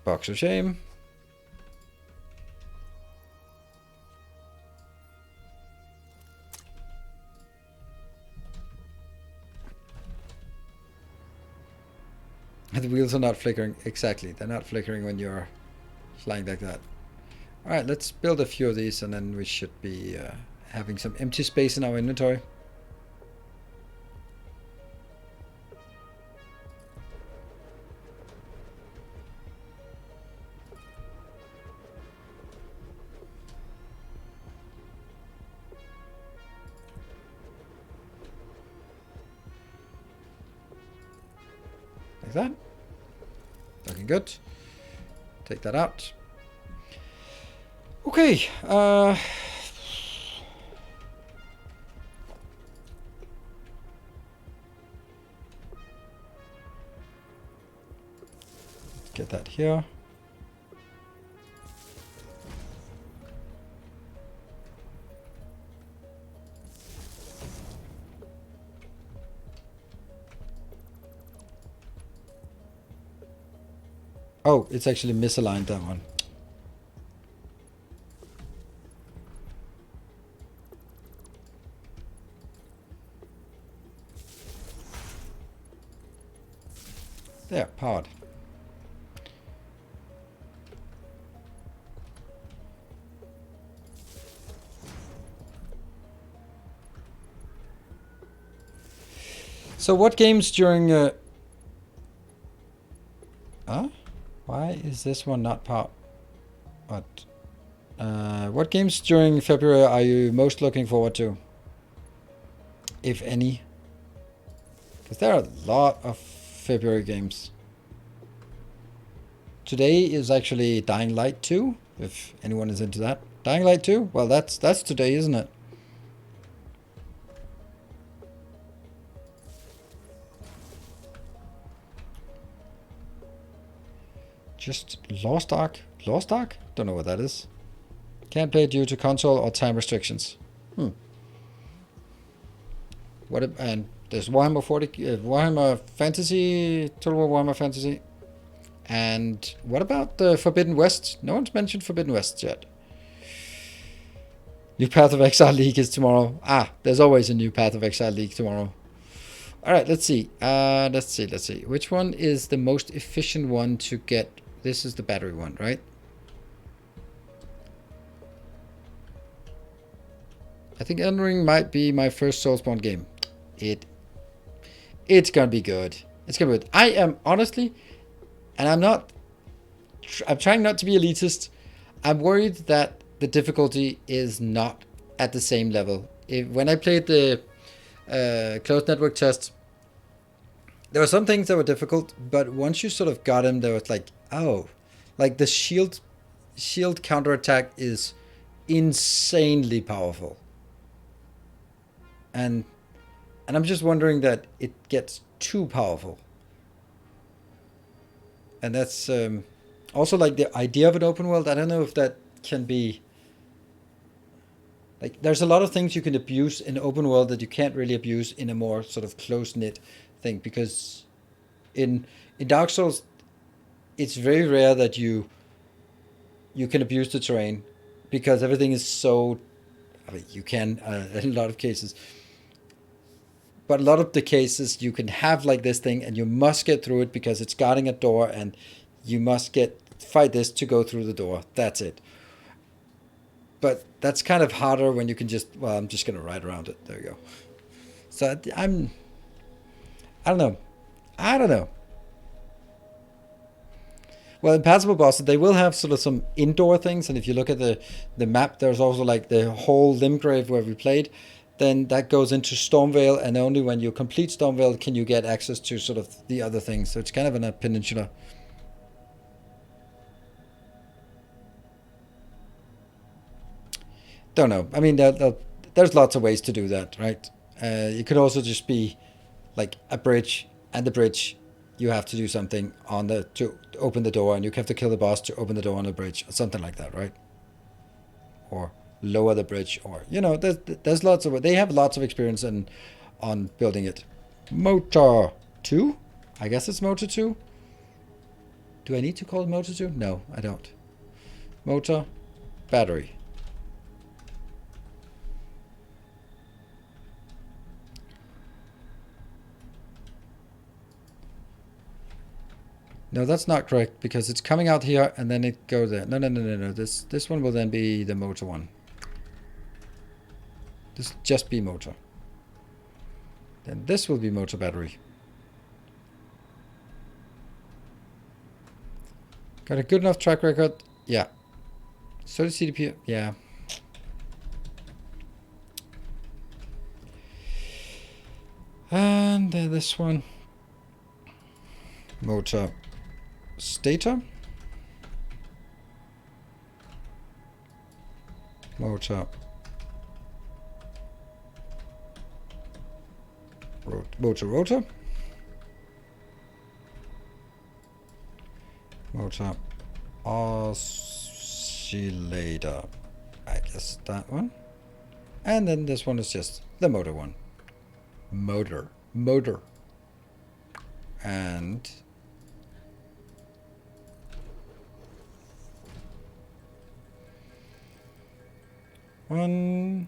Box of shame. The wheels are not flickering. Exactly, they're not flickering when you're flying like that. Alright, let's build a few of these and then we should be having some empty space in our inventory. Like that. Looking good. Take that out. Okay. Get that here. Oh, it's actually misaligned, that one. There, powered. So what games during... Huh? Why is this one not powered? What games during February are you most looking forward to? If any? Because there are a lot of February games. Today is actually Dying Light 2, if anyone is into that. Dying Light 2? Well, that's today, isn't it? Just Lost Ark? Lost Ark? Don't know what that is. Can't play due to console or time restrictions. What? And there's Warhammer 40, Warhammer Fantasy, Total War Warhammer Fantasy. And what about the Forbidden West? No one's mentioned Forbidden West yet. New Path of Exile League is tomorrow. Ah, there's always a new Path of Exile League tomorrow. All right, let's see. Let's see. Which one is the most efficient one to get? This is the battery one, right? I think Elden Ring might be my first Soulspawn game. It's gonna be good. It's gonna be good. I am honestly, and I'm trying not to be elitist. I'm worried that the difficulty is not at the same level. When I played the closed network test, there were some things that were difficult, but once you sort of got them, there was like, oh, like the shield counterattack is insanely powerful. And I'm just wondering that it gets too powerful. And that's also like the idea of an open world. I don't know if that can be like, there's a lot of things you can abuse in open world that you can't really abuse in a more sort of close-knit thing, because in Dark Souls it's very rare that you can abuse the terrain, because everything is so, I mean, you can in a lot of cases, but a lot of the cases you can have like this thing and you must get through it because it's guarding a door and you must fight this to go through the door. That's it. But that's kind of harder when you can just, well, I'm just going to ride around it. There you go. So I don't know. Well, Impassable Bosses, they will have sort of some indoor things, and if you look at the map, there's also like the whole Limgrave where we played, then that goes into Stormvale, and only when you complete Stormvale can you get access to sort of the other things. So it's kind of in a peninsula. Don't know. I mean, there's lots of ways to do that, right? It could also just be like a bridge, and the bridge, you have to do something to open the door, and you have to kill the boss to open the door on the bridge, or something like that, right? Or lower the bridge, or there's lots of, they have lots of experience on building it. Motor 2? I guess it's Motor 2. Do I need to call it Motor 2? No, I don't. Motor, battery. No, that's not correct, because it's coming out here and then it goes there. No. This one will then be the motor one. This will just be motor. Then this will be motor battery. Got a good enough track record? Yeah. So does CDP. Yeah. And this one. Motor stator. Motor rotor. Motor oscillator. I guess that one. And then this one is just the motor one. Motor. And one,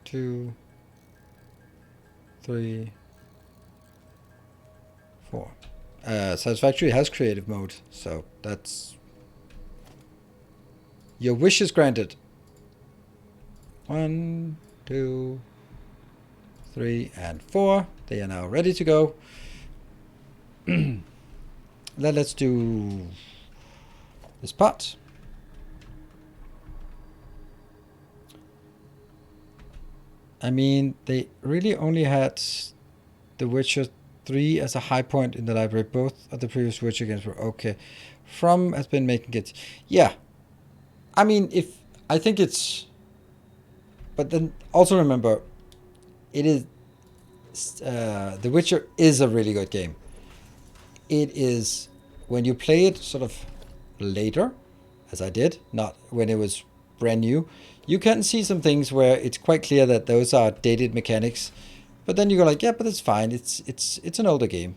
two, three, four. Satisfactory has creative mode, so that's, your wish is granted. 1, 2, 3, and 4. They are now ready to go. Let's do this part. I mean, they really only had The Witcher 3 as a high point in the library. Both of the previous Witcher games were okay. From has been making it. Yeah. I mean, I think it's... But then also remember, it is... The Witcher is a really good game. It is... When you play it sort of later, as I did, not when it was brand new, you can see some things where it's quite clear that those are dated mechanics. But then you go like, yeah, but it's fine. It's an older game.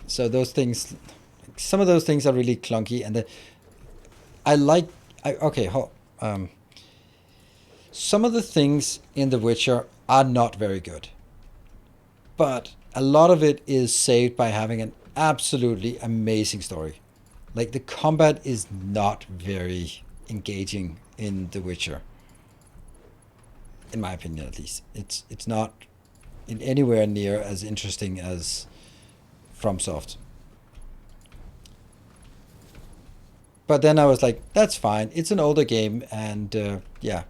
So those things, some of those things are really clunky, and some of the things in The Witcher are not very good. But a lot of it is saved by having an absolutely amazing story. Like, the combat is not very engaging in The Witcher, in my opinion at least. It's not in anywhere near as interesting as FromSoft. But then I was like, that's fine. It's an older game, and yeah.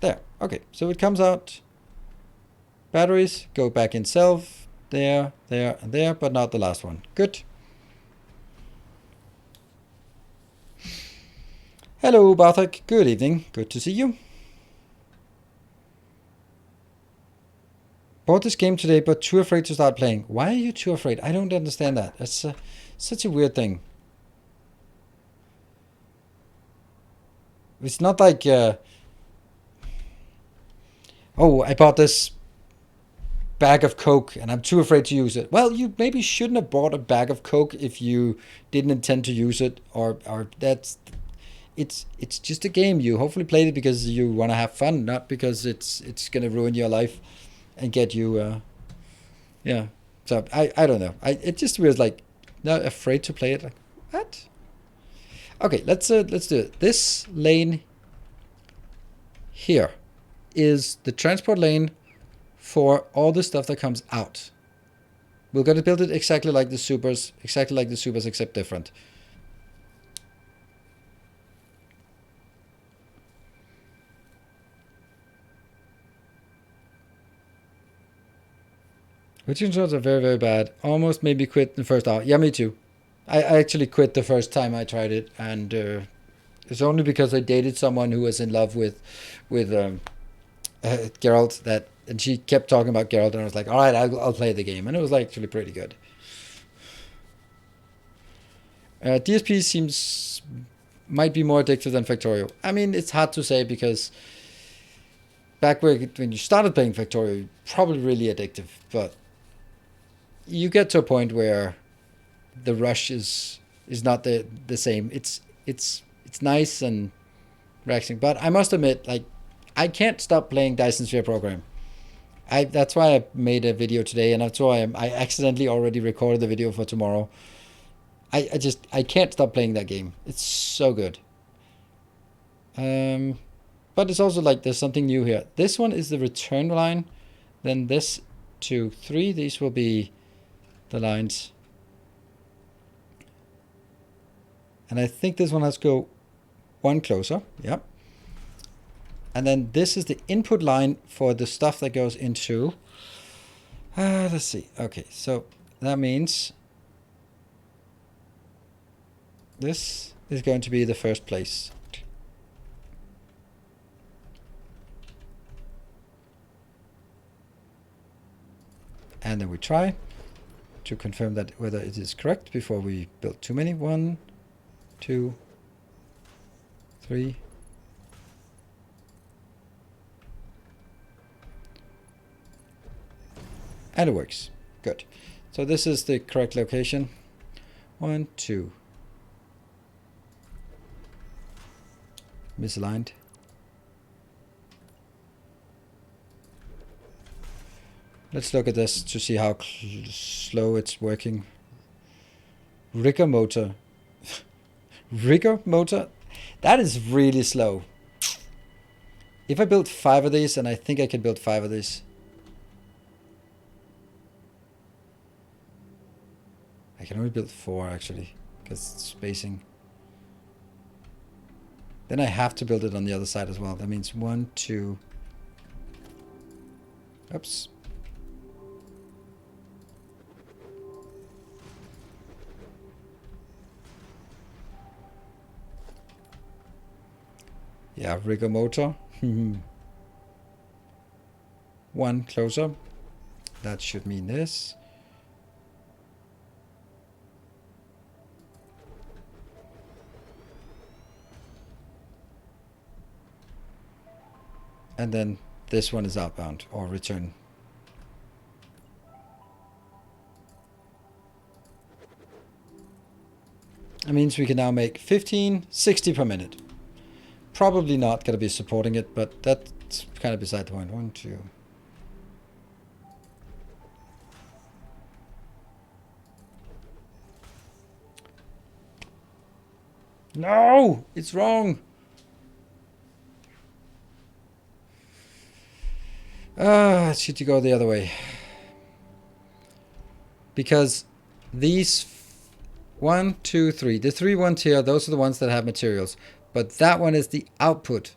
There. Okay, so it comes out. Batteries go back in self. There, there, and there, but not the last one. Good. Hello, Bartek. Good evening. Good to see you. Bought this game today, but too afraid to start playing. Why are you too afraid? I don't understand that. That's such a weird thing. It's not like, oh, I bought this bag of Coke and I'm too afraid to use it. Well, you maybe shouldn't have bought a bag of Coke if you didn't intend to use it, or that's, it's just a game. You hopefully played it because you want to have fun, not because it's gonna ruin your life and get you, yeah. So I don't know. It just was like, not afraid to play it. Like, what? Okay, let's do it. This lane here is the transport lane for all the stuff that comes out. We're going to build it exactly like the supers, except different. Which controls are very, very bad. Almost made me quit in the first hour. Yeah, me too. I actually quit the first time I tried it, and it's only because I dated someone who was in love with Geralt, that, and she kept talking about Geralt, and I was like, all right, I'll play the game, and it was like actually pretty good. DSP might be more addictive than Factorio. I mean, it's hard to say because back when you started playing Factorio, probably really addictive, but you get to a point where the rush is not the same. It's nice and relaxing, but I must admit, like, I can't stop playing Dyson Sphere Program. That's why I made a video today, and that's why I accidentally already recorded the video for tomorrow. I can't stop playing that game. It's so good. But it's also like there's something new here. This one is the return line. Then this 2, 3. These will be the lines. And I think this one has to go one closer. Yep. And then this is the input line for the stuff that goes into. Let's see. Okay, so that means this is going to be the first place. And then we try to confirm that whether it is correct before we build too many. 1, 2, 3. And it works. Good. So this is the correct location. 1, 2. Misaligned. Let's look at this to see how slow it's working. Rigger motor. Rigger motor? That is really slow. If I build 5 of these, and I think I can build 5 of these. I can only build 4 actually, because it's spacing. Then I have to build it on the other side as well. That means 1, 2. Oops. Yeah, rigger motor. 1 closer. That should mean this. And then this one is outbound or return. That means we can now make 15, 60 per minute. probably not going to be supporting it, but that's kind of beside the point. 1, 2. No, it's wrong. It should go the other way. Because these 1, 2, 3, the 3 ones here, those are the ones that have materials. But that one is the output.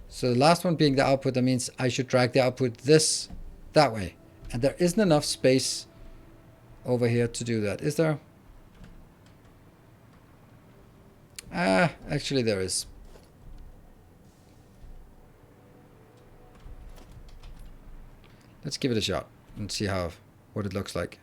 So the last one being the output, that means I should drag the output that way. And there isn't enough space over here to do that, is there? Actually there is. Let's give it a shot and see what it looks like.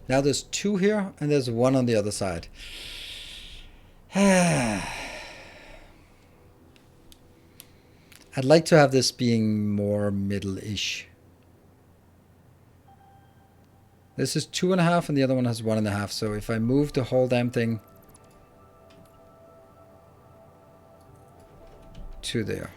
Now there's 2 here and there's 1 on the other side. I'd like to have this being more middle-ish. This is 2.5 and the other one has 1.5. So if I move the whole damn thing to there.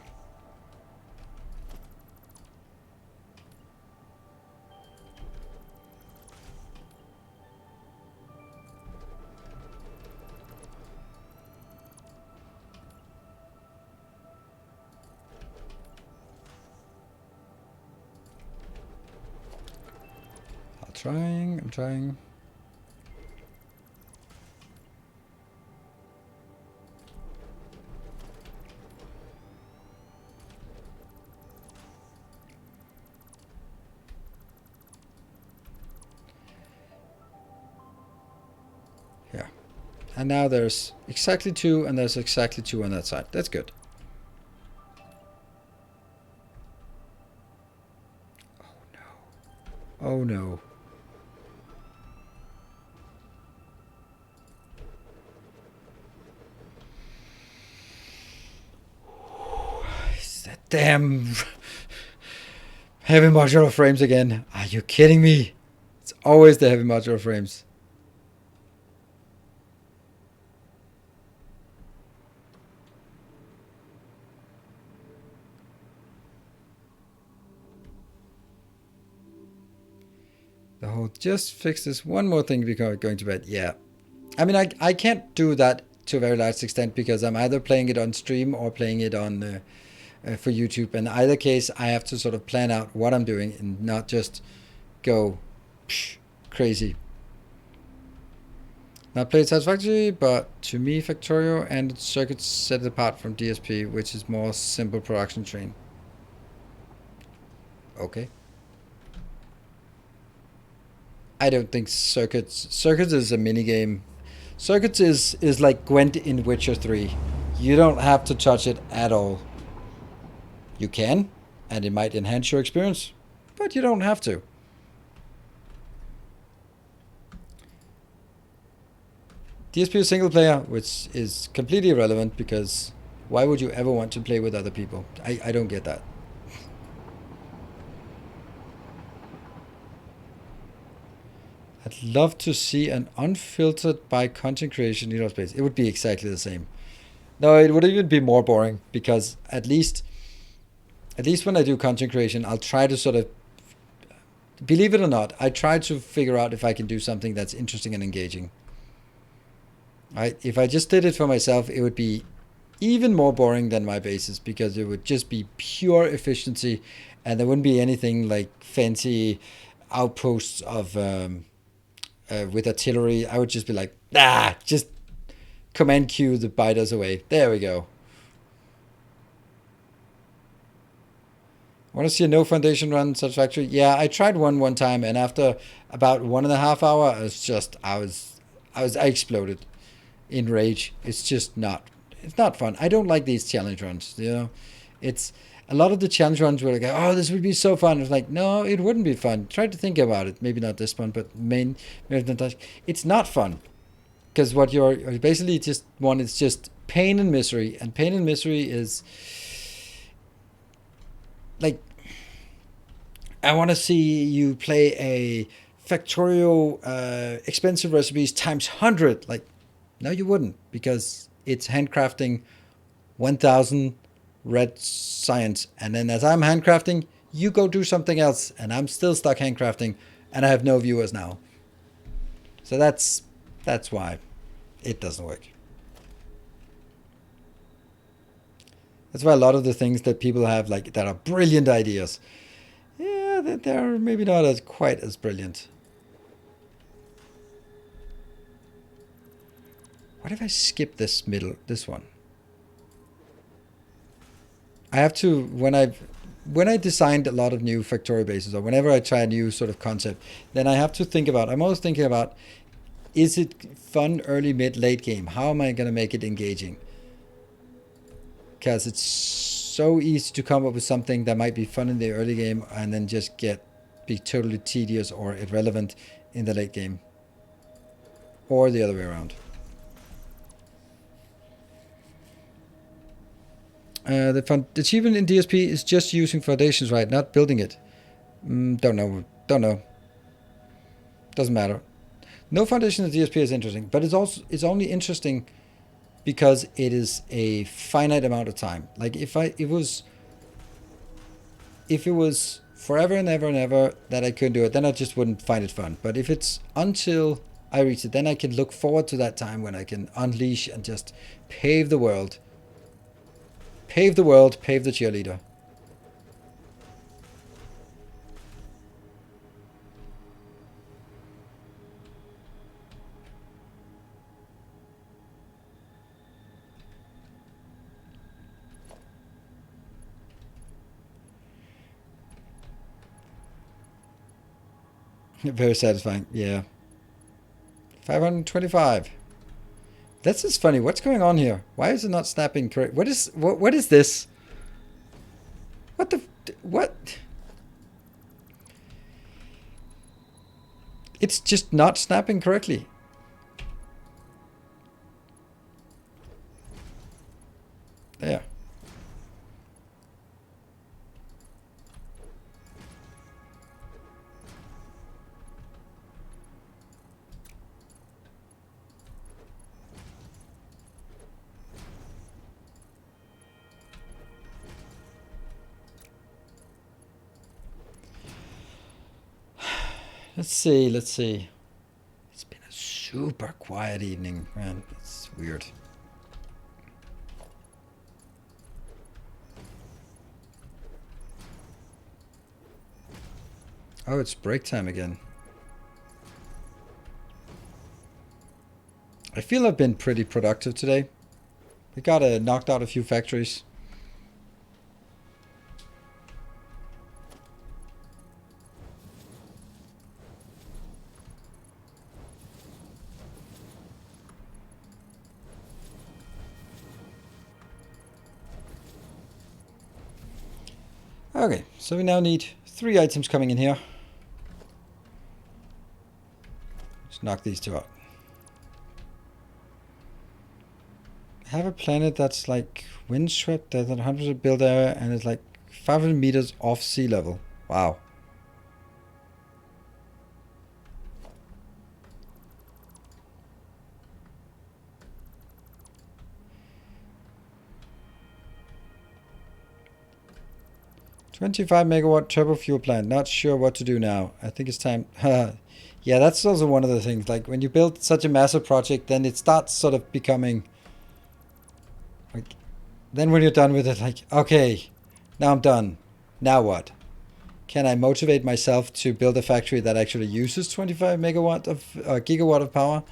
I'm trying. Yeah. And now there's exactly 2 and there's exactly 2 on that side. That's good. Oh no. Damn heavy modular frames again. Are you kidding me? It's always the heavy modular frames. The whole just fix this one more thing before going to bed. Yeah. I mean, I can't do that to a very large extent because I'm either playing it on stream or playing it on for YouTube. In either case, I have to sort of plan out what I'm doing and not just go crazy. Not played Satisfactory, but to me, Factorio and its circuits set it apart from DSP, which is more simple production train. Okay. I don't think circuits is a minigame. Circuits is like Gwent in Witcher 3. You don't have to touch it at all. You can, and it might enhance your experience, but you don't have to. DSP is single player, which is completely irrelevant because why would you ever want to play with other people? I don't get that. I'd love to see an unfiltered by content creation neutral space. It would be exactly the same. No, it would even be more boring because at least when I do content creation, I'll try to sort of, believe it or not, I try to figure out if I can do something that's interesting and engaging. Right? If I just did it for myself, it would be even more boring than my bases because it would just be pure efficiency and there wouldn't be anything like fancy outposts of with artillery. I would just be like, just command Q the biters away. There we go. Want to see a no foundation run Satisfactory? Yeah, I tried one time, and after about 1.5 hours, I exploded in rage. It's not fun. I don't like these challenge runs. You know, it's a lot of the challenge runs were like, oh, this would be so fun. It's like, no, it wouldn't be fun. Try to think about it. Maybe not this one, but it's not fun because what you're basically just want is just pain and misery, and pain and misery is like, I want to see you play a Factorio expensive recipes times 100. Like, no, you wouldn't, because it's handcrafting 1000 red science. And then as I'm handcrafting, you go do something else. And I'm still stuck handcrafting. And I have no viewers now. So that's why it doesn't work. That's why a lot of the things that people have, like, that are brilliant ideas, yeah, they're maybe not as quite as brilliant. What if I skip this one? I have to, when I designed a lot of new Factorio bases, or whenever I try a new sort of concept, then I have to think about, I'm always thinking about, is it fun early, mid, late game? How am I going to make it engaging? Because it's so easy to come up with something that might be fun in the early game and then just be totally tedious or irrelevant in the late game. Or the other way around. The achievement in DSP is just using foundations, right? Not building it. Don't know. Doesn't matter. No foundation in DSP is interesting, but it's only interesting because it is a finite amount of time. Like if it was forever and ever and ever that I couldn't do it, then I just wouldn't find it fun. But if it's until I reach it, then I can look forward to that time when I can unleash and just pave the world. Pave the world, pave the cheerleader. Very satisfying, yeah. 525. That's just funny. What's going on here? Why is it not snapping correct? What is this? What the what? It's just not snapping correctly. There. Let's see. It's been a super quiet evening, man. It's weird. Oh, it's break time again. I feel I've been pretty productive today. We knocked out a few factories. Okay, so we now need 3 items coming in here. Let's knock these 2 out. I have a planet that's like windswept, there's 100 build area, and it's like 500 meters off sea level. Wow. $25 megawatt turbo fuel plant. Not sure what to do now. I think it's time. Yeah, that's also one of the things. Like when you build such a massive project, then it starts sort of becoming like. Then when you're done with it, like, okay, now I'm done. Now what? Can I motivate myself to build a factory that actually uses 25 megawatt of gigawatt of power?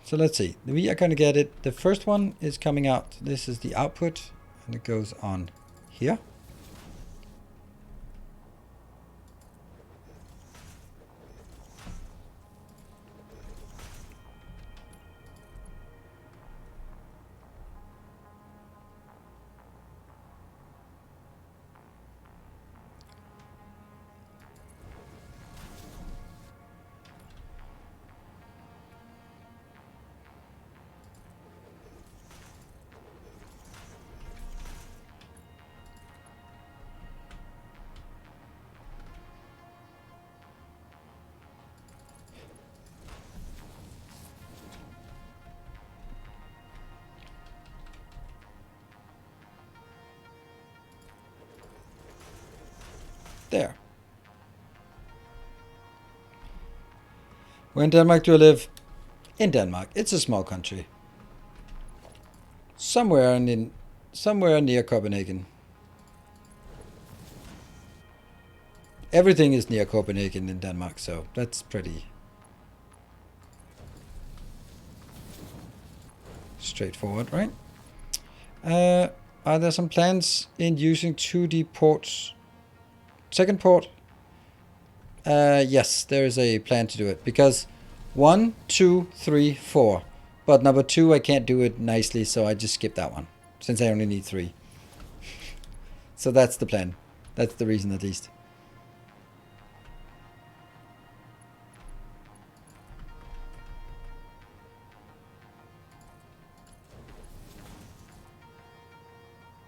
So let's see. We are going to get it. The first one is coming out. This is the output, and it goes on here. There. Where in Denmark do I live? In Denmark. It's a small country. Somewhere near Copenhagen. Everything is near Copenhagen in Denmark, so that's pretty straightforward, right? Are there some plans in using 2D ports? Second port? Yes, there is a plan to do it, because 1, 2, 3, 4. But number 2, I can't do it nicely, so I just skip that one, since I only need 3. So that's the plan. That's the reason, at least.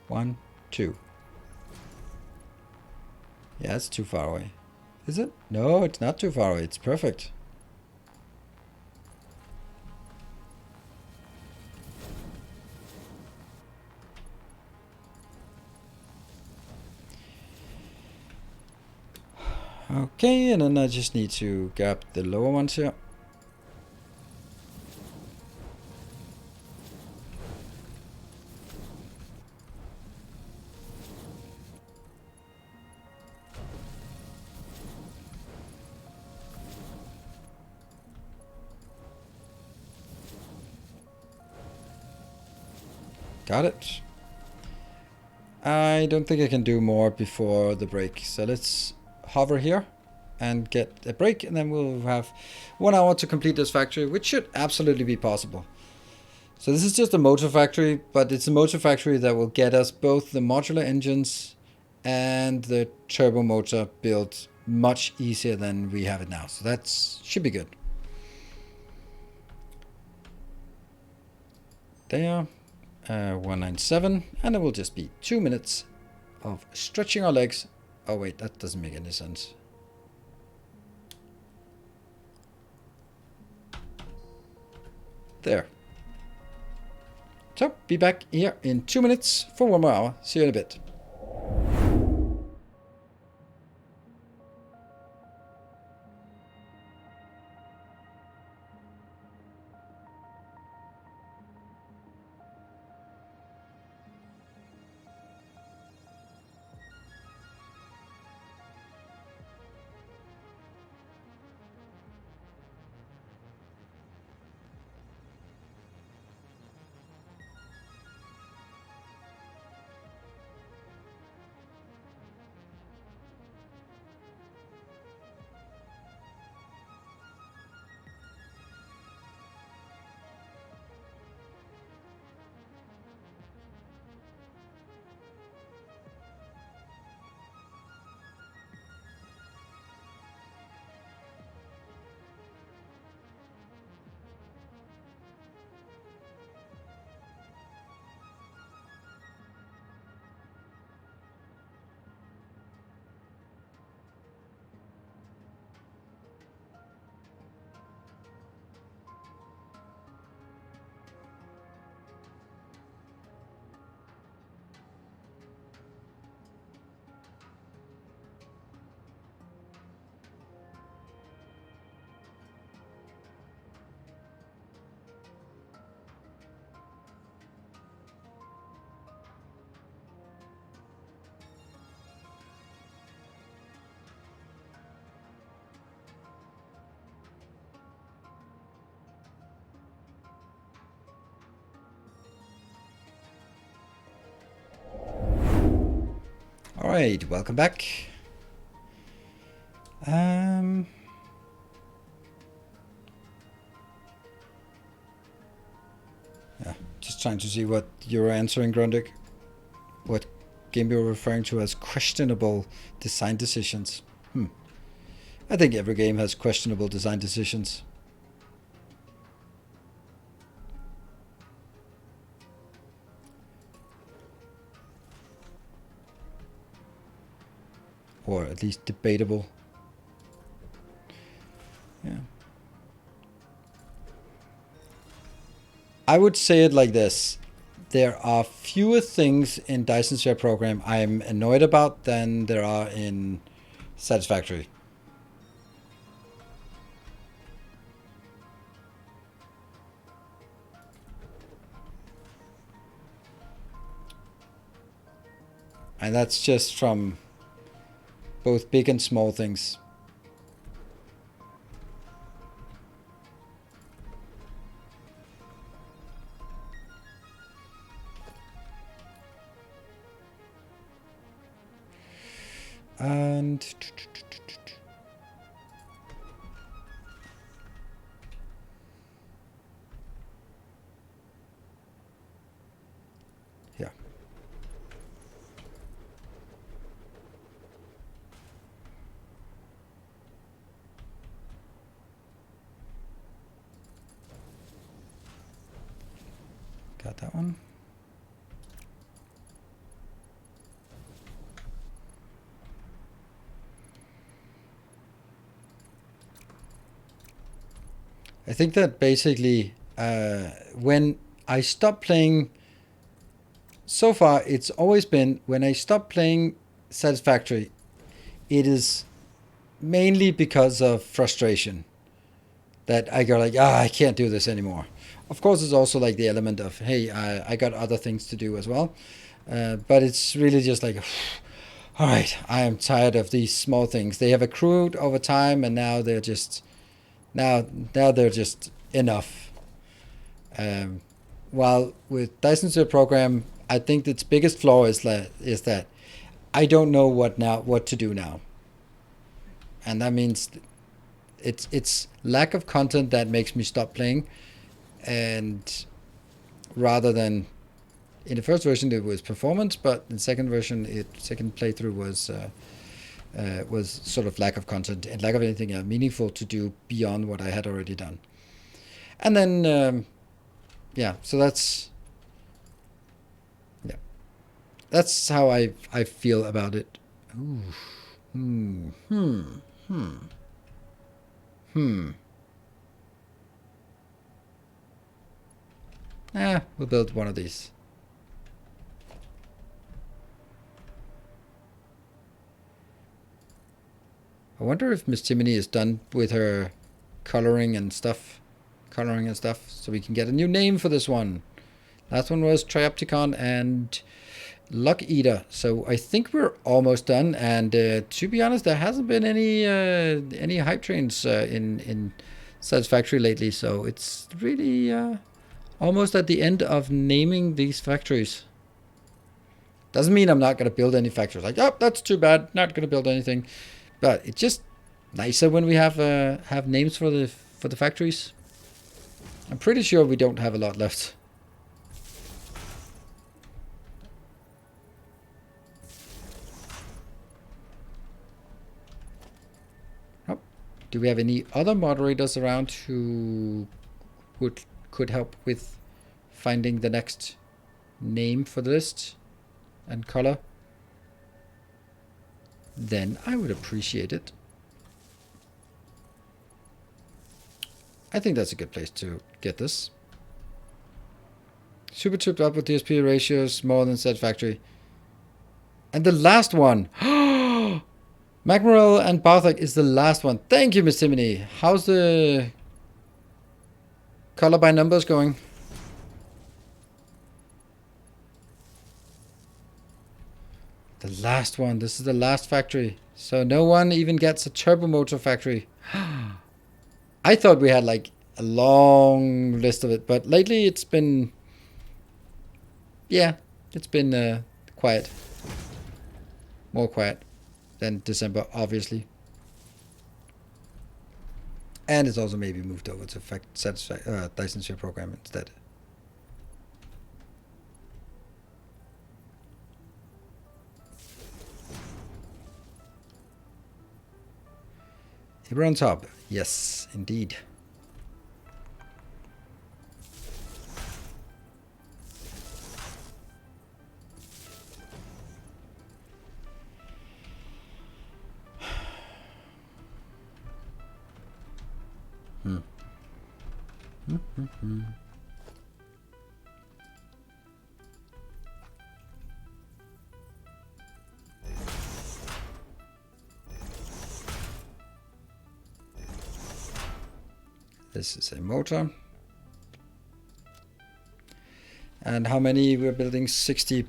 One, 2. Yeah, it's too far away. Is it? No, it's not too far away. It's perfect. Okay, and then I just need to grab the lower ones here. Got it. I don't think I can do more before the break, so let's hover here and get a break, and then we'll have 1 hour to complete this factory, which should absolutely be possible. So this is just a motor factory, but it's a motor factory that will get us both the modular engines and the turbo motor built much easier than we have it now. So that should be good. There. 197, and it will just be 2 minutes of stretching our legs. Oh wait, that doesn't make any sense. There. So, be back here in 2 minutes for 1 more hour. See you in a bit. Alright, welcome back. Yeah, just trying to see what you're answering, Grundig. What game you're referring to as questionable design decisions. I think every game has questionable design decisions. Or at least debatable. Yeah. I would say it like this. There are fewer things in Dyson Sphere program I'm annoyed about than there are in Satisfactory. And that's just from both big and small things. And yeah. Got that one. I think that basically when I stop playing, so far it's always been when I stop playing Satisfactory, it is mainly because of frustration that I go like, I can't do this anymore. Of course, it's also like the element of, hey, I got other things to do as well. But it's really just like, all right, I am tired of these small things. They have accrued over time, and now they're just now they're just enough. While with Dyson Sphere program, I think its biggest flaw is that I don't know what to do now, and that means it's lack of content that makes me stop playing. And rather than in the first version it was performance, but in the second version, second playthrough was sort of lack of content and lack of anything meaningful to do beyond what I had already done. And then yeah, so that's how I feel about it. Ooh. We'll build one of these. I wonder if Miss Timony is done with her coloring and stuff, so we can get a new name for this one. Last one was Triopticon and Luck Eater. So I think we're almost done. And to be honest, there hasn't been any hype trains in Satisfactory lately. So it's really almost at the end of naming these factories. Doesn't mean I'm not going to build any factories. Like, oh, that's too bad. Not going to build anything. But it's just nicer when we have names for the factories. I'm pretty sure we don't have a lot left. Oh, do we have any other moderators around who could help with finding the next name for the list and color? Then I would appreciate it. I think that's a good place to get this. Super tripped up with DSP ratios more than Satisfactory. And the last one. Macmorel and Barthak is the last one. Thank you, Miss Timony. How's the color by numbers going? The last one. This is the last factory. So no one even gets a turbo motor factory. I thought we had like a long list of it, but lately it's been, it's been quiet. More quiet than December, obviously. And it's also maybe moved over to Dyson Sphere program instead. We're on top. Yes, indeed. This is a motor. And how many we're building? 60.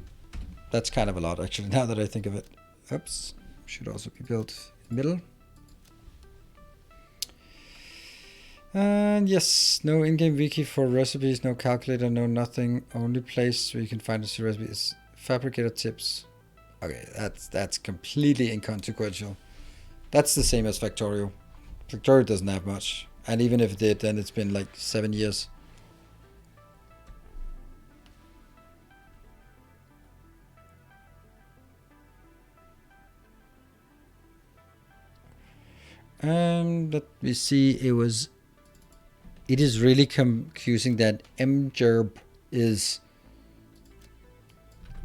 That's kind of a lot, actually, now that I think of it. Oops. Should also be built in the middle. And yes, no in-game wiki for recipes, no calculator, no nothing. Only place where you can find a recipe is fabricator tips. Okay, that's completely inconsequential. That's the same as Factorio. Factorio doesn't have much. And even if it did, then it's been like 7 years. Let me see. It is really confusing that mgerb is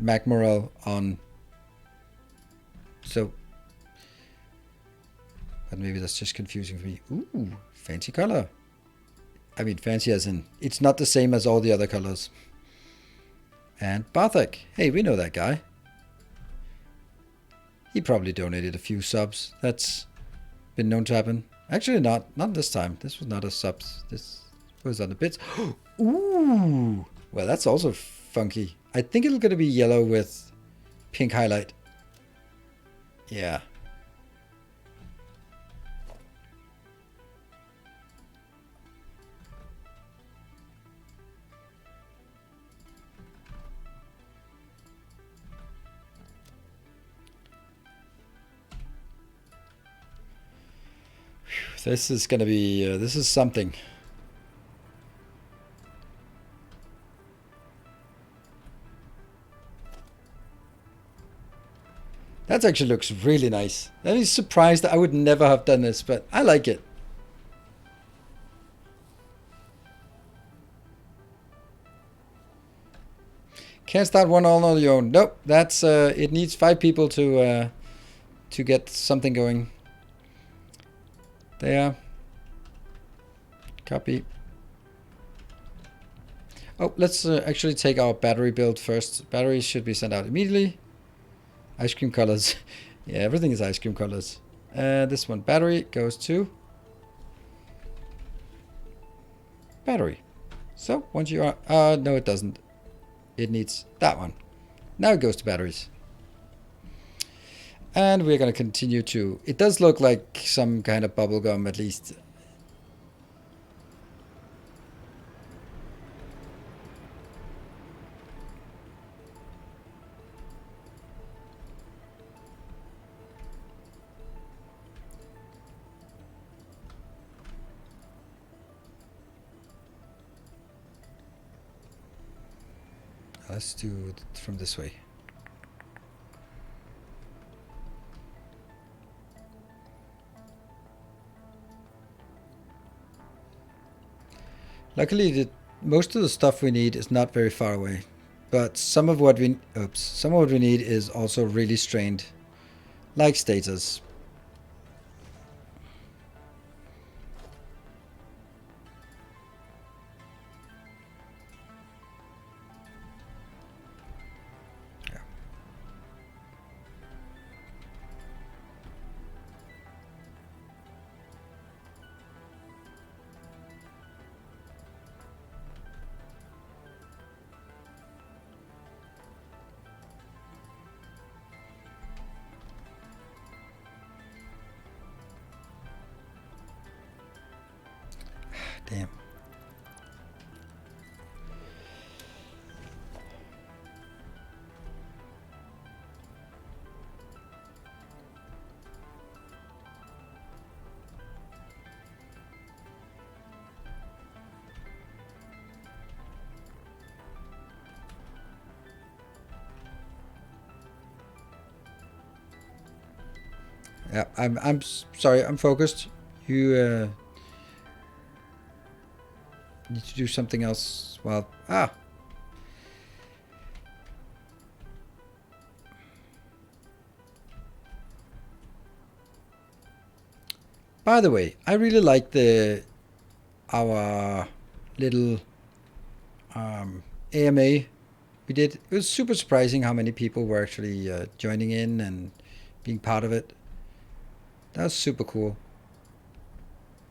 Macmoral on. So, but maybe that's just confusing for me. Ooh, fancy color. I mean, fancy as in it's not the same as all the other colors. And Barthek. Hey, we know that guy. He probably donated a few subs. That's been known to happen. Actually, not this time. This was not a subs. This was on the bits. Ooh, well, that's also funky. I think it's gonna be yellow with pink highlight. Yeah. This is gonna be, this is something. That actually looks really nice. That is surprised that I would never have done this, but I like it. Can't start one all on your own. Nope, that's, it needs 5 people to get something going. There. Copy. Oh, let's actually take our battery build first. Batteries should be sent out immediately. Ice cream colors. Yeah, everything is ice cream colors. This one, battery, goes to battery. So, once you are... no, it doesn't. It needs that one. Now it goes to batteries. And we're going to continue to... It does look like some kind of bubble gum, at least. Let's do it from this way. Luckily, most of the stuff we need is not very far away, but some of what we need is also really strained, like status. Damn. Yeah, I'm sorry, I'm focused. You need to do something else. Well, by the way, I really like our little AMA we did. It was super surprising how many people were actually joining in and being part of it. That was super cool.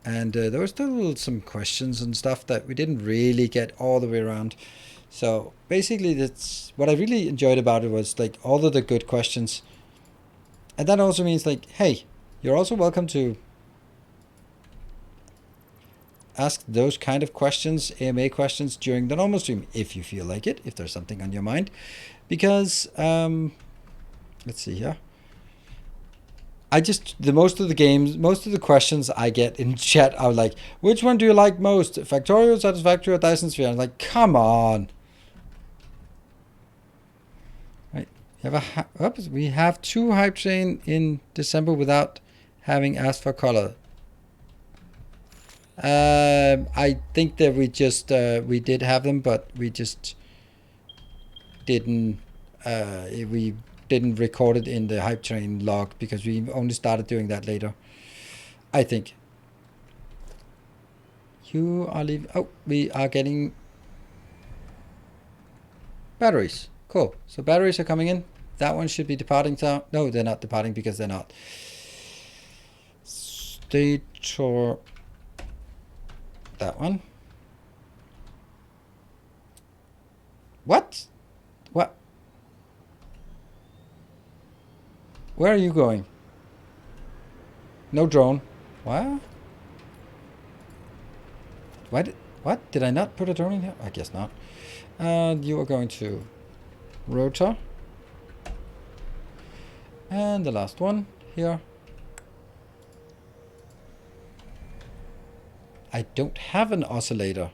And there were still some questions and stuff that we didn't really get all the way around. So basically, that's what I really enjoyed about it, was like all of the good questions. And that also means like, hey, you're also welcome to ask those kind of questions, AMA questions, during the normal stream, if you feel like it, if there's something on your mind. Because, let's see here. Most of the questions I get in chat are like, which one do you like most? Factorio, Satisfactory, or Dyson Sphere? I'm like, come on. Right. We have 2 Hype Train in December without having asked for color. I think that we did have them, but we just didn't record it in the Hype Train log, because we only started doing that later, I think. You are leaving. Oh, we are getting batteries. Cool. So batteries are coming in. That one should be departing now. No, they're not departing because they're not. Stator. That one. What? What? Where are you going? No drone. What? What? Did I not put a drone in here? I guess not. You are going to rotor. And the last one here. I don't have an oscillator.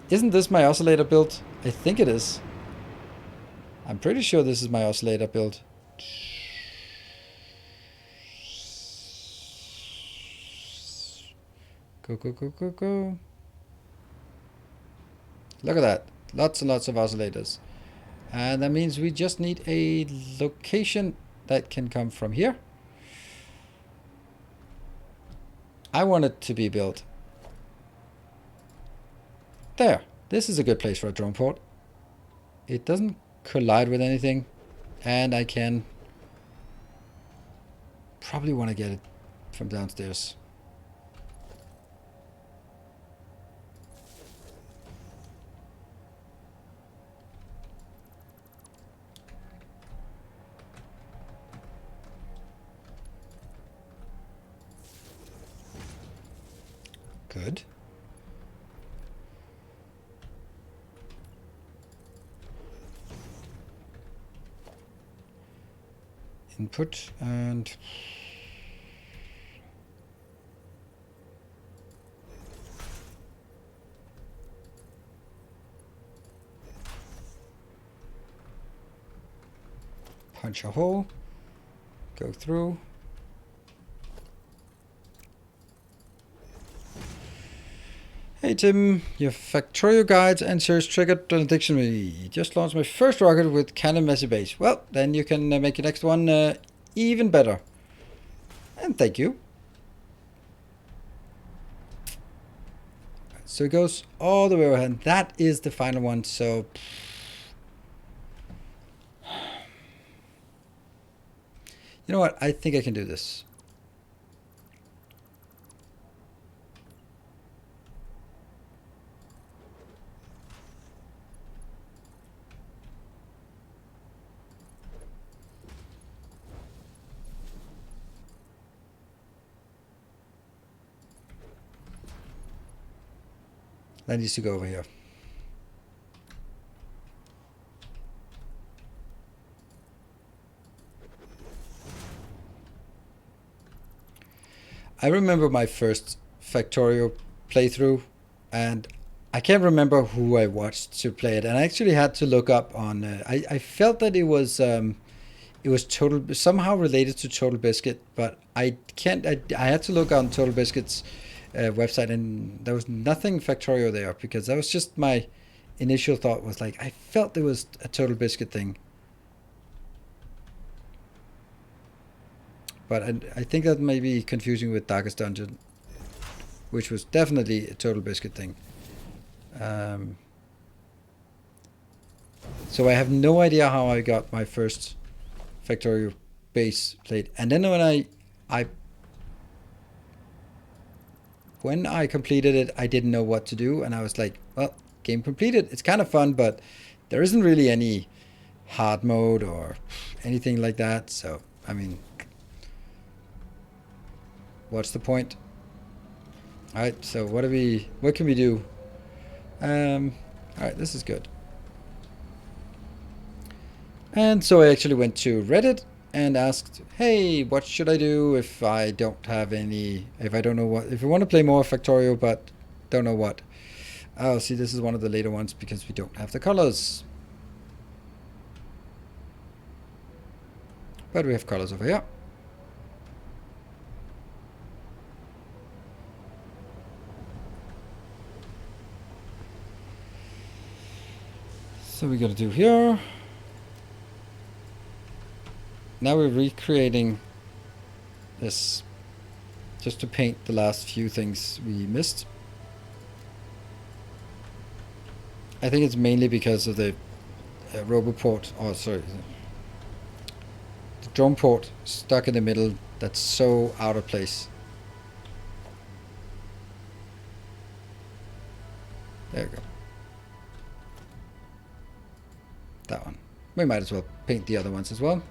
Isn't this my oscillator build? I think it is. I'm pretty sure this is my oscillator build. Go, go, go, go, go. Look at that. Lots and lots of oscillators. And that means we just need a location that can come from here. I want it to be built. There. This is a good place for a drone port. It doesn't collide with anything. And I can probably want to get it from downstairs. Good. Input and punch a hole, go through. Hey Tim, your Factorio guides and search triggered an addiction me. Just launched my first rocket with Canon Messy Base. Well, then you can make your next one even better. And thank you. So it goes all the way around. And that is the final one. So you know what? I think I can do this. That needs to go over here. I remember my first Factorio playthrough, and I can't remember who I watched to play it, and I actually had to look up on. I felt that it was somehow related to Total Biscuit, but I can't. I had to look on Total Biscuit's website, and there was nothing Factorio there, because that was just my initial thought. Was like, I felt there was a Total Biscuit thing, but I think that may be confusing with Darkest Dungeon, which was definitely a Total Biscuit thing. So I have no idea how I got my first Factorio base played, and then when I When I completed it, I didn't know what to do, and I was like, well, game completed. It's kind of fun, but there isn't really any hard mode or anything like that. So, I mean, what's the point? All right, so what can we do? All right, this is good. And so I actually went to Reddit and asked, hey, what should I do if I don't have any, if I don't know what, if I want to play more Factorio but don't know what. Oh, see, this is one of the later ones because we don't have the colors. But we have colors over here. So we got to do here. Now we're recreating this just to paint the last few things we missed. I think it's mainly because of the roboport, or sorry, the drone port stuck in the middle that's so out of place. There we go. That one. We might as well paint the other ones as well.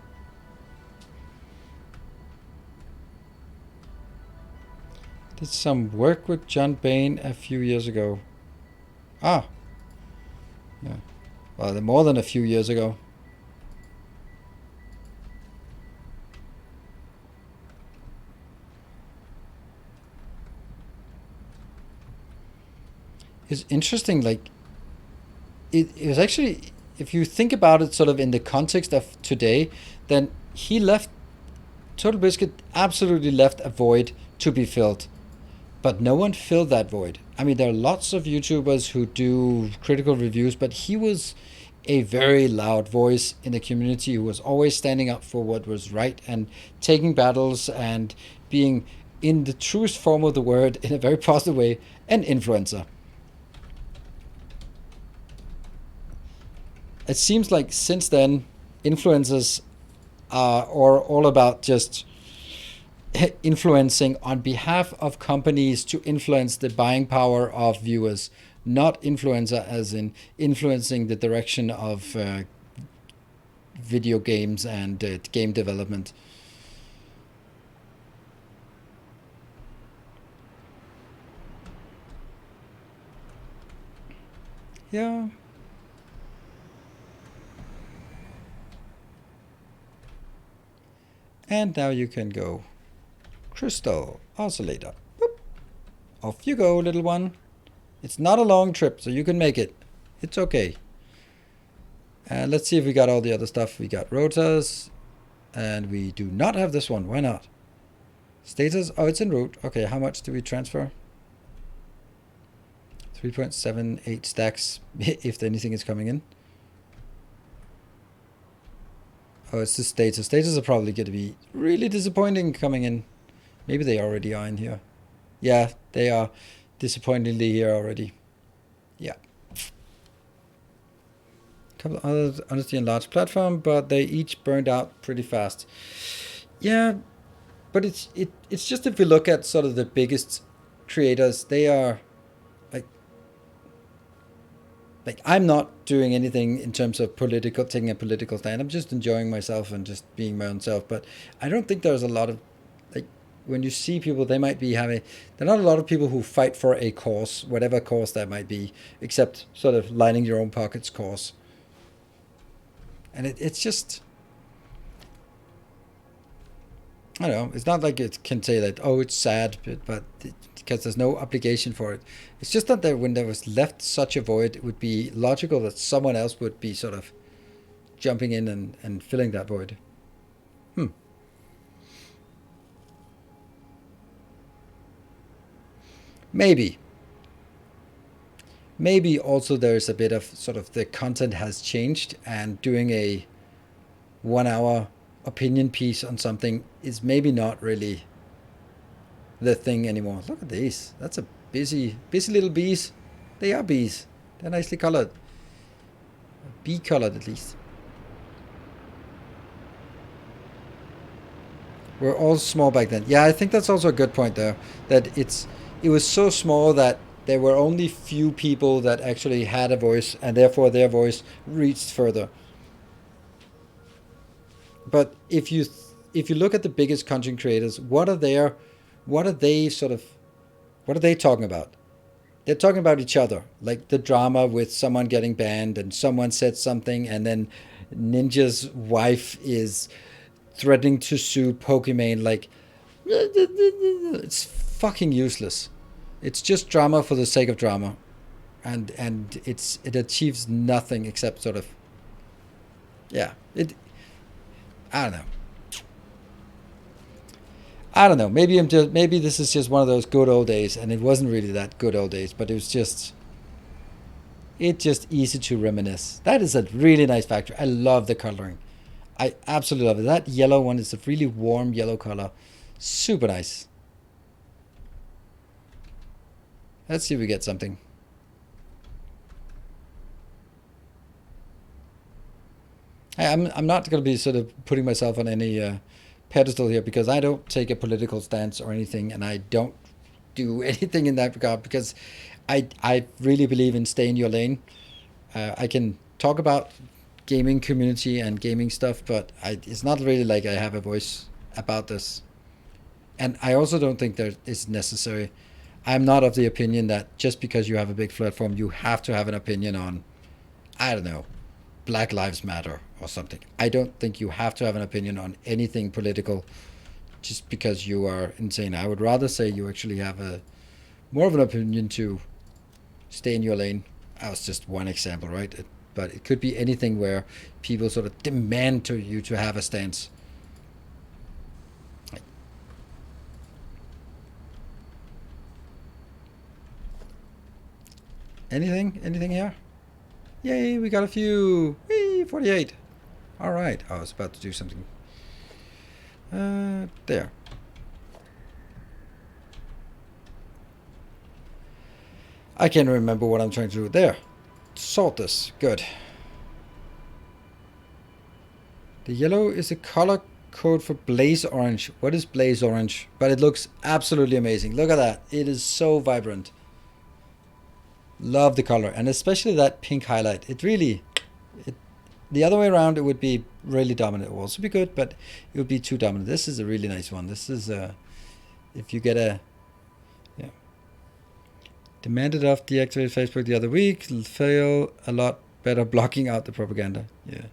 Did some work with John Bain a few years ago. Ah. Yeah. Well, more than a few years ago. It's interesting, like, it was actually, if you think about it sort of in the context of today, then he left, Total Biscuit absolutely left a void to be filled. But no one filled that void. I mean, there are lots of YouTubers who do critical reviews, but he was a very loud voice in the community who was always standing up for what was right and taking battles and being, in the truest form of the word, in a very positive way, an influencer. It seems like since then, influencers are all about just influencing on behalf of companies to influence the buying power of viewers, not influencer as in influencing the direction of video games and game development. Yeah. And now you can go. Crystal oscillator. Boop. Off you go, little one. It's not a long trip, so you can make it. It's okay. And let's see if we got all the other stuff. We got rotors, and we do not have this one. Why not? Status. Oh, it's en route. Okay, how much do we transfer? 3.78 stacks, if anything is coming in. Oh, it's the status. Status are probably going to be really disappointing coming in. Maybe they already are in here. Yeah, they are disappointingly here already. Yeah. A couple of others, honestly, in large platform, but they each burned out pretty fast. Yeah, but it's just if we look at sort of the biggest creators, they are like I'm not doing anything in terms of taking a political stand. I'm just enjoying myself and just being my own self. But I don't think there's a lot of, like, when you see people, they might be having, there are not a lot of people who fight for a cause, whatever cause that might be, except sort of lining your own pockets cause. And it's just, I don't know, it's not like it can say that, oh, it's sad, but because there's no obligation for it. It's just that when there was left such a void, it would be logical that someone else would be sort of jumping in and filling that void. Maybe. Maybe also there's a bit of sort of the content has changed and doing a 1 hour opinion piece on something is maybe not really the thing anymore. Look at these. That's a busy little bees. They are bees. They're nicely colored. Bee colored at least. We're all small back then. Yeah, I think that's also a good point there. That it was so small that there were only few people that actually had a voice, and therefore their voice reached further. But if you look at the biggest content creators, what are they what are they talking about? They're talking about each other, like the drama with someone getting banned and someone said something, and then Ninja's wife is threatening to sue Pokimane. Like, it's fucking useless. It's just drama for the sake of drama, and it achieves nothing except sort of, yeah. I don't know. I don't know. Maybe this is just one of those good old days, and it wasn't really that good old days, but it's just easy to reminisce. That is a really nice factory. I love the coloring. I absolutely love it. That yellow one is a really warm yellow color. Super nice. Let's see if we get something. I'm not going to be sort of putting myself on any pedestal here, because I don't take a political stance or anything, and I don't do anything in that regard, because I really believe in stay in your lane. I can talk about gaming community and gaming stuff, but it's not really like I have a voice about this. And I also don't think that it's necessary. I'm not of the opinion that just because you have a big platform, you have to have an opinion on, I don't know, Black Lives Matter or something. I don't think you have to have an opinion on anything political just because you are insane. I would rather say you actually have more of an opinion to stay in your lane. That was just one example, right? But it could be anything where people sort of demand you to have a stance. Anything here? Yay, we got a few. Whee, 48. All right. I was about to do something. There. I can't remember what I'm trying to do. There. Sort this. Good. The yellow is a color code for Blaze Orange. What is Blaze Orange? But it looks absolutely amazing. Look at that. It is so vibrant. Love the color, and especially that pink highlight. The other way around, it would be really dominant. It would also be good, but it would be too dominant. This is a really nice one. This is if you get a, yeah. Demanded off deactivate Facebook the other week. Fail a lot better blocking out the propaganda. Yeah.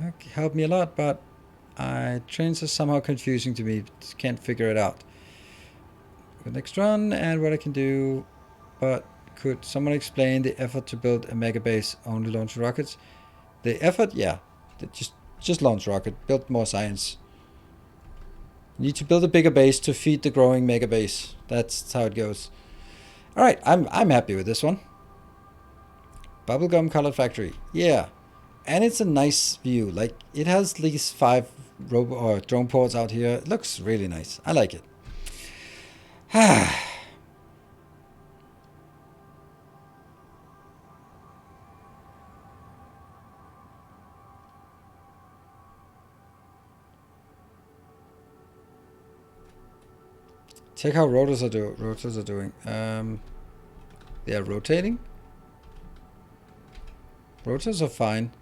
Okay, helped me a lot, but trains are somehow confusing to me. Just can't figure it out. The next run and what I can do, but could someone explain the effort to build a mega base only launch rockets? The effort, yeah, just launch rocket, build more science. You need to build a bigger base to feed the growing mega base. That's how it goes. All right, I'm happy with this one. Bubblegum colored factory, yeah. And it's a nice view. Like, it has these 5 drone ports out here. It looks really nice. I like it. Check how rotors are doing. They are rotating. Rotors are fine,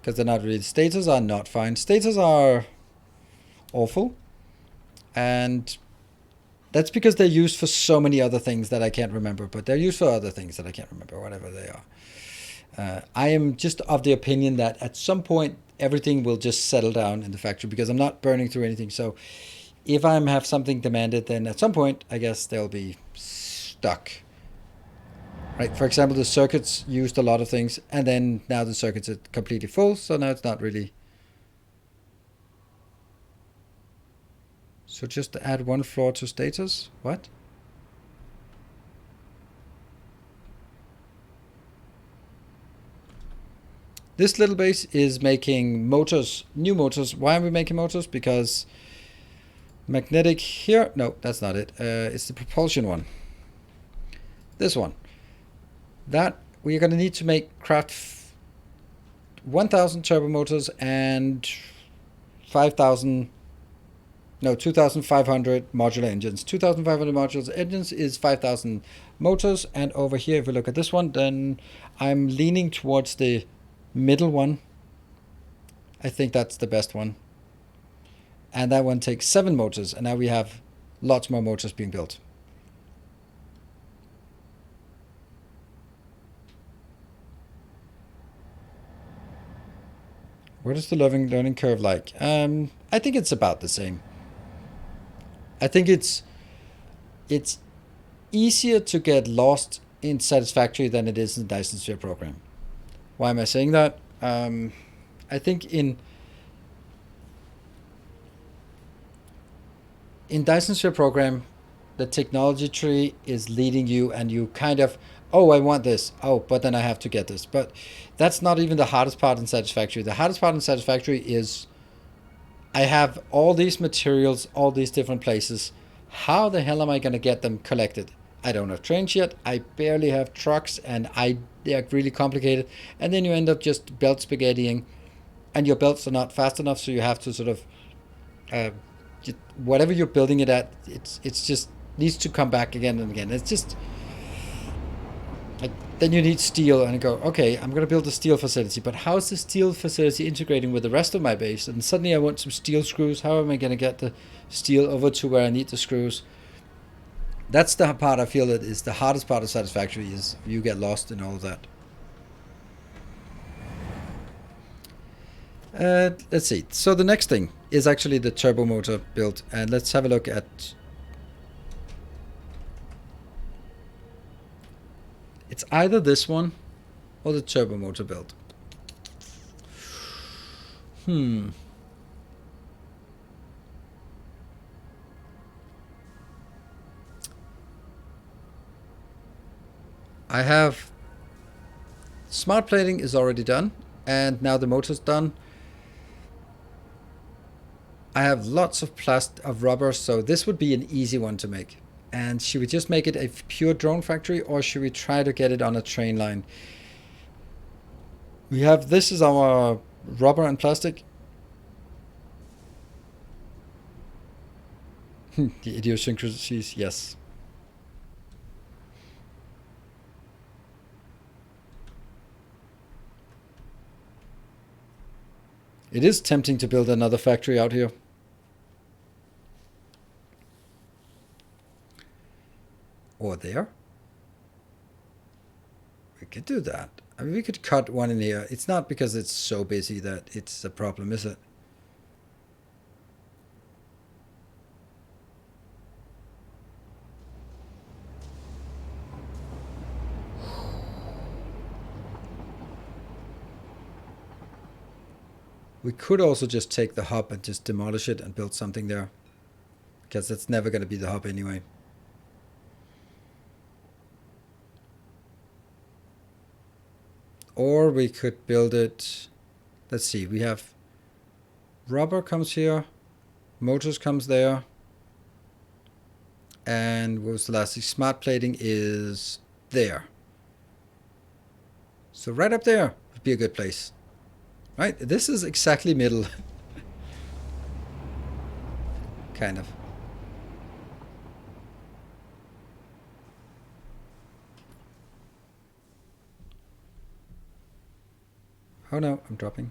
because they're not really. Stators are not fine. Stators are awful, and that's because they're used for so many other things that I can't remember, but they're used for other things that I can't remember, whatever they are. I am just of the opinion that at some point everything will just settle down in the factory, because I'm not burning through anything. So if I have something demanded, then at some point I guess they'll be stuck. Right, for example, the circuits used a lot of things, and then now the circuits are completely full, so now it's not really. So just add 1 floor to status? What? This little base is making motors, new motors. Why are we making motors? Because magnetic here, no, that's not it. It's the propulsion one. This one. That we're going to need to craft 1,000 turbo motors and 5,000, no, 2,500 modular engines. 2,500 modular engines is 5,000 motors. And over here, if we look at this one, then I'm leaning towards the middle one. I think that's the best one. And that one takes 7 motors. And now we have lots more motors being built. What is the learning curve like? I think it's about the same. I think it's easier to get lost in Satisfactory than it is in the Dyson Sphere program. Why am I saying that? I think in Dyson Sphere program, the technology tree is leading you, and you kind of, oh, I want this. Oh, but then I have to get this. But that's not even the hardest part in Satisfactory. The hardest part in Satisfactory is I have all these materials, all these different places. How the hell am I going to get them collected? I don't have trains yet. I barely have trucks, and they're really complicated. And then you end up just belt spaghettiing, and your belts are not fast enough, so you have to sort of whatever you're building it at, it's just needs to come back again and again. It's just like, then you need steel, and you go, okay, I'm going to build a steel facility, but how is the steel facility integrating with the rest of my base? And suddenly I want some steel screws. How am I going to get the steel over to where I need the screws? That's the part I feel that is the hardest part of Satisfactory, is you get lost in all of that. Let's see. So the next thing is actually the turbo motor build, and let's have a look at. It's either this one or the turbo motor build. I have smart plating is already done, and now the motor's done. I have lots of rubber, so this would be an easy one to make. And should we just make it a pure drone factory, or should we try to get it on a train line? We have, this is our rubber and plastic. The idiosyncrasies, yes. It is tempting to build another factory out here. Or there. We could do that. I mean, we could cut one in here. It's not because it's so busy that it's a problem, is it? We could also just take the hub and just demolish it and build something there, because it's never going to be the hub anyway. Or we could build it, let's see, we have rubber comes here, motors comes there, and what was the last thing? Smart plating is there. So right up there would be a good place. Right, this is exactly middle. Kind of. Oh no, I'm dropping.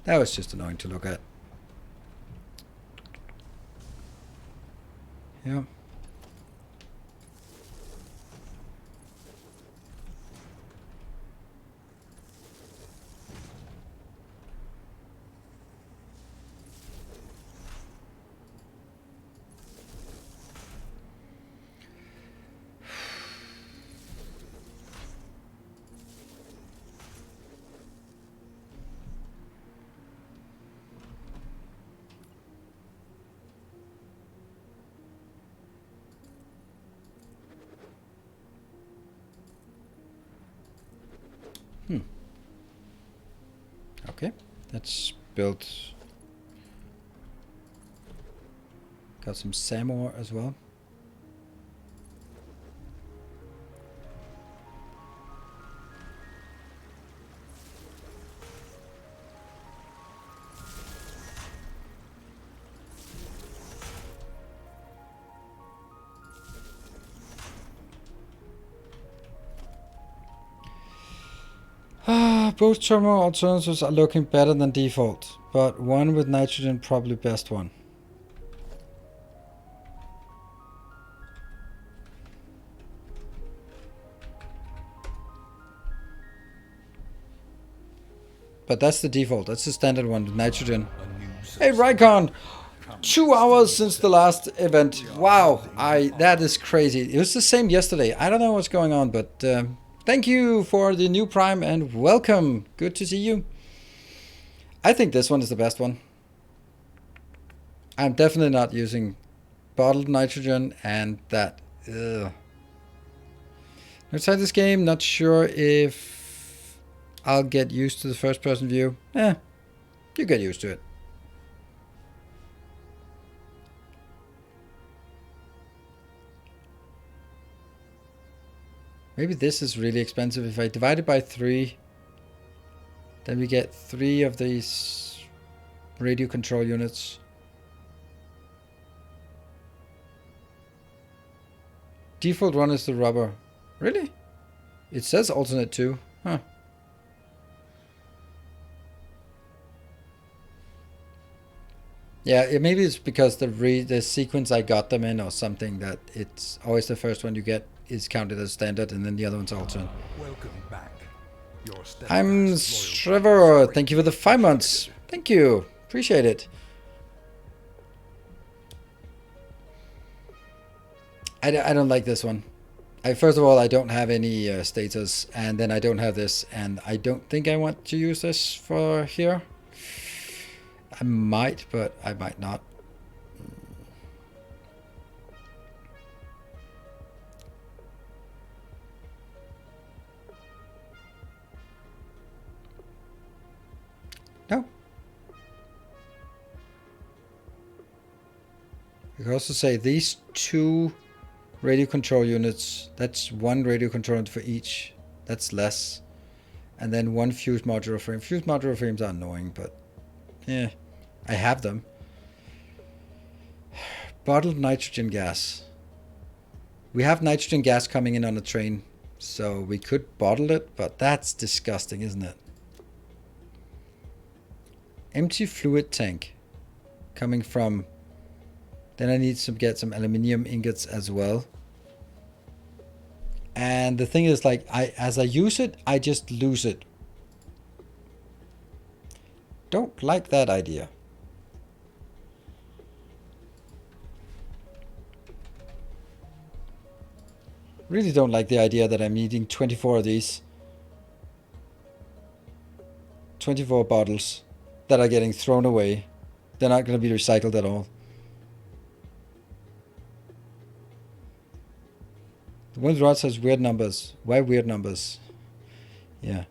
That was just annoying to look at. Yeah. Okay. Let's build. Got some Samor as well. Both terminal alternatives are looking better than default, but one with nitrogen probably best one. But that's the default. That's the standard one with nitrogen. Hey, Rykon! 2 hours since the last event. Wow, that is crazy. It was the same yesterday. I don't know what's going on, but thank you for the new Prime and welcome. Good to see you. I think this one is the best one. I'm definitely not using bottled nitrogen and that. Ugh. Outside this game, not sure if I'll get used to the first person view. You get used to it. Maybe this is really expensive. If I divide it by 3, then we get 3 of these radio control units. Default one is the rubber. Really? It says alternate 2. Huh. Yeah, maybe it's because the sequence I got them in or something, that it's always the first one you get is counted as standard and then the other one's alternate. Welcome back. I'm Trevor. Thank you for the 5 months. Thank you. Appreciate it. I don't like this one. First of all, I don't have any status, and then I don't have this, and I don't think I want to use this for here. I might, but I might not. No. You can also say these 2 radio control units, that's 1 radio control unit for each. That's less. And then 1 fuse modular frame. Fuse modular frames are annoying, but yeah, I have them. Bottled nitrogen gas. We have nitrogen gas coming in on a train, so we could bottle it, but that's disgusting, isn't it? Empty fluid tank coming from. Then I need to get some aluminium ingots as well. And the thing is, like, as I use it, I just lose it. Don't like that idea. Really don't like the idea that I'm needing 24 of these. 24 bottles that are getting thrown away. They're not going to be recycled at all. The one with rods has weird numbers. Why weird numbers? Yeah.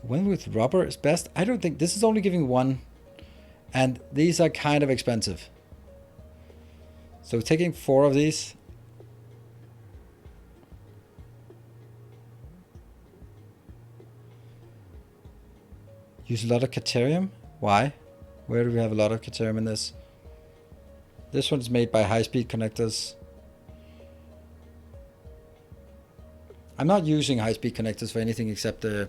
The one with rubber is best. I don't think this is only giving 1. And these are kind of expensive. So taking 4 of these. Use a lot of Caterium. Why? Where do we have a lot of Caterium in this? This one's made by high-speed connectors. I'm not using high-speed connectors for anything except the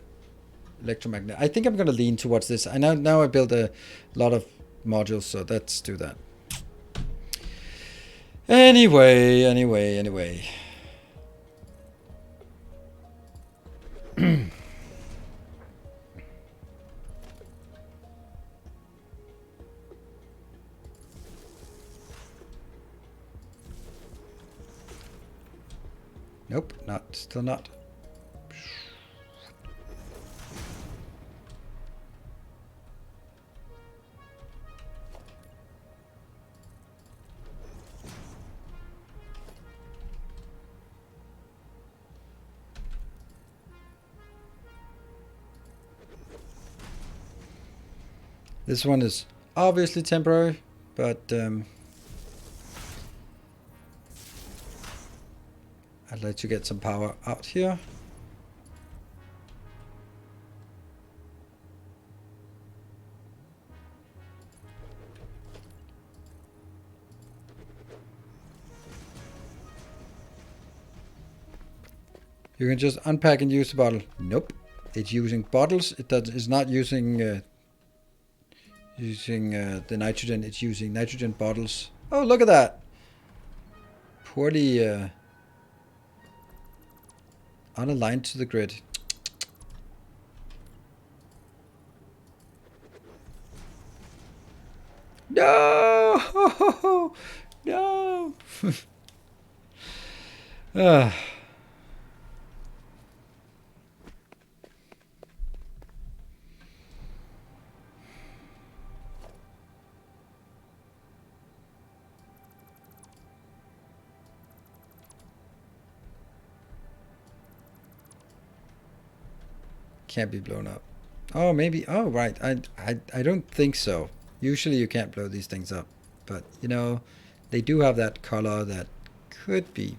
electromagnet. I think I'm going to lean towards this. I now I build a lot of modules, so let's do that. Anyway. Nope, still not. This one is obviously temporary, but I'd like to get some power out here. You can just unpack and use the bottle. Nope. It's using bottles. It's not using the nitrogen. It's using nitrogen bottles. Oh, look at that. Poorly unaligned to the grid. No! No! Can't be blown up. Oh, maybe. Oh, right. I don't think so. Usually you can't blow these things up. But, you know, they do have that color that could be.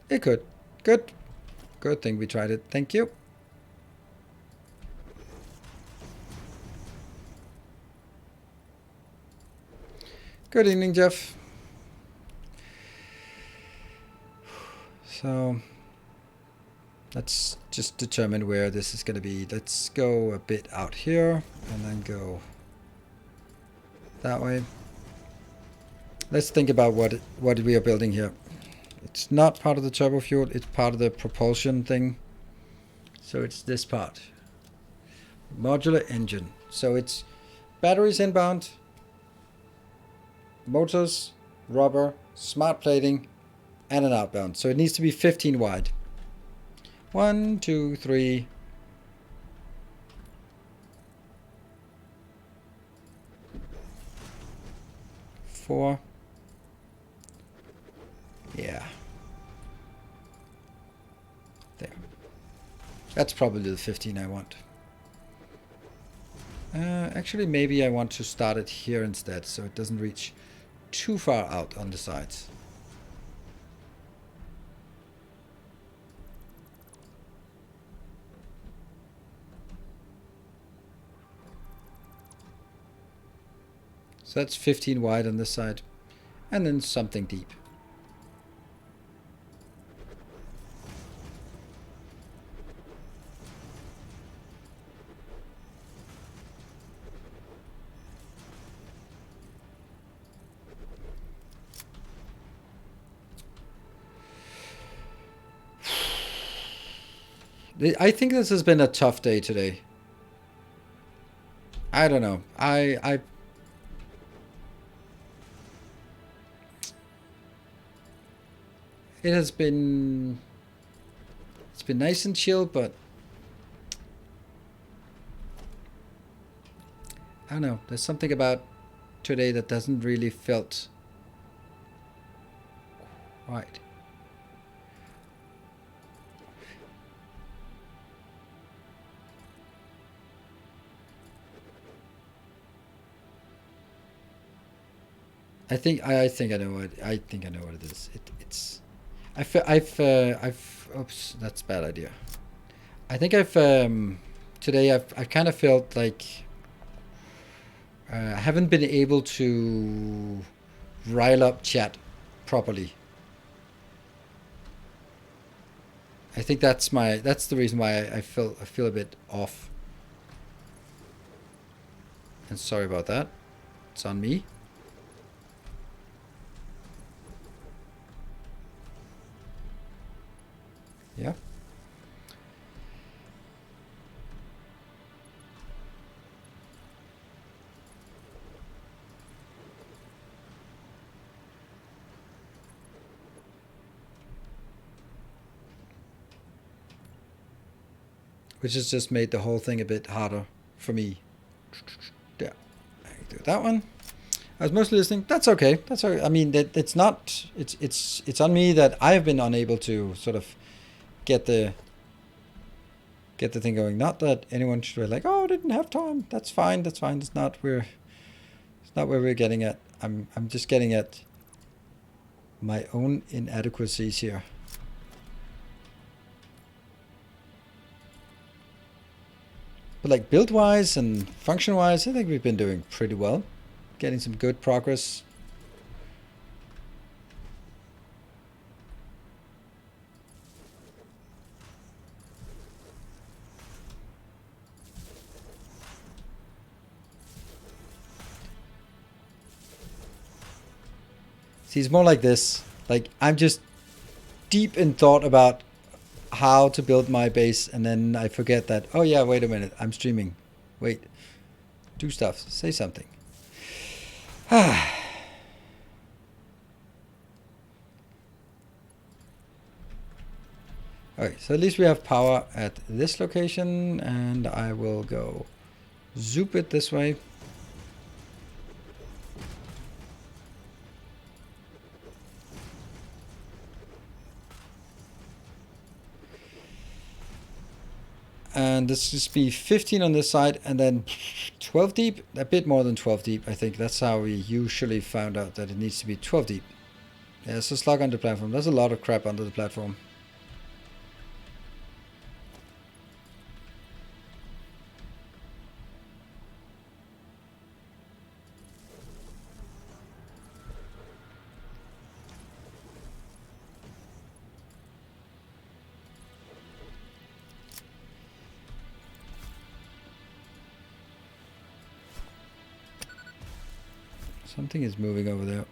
It could. Good. Good thing we tried it. Thank you. Good evening, Jeff. So let's just determine where this is going to be. Let's go a bit out here and then go that way. Let's think about what we are building here. It's not part of the turbo fuel. It's part of the propulsion thing. So it's this part. Modular engine. So it's batteries inbound, motors, rubber, smart plating, and an outbound. So it needs to be 15 wide. 1, 2, 3. 4. Yeah. There. That's probably the 15 I want. Actually, maybe I want to start it here instead, so it doesn't reach too far out on the sides. So that's 15 wide on this side, and then something deep. I think this has been a tough day today. I don't know. It's been nice and chill, but I don't know. There's something about today that doesn't really felt right. I think I know what it is. Oops, that's a bad idea. I think today I've kind of felt like I haven't been able to rile up chat properly. I think that's the reason why I feel a bit off. And sorry about that. It's on me. Yeah. Which has just made the whole thing a bit harder for me. Yeah, I can do that one. I was mostly listening. That's okay. That's okay. I mean, it's not. It's on me that I have been unable to sort of get the thing going. Not that anyone should be like, oh, I didn't have time. That's fine. That's fine. It's not where we're getting at. I'm just getting at my own inadequacies here. But like build-wise and function-wise, I think we've been doing pretty well. Getting some good progress. See, it's more like this. Like, I'm just deep in thought about how to build my base, and then I forget that, oh yeah, wait a minute, I'm streaming. Wait. Do stuff. Say something. Alright, so at least we have power at this location, and I will go zoop it this way. And this just be 15 on this side, and then 12 deep, a bit more than 12 deep. I think that's how we usually found out that it needs to be 12 deep. Yeah, it's a slug under the platform. There's a lot of crap under the platform. Something is moving over there.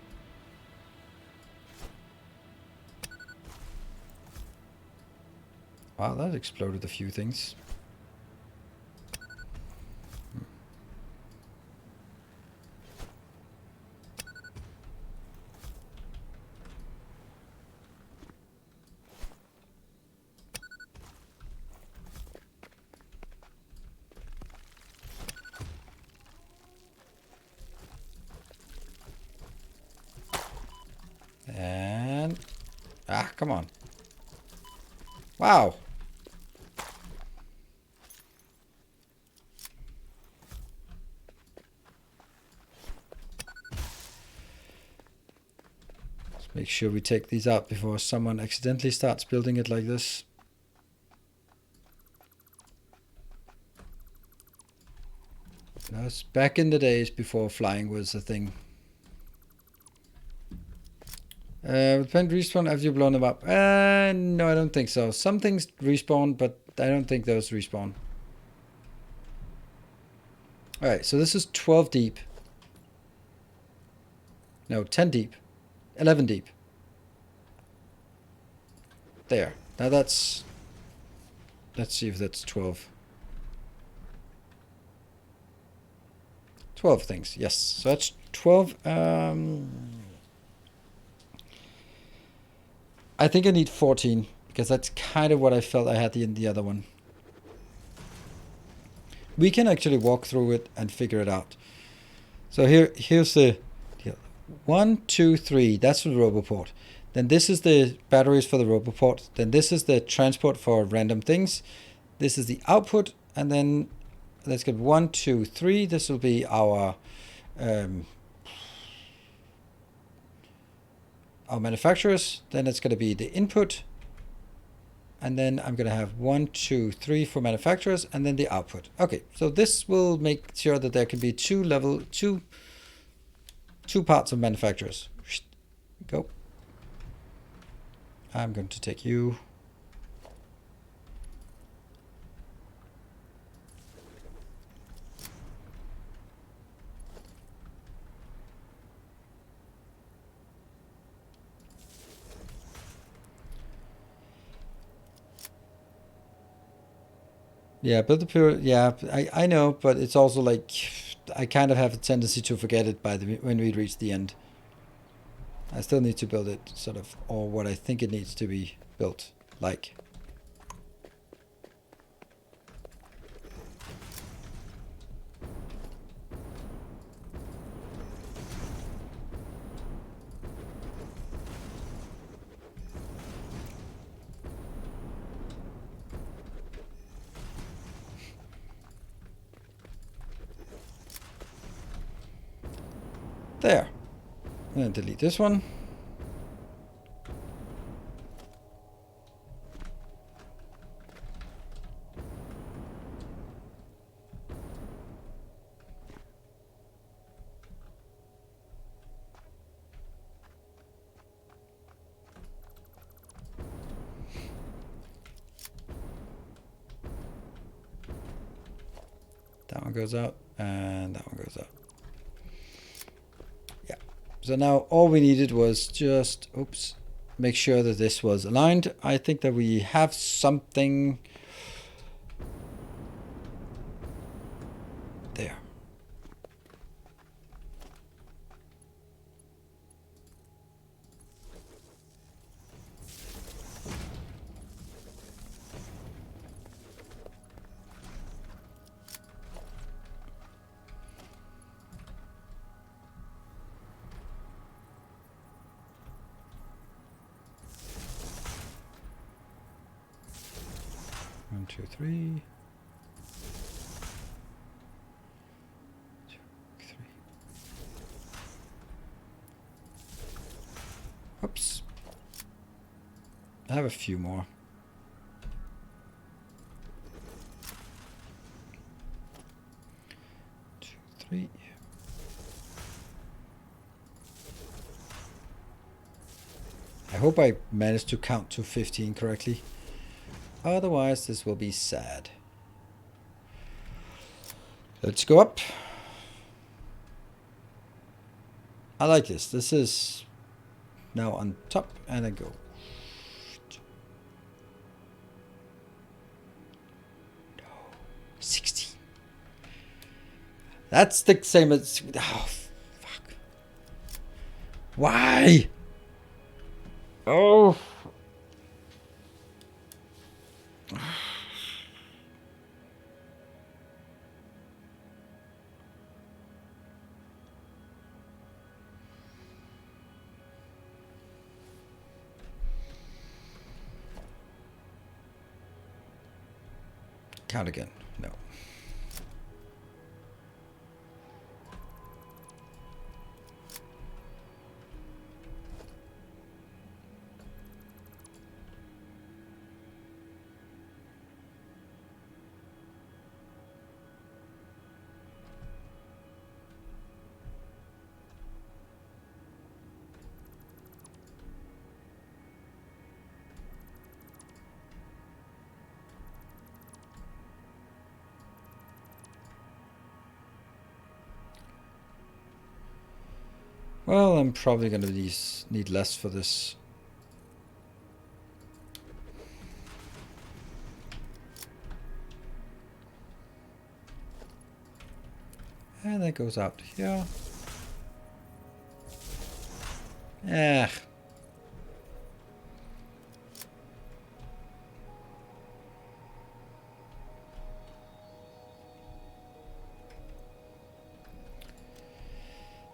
Wow, that exploded a few things. And... ah, come on. Wow. Let's make sure we take these out before someone accidentally starts building it like this. That was back in the days before flying was a thing. Depend respawn after you blown them up. No, I don't think so. Some things respawn, but I don't think those respawn. Alright, so this is 12 deep. No, 10 deep. 11 deep. There. Now that's... let's see if that's 12. 12 things, yes. So that's 12. I think I need 14, because that's kind of what I felt I had in the other one. We can actually walk through it and figure it out. So here's the 1, 2, 3. That's the roboport. Then this is the batteries for the roboport. Then this is the transport for random things. This is the output, and then let's get 1, 2, 3. This will be our manufacturers. Then it's going to be the input, and then I'm going to have 1, 2, 3 for manufacturers, and then the output. Okay, so this will make sure that there can be two parts of manufacturers. Go. I'm going to take you. Yeah, but the pure, yeah, I know, but it's also like I kind of have a tendency to forget it when we reach the end. I still need to build it sort of, or what I think it needs to be built like. There. And then delete this one. That one goes out, and that one goes out. Yeah. So now all we needed was just, oops, make sure that this was aligned. I think that we have something there. One, two, three. Oops. I have a few more. Two, three. I hope I managed to count to 15 correctly. Otherwise, this will be sad. Let's go up. I like this. This is now on top, and I go. No, 16. That's the same as. Oh, fuck. Why? Oh. Count again. No. Well, I'm probably going to need less for this. And that goes out here. Eh.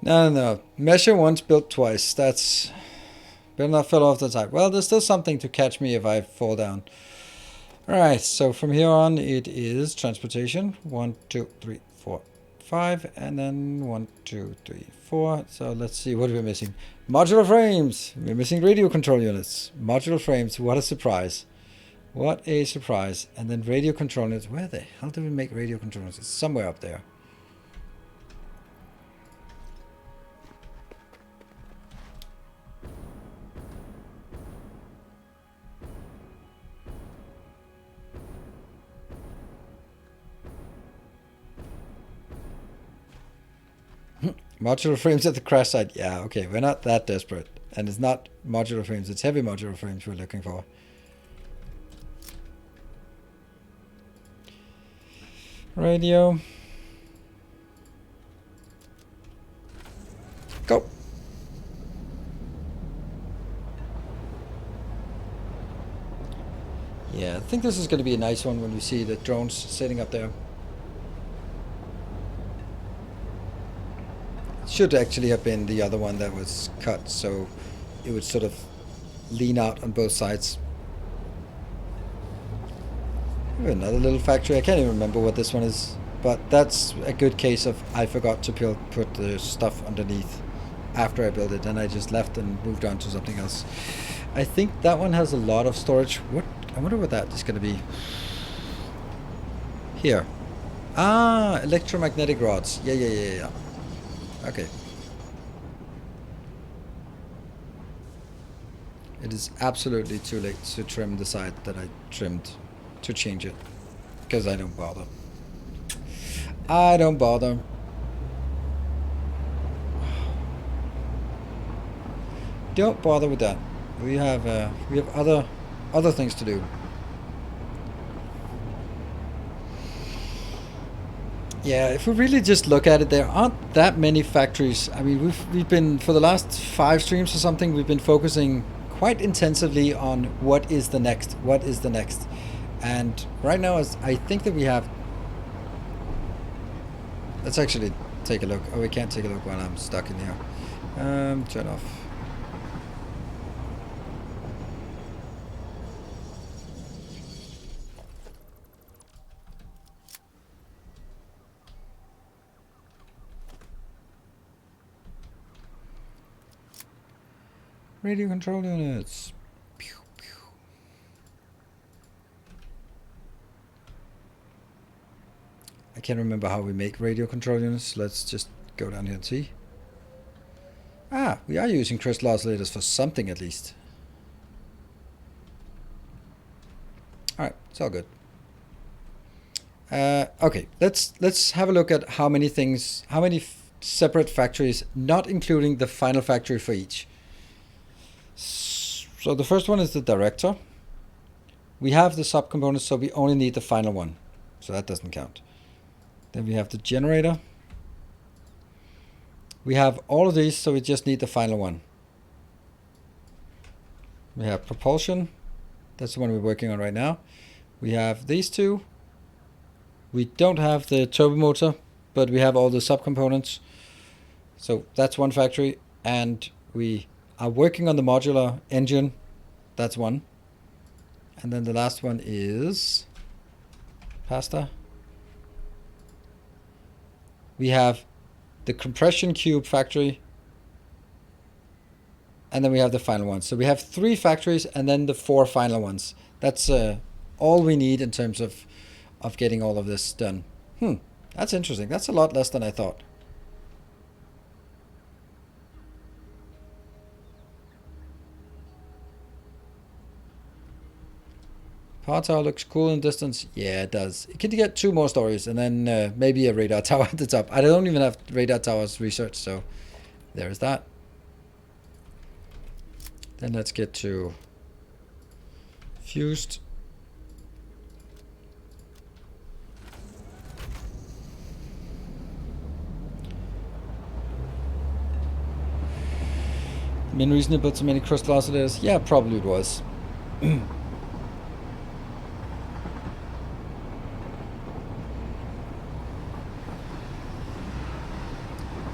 No. Measure once, build twice. That's... Better not fall off the side. Well, there's still something to catch me if I fall down. Alright, so from here on it is transportation. 1, 2, 3, 4, 5. And then 1, 2, 3, 4. So let's see what we're missing. Modular frames. We're missing radio control units. Modular frames. What a surprise. What a surprise. And then radio control units. Where the hell do we make radio control units? It's somewhere up there. Modular frames at the crash site. Yeah, okay, we're not that desperate. And it's not modular frames, it's heavy modular frames we're looking for. Radio. Go. Yeah, I think this is going to be a nice one when we see the drones sitting up there. Should actually have been the other one that was cut, so it would sort of lean out on both sides. Another little factory. I can't even remember what this one is, but that's a good case of I forgot to put the stuff underneath. after I built it, and I just left and moved on to something else. I think that one has a lot of storage. What? I wonder what that is going to be. Here. Ah, electromagnetic rods. Yeah. Okay. It is absolutely too late to trim the side that I trimmed to change it. Because I don't bother. I don't bother. Don't bother with that. We have other things to do. Yeah, if we really just look at it, there aren't that many factories. I mean, we've been, for the last 5 streams or something, we've been focusing quite intensively on what is the next. And right now, I think that we have... Let's actually take a look. Oh, we can't take a look while I'm stuck in here. Turn off. Radio control units. Pew, pew. I can't remember how we make radio control units. Let's just go down here and see. Ah, we are using crystal oscillators for something at least. Alright, it's all good. Okay, let's have a look at how many things, how many separate factories, not including the final factory for each. So the first one is the director. We have the subcomponents, so we only need the final one. So that doesn't count. Then we have the generator. We have all of these, so we just need the final one. We have propulsion. That's the one we're working on right now. We have these two. We don't have the turbo motor, but we have all the subcomponents. So that's one factory. And we are working on the modular engine. That's one. And then the last one is pasta. We have the compression cube factory. And then we have the final one. So we have 3 factories and then the 4 final ones. That's all we need in terms of getting all of this done. That's interesting. That's a lot less than I thought. Power tower looks cool in distance. Yeah, it does. It could get 2 more stories and then maybe a radar tower at the top. I don't even have radar towers researched, so there's that. Then let's get to fused. Main reason they built so many crystal oscillators? Yeah, probably it was.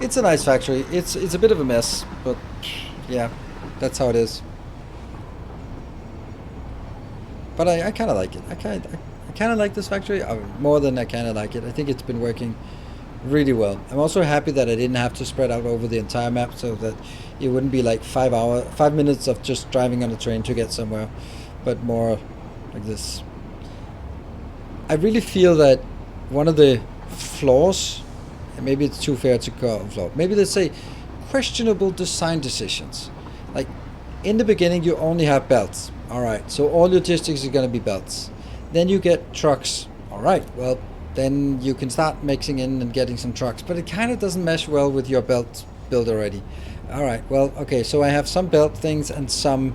It's a nice factory. It's a bit of a mess, but yeah, that's how it is. But I kind of like it. I kind of like this factory more than I kind of like it. I think it's been working really well. I'm also happy that I didn't have to spread out over the entire map, so that it wouldn't be like 5 minutes of just driving on a train to get somewhere, but more like this. I really feel that one of the flaws, and maybe it's too fair to call a flaw, maybe let's say questionable design decisions. Like in the beginning you only have belts. Alright, so all logistics are going to be belts. Then you get trucks. Alright, well then you can start mixing in and getting some trucks, but it kind of doesn't mesh well with your belt build already. Alright, well, okay, so I have some belt things and some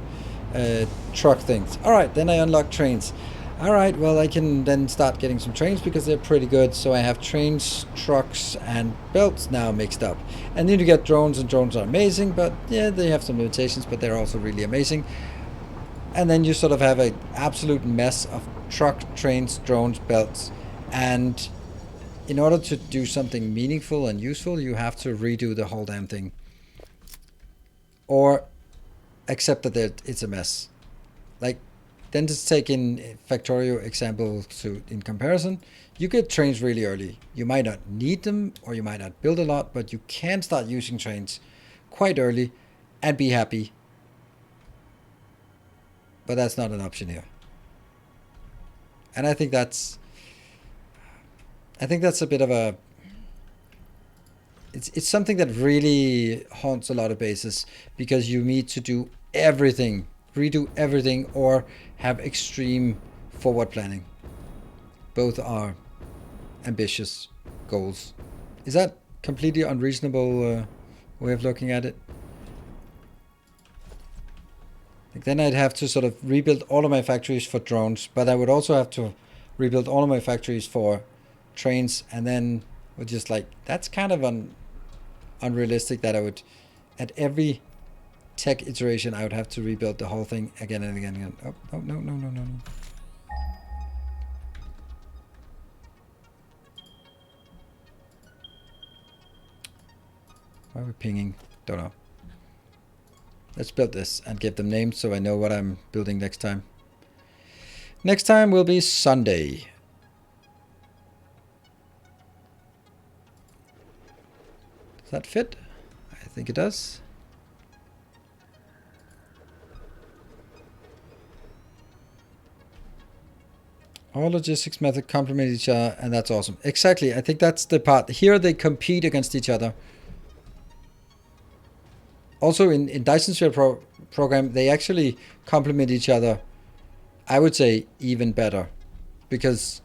truck things. Alright, then I unlock trains. Alright, well, I can then start getting some trains because they're pretty good, so I have trains, trucks, and belts now mixed up. And then you get drones, and drones are amazing, but yeah, they have some limitations, but they're also really amazing. And then you sort of have an absolute mess of truck, trains, drones, belts. And in order to do something meaningful and useful, you have to redo the whole damn thing. Or accept that it's a mess. Like, then just take in Factorio example in comparison. You get trains really early. You might not need them, or you might not build a lot, but you can start using trains quite early and be happy. But that's not an option here. And I think that's a bit of a... It's something that really haunts a lot of bases, because you need to do everything, redo everything, or have extreme forward planning. Both are ambitious goals. Is that completely unreasonable way of looking at it? Then I'd have to sort of rebuild all of my factories for drones, but I would also have to rebuild all of my factories for trains, and then we're just like, that's kind of unrealistic that I would, at every tech iteration, I would have to rebuild the whole thing again and again and again. Oh, no. Why are we pinging? Don't know. Let's build this and give them names so I know what I'm building next time. Next time will be Sunday. Does that fit? I think it does. All logistics methods complement each other, and that's awesome. Exactly, I think that's the part. Here they compete against each other. Also in Dyson's program, they actually complement each other, I would say, even better. Because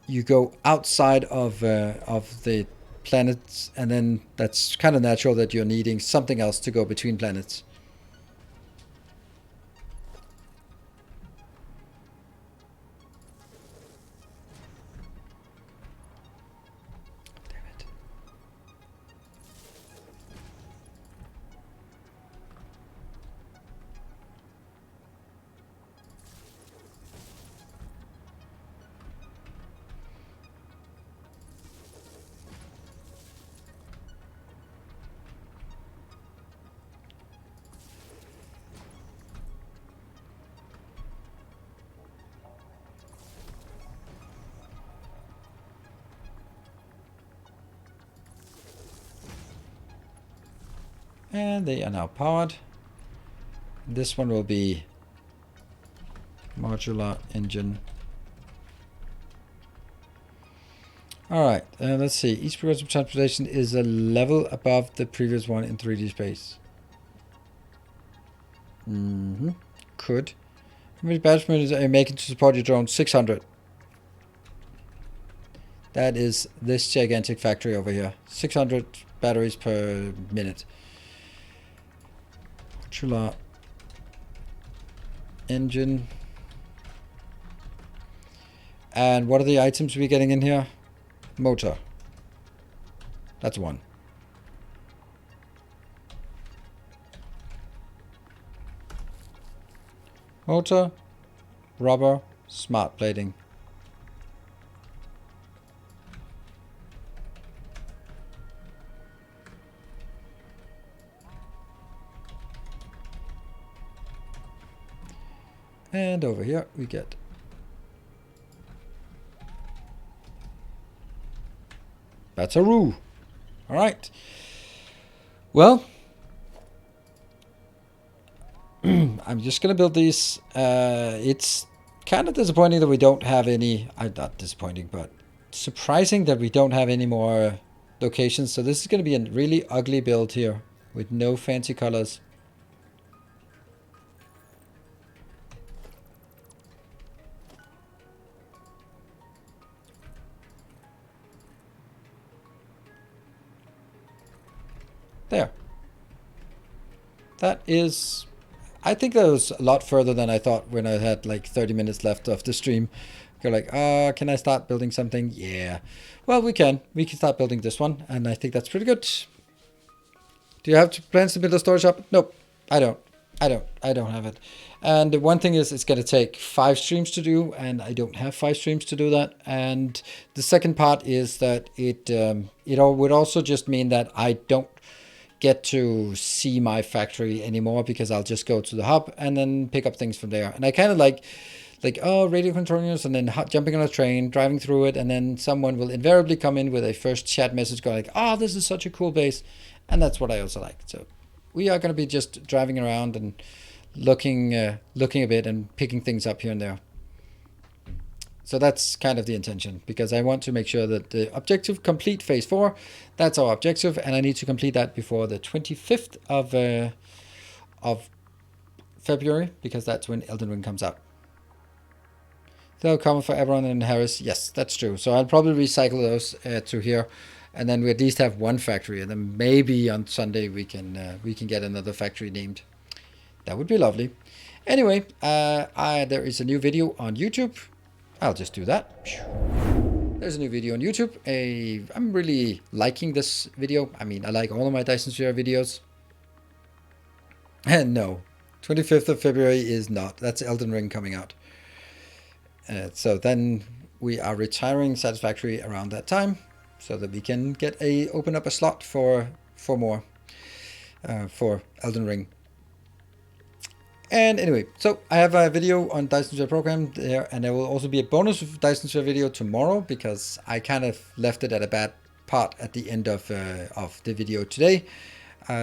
you go outside of the planets, and then that's kind of natural that you're needing something else to go between planets. And they are now powered. This one will be modular engine. Alright, let's see. Each progressive transportation is a level above the previous one in 3D space. Could. How many battery minutes are you making to support your drone? 600. That is this gigantic factory over here. 600 batteries per minute. Modular engine. And what are the items we're getting in here? Motor. That's one. Motor, rubber, smart plating. And over here we get Bataroo. All right. Well, I'm just going to build these. It's kind of disappointing that we don't have any, not disappointing, but surprising that we don't have any more locations. So this is going to be a really ugly build here with no fancy colors. There. That is, I think that was a lot further than I thought when I had like 30 minutes left of the stream. You're like, can I start building something? Yeah. Well, we can. We can start building this one, and I think that's pretty good. Do you have plans to build a storage shop? Nope, I don't. I don't have it. And the one thing is, it's going to take 5 streams to do, and I don't have 5 streams to do that. And the second part is that it would also just mean that I don't get to see my factory anymore, because I'll just go to the hub and then pick up things from there. And I kind of like radio controllers, and then jumping on a train, driving through it, and then someone will invariably come in with a first chat message going like, this is such a cool base. and that's what I also like. So we are going to be just driving around and looking a bit and picking things up here and there. So that's kind of the intention, because I want to make sure that the objective complete phase 4. That's our objective, and I need to complete that before the 25th of February, because that's when Elden Ring comes out. They'll come for everyone in Harris. Yes, that's true. So I'll probably recycle those to here, and then we at least have one factory, and then maybe on Sunday we can get another factory named. That would be lovely. Anyway, there is a new video on YouTube. I'll just do that. There's a new video on YouTube. I'm really liking this video. I mean, I like all of my Dyson Sphere videos. And no, 25th of February is not. That's Elden Ring coming out. So then we are retiring Satisfactory around that time, so that we can open up a slot for more for Elden Ring. And anyway, so I have a video on Dyson Sphere Program there, and there will also be a bonus Dyson Sphere video tomorrow, because I kind of left it at a bad part at the end of the video today.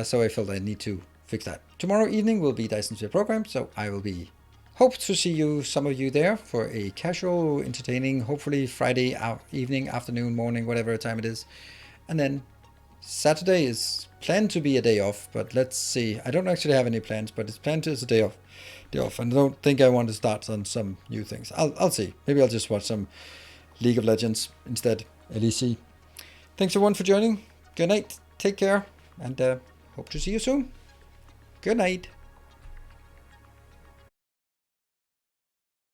So I felt I need to fix that. Tomorrow evening will be Dyson Sphere Program, so I will hope to see some of you there for a casual, entertaining, hopefully Friday evening, afternoon, morning, whatever time it is. And then Saturday is planned to be a day off, but let's see. I don't actually have any plans, but it's planned as a day off. And I don't think I want to start on some new things. I'll see. Maybe I'll just watch some League of Legends instead. LEC. Thanks everyone for joining. Good night. Take care, and hope to see you soon. Good night.